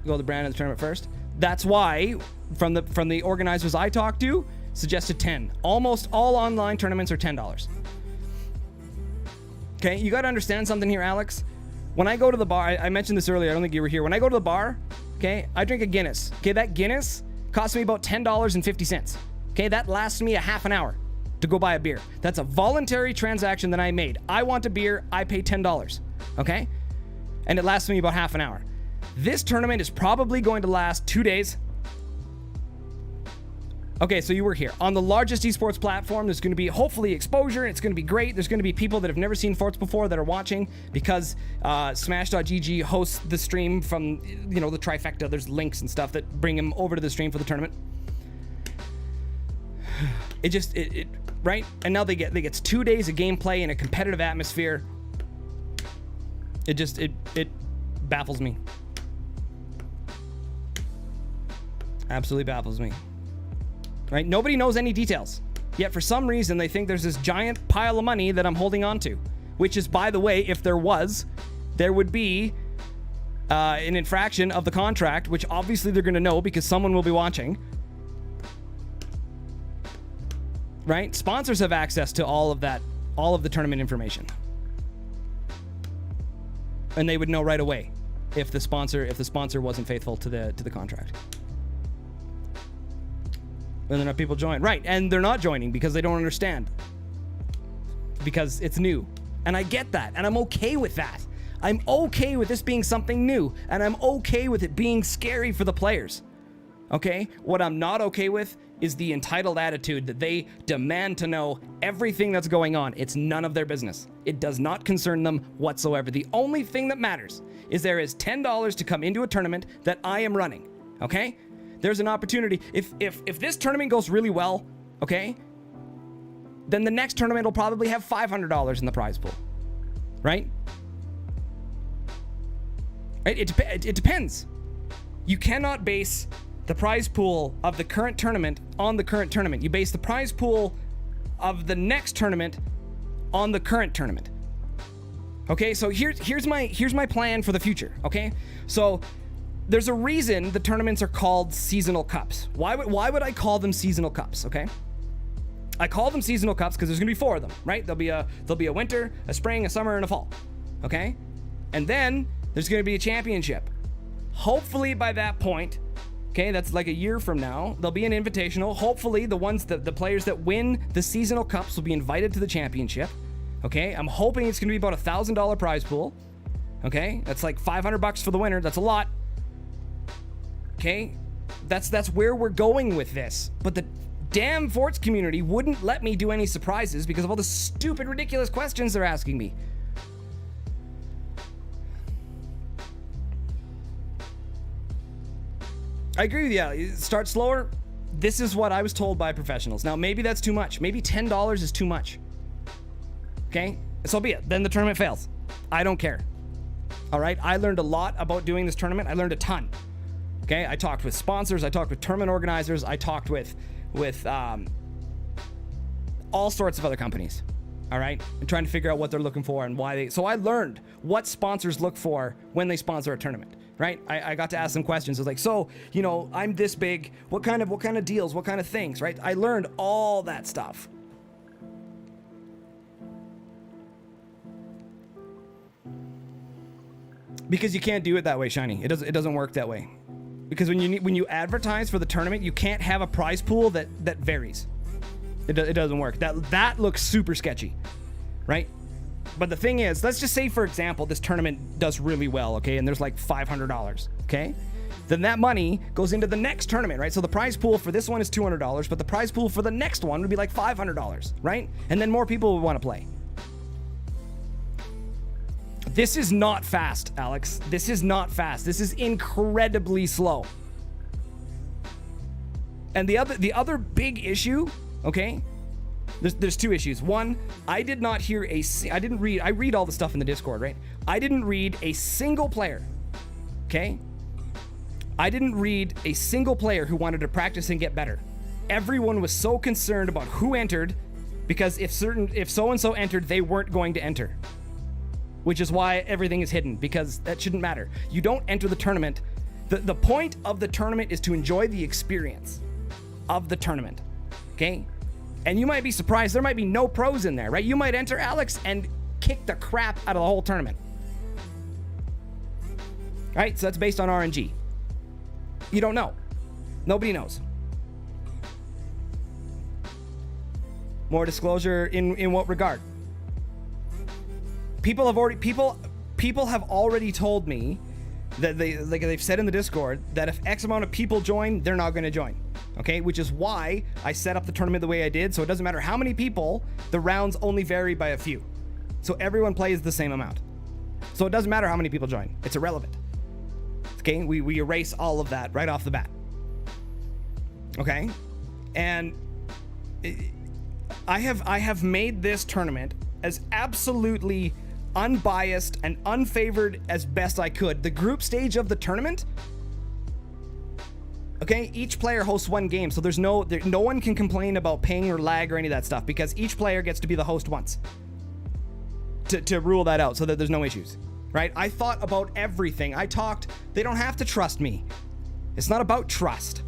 Go the brand in the tournament first. That's why, from the organizers I talked to, suggested 10. Almost all online tournaments are $10. Okay, you got to understand something here, Alex. When I go to the bar, I mentioned this earlier. I don't think you were here. When I go to the bar, okay, I drink a Guinness. Okay, that Guinness costs me about $10.50. Okay, that lasts me a half an hour to go buy a beer. That's a voluntary transaction that I made. I want a beer, I pay $10. Okay? And it lasts me about half an hour. This tournament is probably going to last 2 days. Okay, so you were here. On the largest esports platform, there's going to be hopefully exposure. It's going to be great. There's going to be people that have never seen Forts before that are watching because Smash.gg hosts the stream from, the trifecta. There's links and stuff that bring them over to the stream for the tournament. Right? And now they get 2 days of gameplay in a competitive atmosphere. It baffles me. Absolutely baffles me. Right? Nobody knows any details. Yet for some reason they think there's this giant pile of money that I'm holding on to. Which is, by the way, if there would be an infraction of the contract, which obviously they're going to know because someone will be watching. Right? Sponsors have access to all of that, all of the tournament information. And they would know right away if the sponsor wasn't faithful to the contract. And then people join. Right, and they're not joining because they don't understand. Because it's new. And I get that, and I'm okay with that. I'm okay with this being something new, and I'm okay with it being scary for the players. Okay? What I'm not okay with is the entitled attitude that they demand to know everything that's going on. It's none of their business. It does not concern them whatsoever. The only thing that matters is there is $10 to come into a tournament that I am running. Okay? There's an opportunity. If this tournament goes really well, okay, then the next tournament will probably have $500 in the prize pool. Right? It depends. You cannot base the prize pool of the current tournament on the current tournament. You base the prize pool of the next tournament on the current tournament. Okay, so here's my plan for the future. Okay, so there's a reason the tournaments are called seasonal cups. Why would I call them seasonal cups? Okay, I call them seasonal cups because there's gonna be 4 of them, right? There'll be a winter, a spring, a summer, and a fall. Okay, and then there's gonna be a championship. Hopefully by that point, okay, that's like a year from now, there'll be an invitational. Hopefully the players that win the seasonal cups will be invited to the championship. Okay, I'm hoping it's gonna be about $1,000 prize pool. Okay, that's like $500 for the winner. That's a lot. Okay, that's where we're going with this. But the damn Forts community wouldn't let me do any surprises because of all the stupid, ridiculous questions they're asking me. I agree with you. Start slower. This is what I was told by professionals. Now, maybe that's too much. Maybe $10 is too much. Okay, so be it. Then the tournament fails. I don't care. All right, I learned a lot about doing this tournament. I learned a ton. Okay, I talked with sponsors. I talked with tournament organizers. I talked with all sorts of other companies. All right, and trying to figure out what they're looking for and why they. So I learned what sponsors look for when they sponsor a tournament. Right, I got to ask them questions. I was like, so, you know, I'm this big. What kind of deals? What kind of things? Right, I learned all that stuff. Because you can't do it that way, Shiny. It doesn't work that way. Because when you advertise for the tournament, you can't have a prize pool that varies. It doesn't work. That looks super sketchy, right? But the thing is, let's just say, for example, this tournament does really well, okay? And there's like $500, okay? Then that money goes into the next tournament, right? So the prize pool for this one is $200, but the prize pool for the next one would be like $500, right? And then more people would want to play. This is not fast, Alex. This is not fast. This is incredibly slow. And the other big issue, okay? There's 2 issues. One, I did not hear I read all the stuff in the Discord, right? I didn't read a single player, okay? I didn't read a single player who wanted to practice and get better. Everyone was so concerned about who entered because if so-and-so entered, they weren't going to enter. Which is why everything is hidden, because that shouldn't matter. You don't enter the tournament. The point of the tournament is to enjoy the experience of the tournament, okay? And you might be surprised, there might be no pros in there, right? You might enter, Alex, and kick the crap out of the whole tournament. Right? So that's based on RNG. You don't know. Nobody knows. More disclosure in what regard? People have already told me that they've said in the Discord that if X amount of people join, they're not going to join. Okay, which is why I set up the tournament the way I did, so it doesn't matter how many people, the rounds only vary by a few. So everyone plays the same amount. So it doesn't matter how many people join. It's irrelevant. Okay, we erase all of that right off the bat. Okay, and I have made this tournament as absolutely unbiased and unfavored as best I could. The group stage of the tournament, okay, each player hosts 1 game, so no one can complain about ping or lag or any of that stuff because each player gets to be the host once to rule that out so that there's no issues, right? I thought about everything. They don't have to trust me. It's not about trust.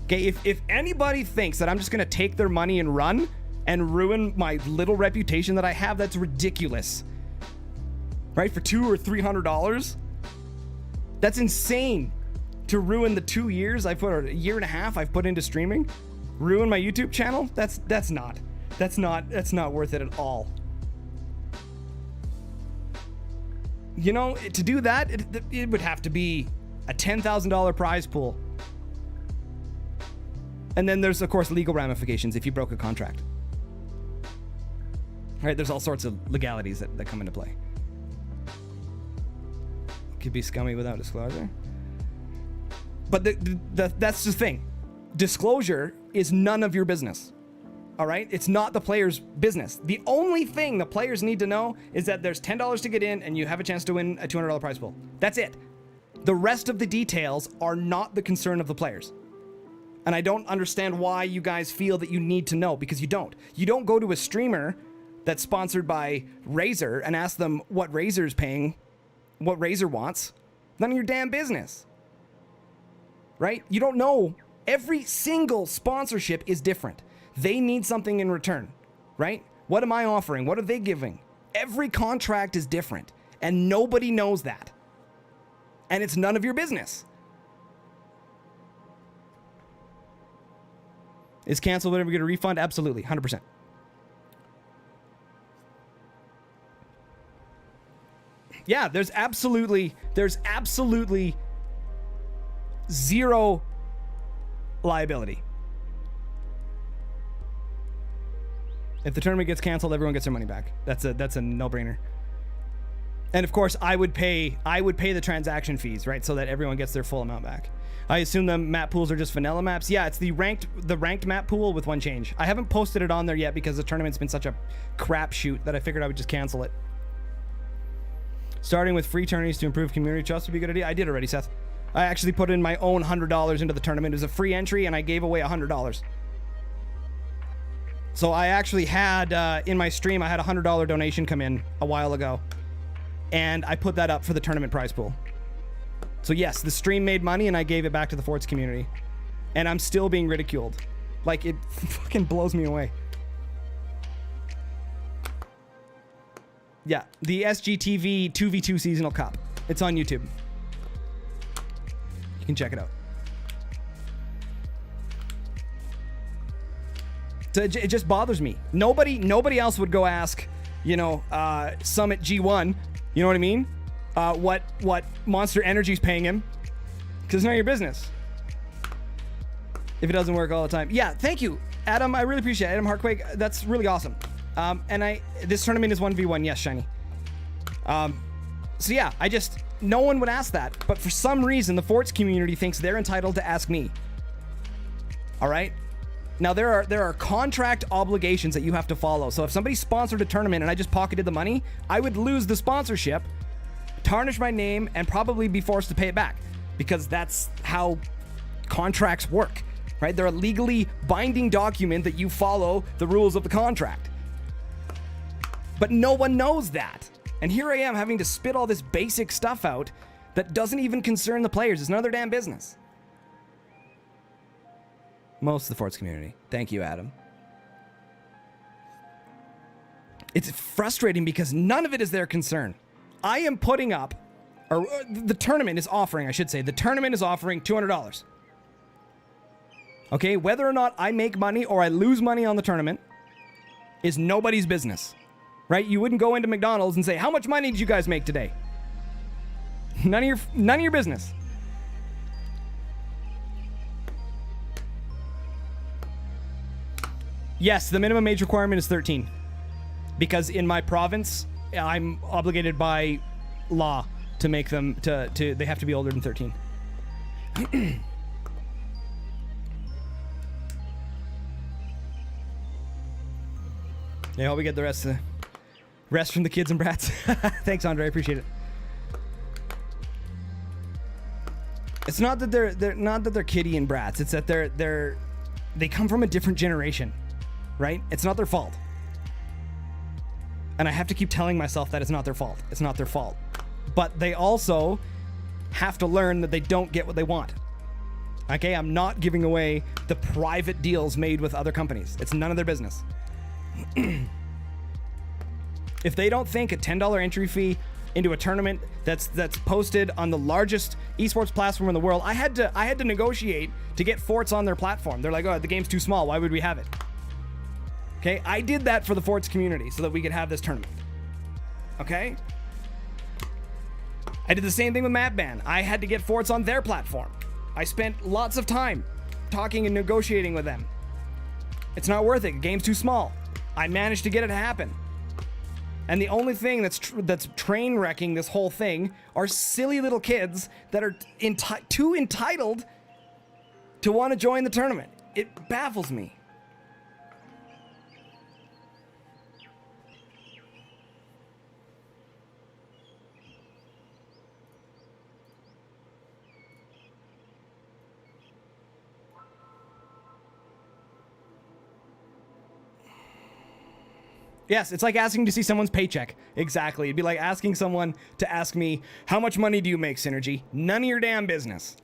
Okay, if anybody thinks that I'm just gonna take their money and run and ruin my little reputation that I have, that's ridiculous. Right? For $200 or $300? That's insane. To ruin the 2 years I put, or a year and a half I've put into streaming, ruin my YouTube channel? That's not worth it at all. You know, to do that, it would have to be a $10,000 prize pool. And then there's, of course, legal ramifications if you broke a contract. Right? There's all sorts of legalities that come into play. Could be scummy without disclosure. But that's the thing. Disclosure is none of your business. All right? It's not the player's business. The only thing the players need to know is that there's $10 to get in and you have a chance to win a $200 prize pool. That's it. The rest of the details are not the concern of the players. And I don't understand why you guys feel that you need to know, because you don't. You don't go to a streamer that's sponsored by Razer and ask them what Razer's paying, what Razer wants. None of your damn business. Right? You don't know. Every single sponsorship is different. They need something in return. Right? What am I offering? What are they giving? Every contract is different. And nobody knows that. And it's none of your business. Is canceled whenever we get a refund? Absolutely. 100%. Yeah, there's absolutely zero liability. If the tournament gets canceled, everyone gets their money back. That's a no-brainer. And of course, I would pay the transaction fees, right, so that everyone gets their full amount back. I assume the map pools are just vanilla maps. Yeah, it's the ranked map pool with one change. I haven't posted it on there yet because the tournament's been such a crapshoot that I figured I would just cancel it. Starting with free tourneys to improve community trust would be a good idea. I did already, Seth. I actually put in my own $100 into the tournament. It was a free entry, and I gave away $100. So I actually had, in my stream, I had a $100 donation come in a while ago. And I put that up for the tournament prize pool. So yes, the stream made money, and I gave it back to the Forts community. And I'm still being ridiculed. Like, it fucking blows me away. Yeah, the SGTV 2v2 Seasonal Cup. It's on YouTube. You can check it out. So it just bothers me. Nobody else would go ask, you know, Summit G1, you know what I mean? What Monster Energy's paying him, because it's none of your business. If it doesn't work all the time. Yeah, thank you, Adam. I really appreciate it. Adam Heartquake, that's really awesome. And this tournament is 1v1, yes, Shiny. So yeah, no one would ask that, but for some reason, the Forts community thinks they're entitled to ask me. All right? Now, there are contract obligations that you have to follow. So if somebody sponsored a tournament and I just pocketed the money, I would lose the sponsorship, tarnish my name, and probably be forced to pay it back, because that's how contracts work, right? They're a legally binding document that you follow the rules of the contract. But no one knows that. And here I am having to spit all this basic stuff out that doesn't even concern the players. It's none of their damn business. Most of the Forts community. Thank you, Adam. It's frustrating because none of it is their concern. I am putting up, or the tournament is offering, I should say, the tournament is offering $200. Okay, whether or not I make money or I lose money on the tournament is nobody's business, right? You wouldn't go into McDonald's and say, how much money did you guys make today? None of your business. Yes, the minimum age requirement is 13. Because in my province, I'm obligated by law to make them they have to be older than 13. Yeah, I hope we get the rest from the kids and brats. Thanks, Andre. I appreciate it. It's not that they're kiddie and brats. It's that they come from a different generation, right? It's not their fault. And I have to keep telling myself that it's not their fault. It's not their fault. But they also have to learn that they don't get what they want. Okay, I'm not giving away the private deals made with other companies. It's none of their business. If they don't think a $10 entry fee into a tournament that's posted on the largest esports platform in the world, I had to negotiate to get Forts on their platform. They're like, oh, the game's too small. Why would we have it? Okay, I did that for the Forts community so that we could have this tournament. Okay? I did the same thing with Mapban. I had to get Forts on their platform. I spent lots of time talking and negotiating with them. It's not worth it. The game's too small. I managed to get it to happen. And the only thing that's train wrecking this whole thing are silly little kids that are too entitled to want to join the tournament. It baffles me. Yes, it's like asking to see someone's paycheck. Exactly. It'd be like asking someone to ask me, how much money do you make, Synergy? None of your damn business.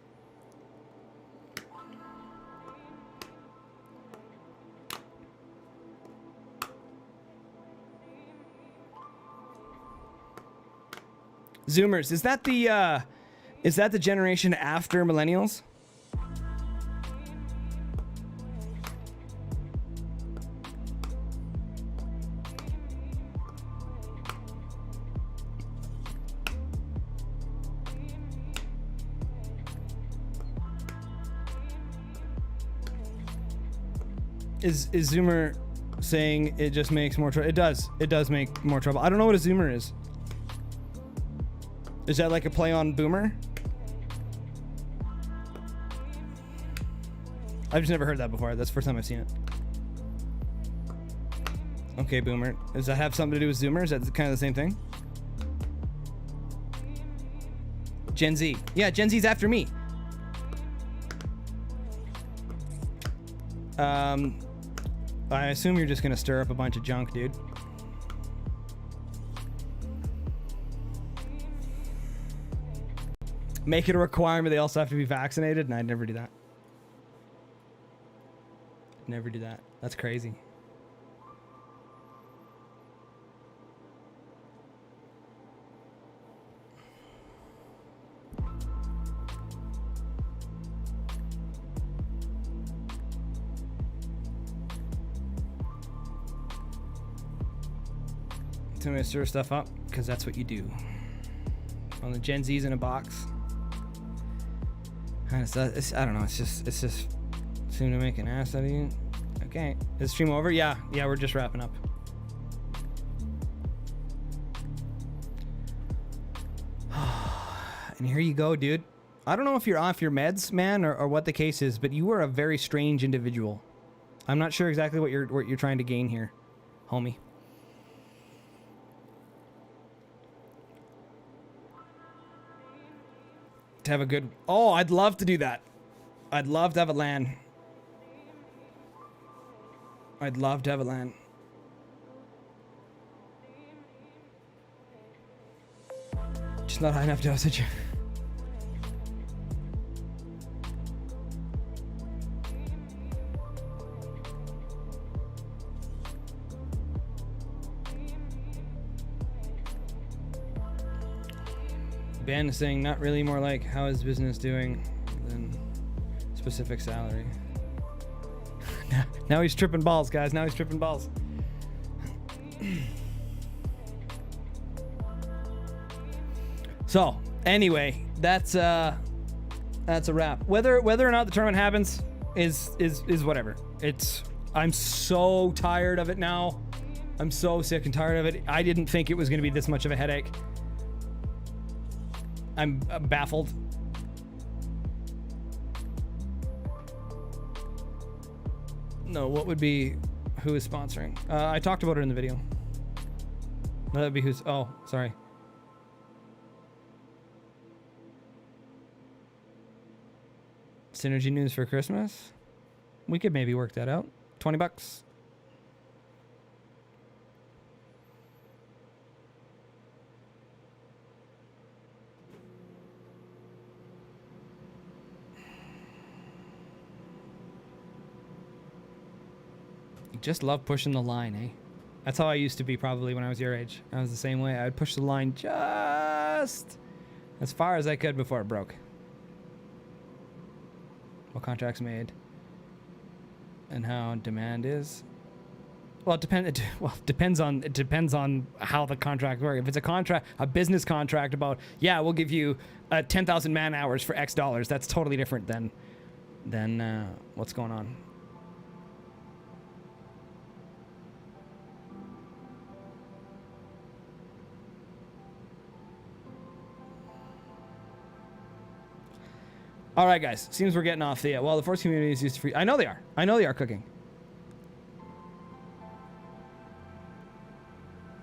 Zoomers, is that the generation after millennials? Is Zoomer saying it just makes more trouble? It does. It does make more trouble. I don't know what a Zoomer is. Is that like a play on Boomer? I've just never heard that before. That's the first time I've seen it. Okay, Boomer. Does that have something to do with Zoomers? Is that kind of the same thing? Gen Z. Yeah, Gen Z's after me. I assume you're just gonna stir up a bunch of junk, dude. Make it a requirement they also have to be vaccinated? And I'd never do that. I'd never do that. That's crazy. Tell me to stir stuff up, because that's what you do. On the Gen Z's in a box. I don't know. It's just seem to make an ass out of you. Okay, is the stream over? Yeah, we're just wrapping up. And here you go, dude. I don't know if you're off your meds, man, or what the case is, but you are a very strange individual. I'm not sure exactly what you're trying to gain here, homie. To have a good... Oh, I'd love to do that. I'd love to have a LAN. I'd love to have a LAN. Just not high enough dosage. Ben is saying not really, more like how is business doing than specific salary. Now he's tripping balls, guys. Now he's tripping balls. So anyway, that's a wrap. Whether or not the tournament happens is whatever. I'm so tired of it now. I'm so sick and tired of it. I didn't think it was going to be this much of a headache. I'm baffled. No, what would be who is sponsoring? I talked about it in the video. No, that'd be who's... Oh, sorry. Synergy news for Christmas? We could maybe work that out. 20 bucks. Just love pushing the line, eh? That's how I used to be probably when I was your age. I was the same way. I would push the line just as far as I could before it broke. What contracts made and how demand is. Well, it depends on how the contract works. If it's a business contract about, yeah, we'll give you 10,000 man hours for X dollars, that's totally different than what's going on. All right, guys. Seems we're getting off the... Well, the Force community is used to free... I know they are. I know they are cooking.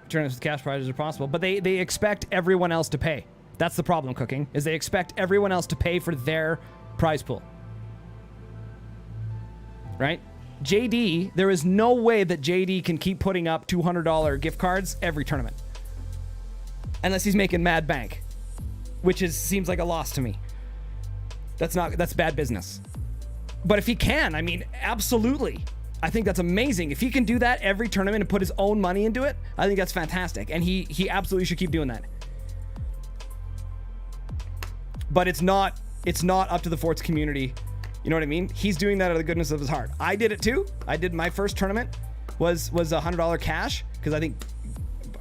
Tournaments with cash prizes are possible, but they expect everyone else to pay. That's the problem, cooking, is they expect everyone else to pay for their prize pool. Right? JD, there is no way that JD can keep putting up $200 gift cards every tournament. Unless he's making mad bank, which seems like a loss to me. That's bad business. But if he can, I mean, absolutely. I think that's amazing. If he can do that every tournament and put his own money into it, I think that's fantastic. And he absolutely should keep doing that. But it's not up to the Forts community. You know what I mean? He's doing that out of the goodness of his heart. I did it too. I did my first tournament was $100 cash because I think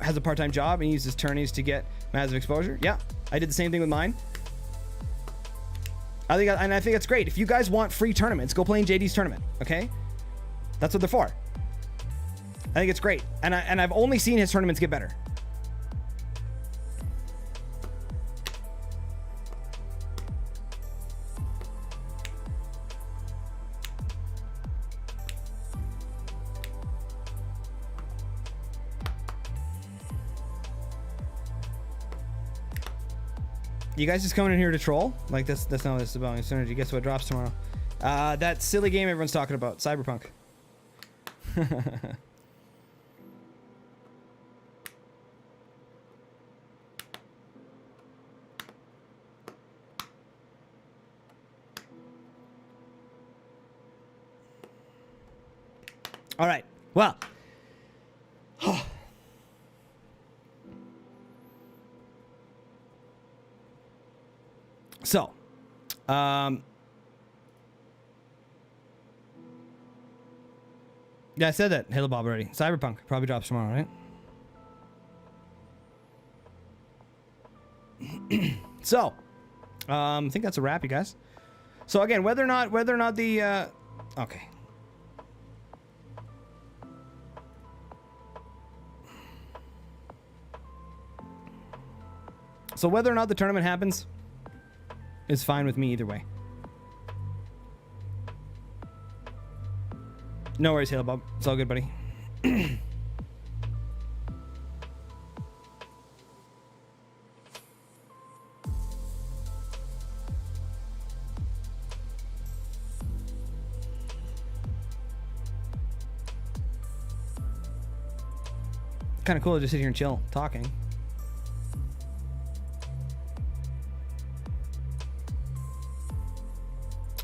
has a part-time job and uses tourneys to get massive exposure. Yeah, I did the same thing with mine. I think that's great. If you guys want free tournaments, go play in JD's tournament. Okay, that's what they're for. I think it's great, and I've only seen his tournaments get better. You guys just coming in here to troll? Like that's not what this is about. Synergy, guess what drops tomorrow? That silly game everyone's talking about, Cyberpunk. All right. Well. So, yeah, I said that. Halo Bob already. Cyberpunk probably drops tomorrow, right? So, I think that's a wrap, you guys. So again, whether or not the okay. So whether or not the tournament happens is fine with me either way. No worries, Halo Bob. It's all good, buddy. Kind of cool to just sit here and chill, talking.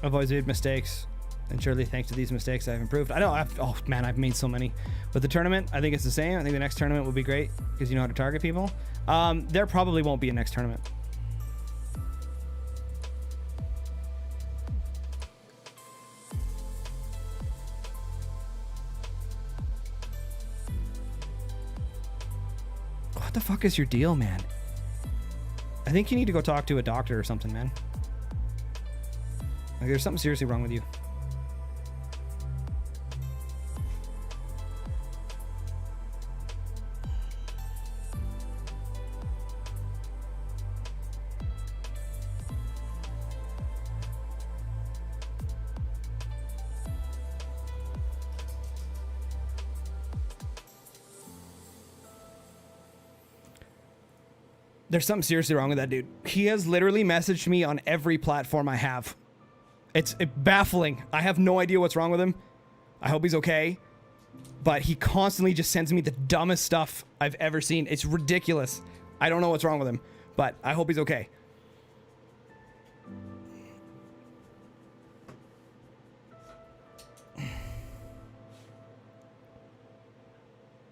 I've always made mistakes, and surely thanks to these mistakes I've improved. I know, oh man, I've made so many. With the tournament, I think it's the same. I think the next tournament will be great because you know how to target people. There probably won't be a next tournament. What the fuck is your deal, man? I think you need to go talk to a doctor or something, man. Like, there's something seriously wrong with you. There's something seriously wrong with that dude. He has literally messaged me on every platform I have. It's baffling. I have no idea what's wrong with him. I hope he's okay. But he constantly just sends me the dumbest stuff I've ever seen. It's ridiculous. I don't know what's wrong with him, but I hope he's okay.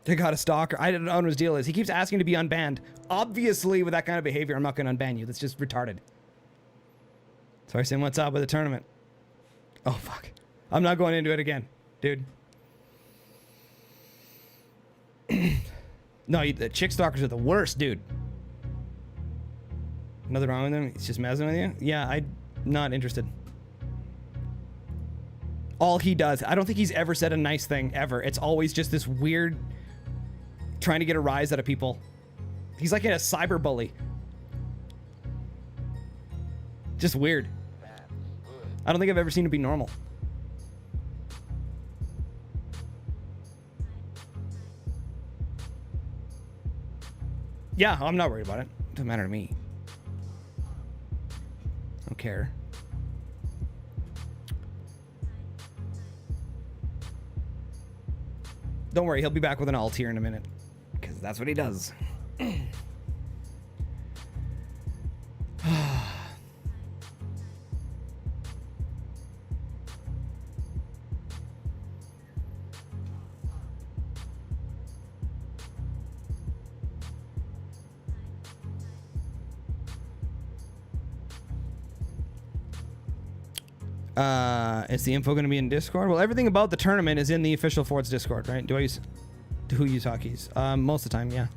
They got a stalker. I don't know what his deal is. He keeps asking to be unbanned. Obviously, with that kind of behavior, I'm not going to unban you. That's just retarded. Sorry, Sim, what's up with the tournament? Oh, fuck. I'm not going into it again, dude. No, the chick stalkers are the worst, dude. Nothing wrong with him? He's just messing with you? Yeah, I'm not interested. All he does, I don't think he's ever said a nice thing, ever. It's always just this weird trying to get a rise out of people. He's like a cyber bully. Just weird. I don't think I've ever seen it be normal. Yeah, I'm not worried about it. Doesn't matter to me. I don't care. Don't worry, he'll be back with an alt here in a minute. Because that's what he does. Is the info going to be in Discord? Well, everything about the tournament is in the official Forts Discord, right? Do who use hotkeys? Most of the time, yeah.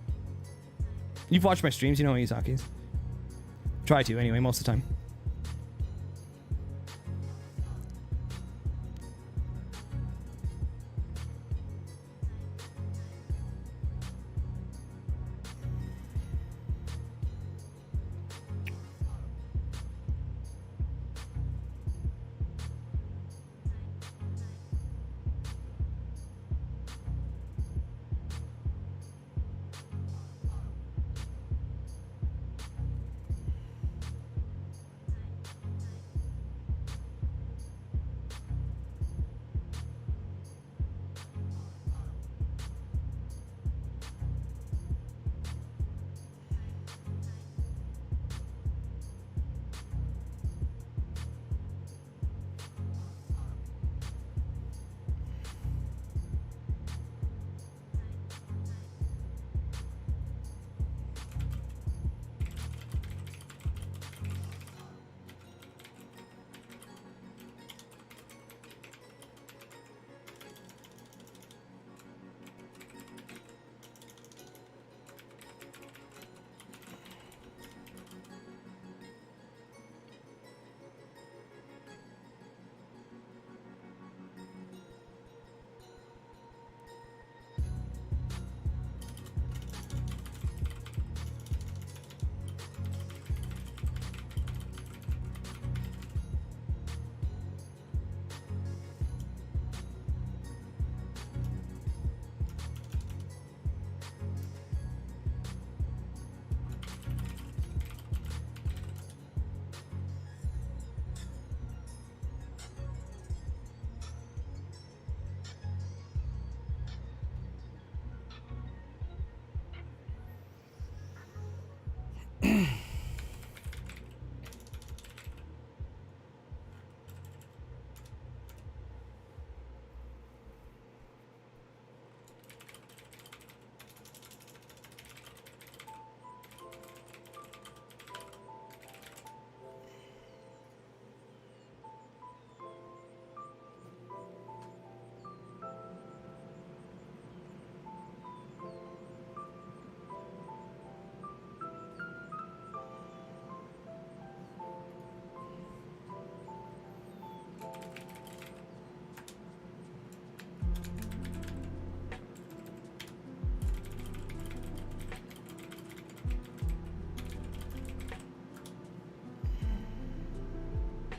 You've watched my streams, you know I use hotkeys. Try to, anyway, most of the time.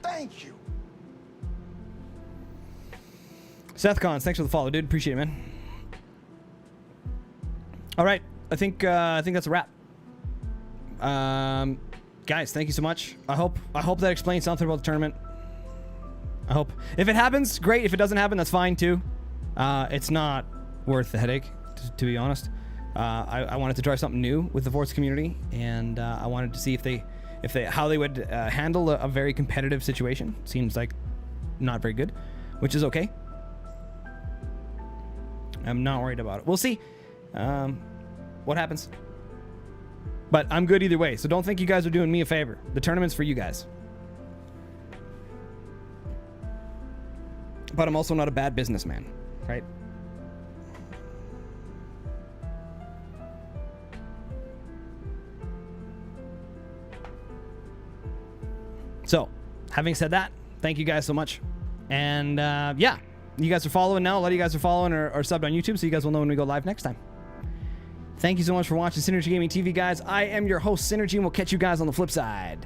Thank you. Seth Cons, thanks for the follow, dude. Appreciate it, man. All right, I think that's a wrap. Guys, thank you so much. I hope that explains something about the tournament. I hope. If it happens, great. If it doesn't happen, that's fine too. It's not worth the headache, to be honest. I wanted to try something new with the Forts community, and I wanted to see how they would handle a very competitive situation. Seems like not very good, which is okay. I'm not worried about it. We'll see what happens. But I'm good either way, so don't think you guys are doing me a favor. The tournament's for you guys. But I'm also not a bad businessman, right? So, having said that, thank you guys so much. And yeah, you guys are following now. A lot of you guys are following or subbed on YouTube, so you guys will know when we go live next time. Thank you so much for watching Synergy Gaming TV, guys. I am your host, Synergy, and we'll catch you guys on the flip side.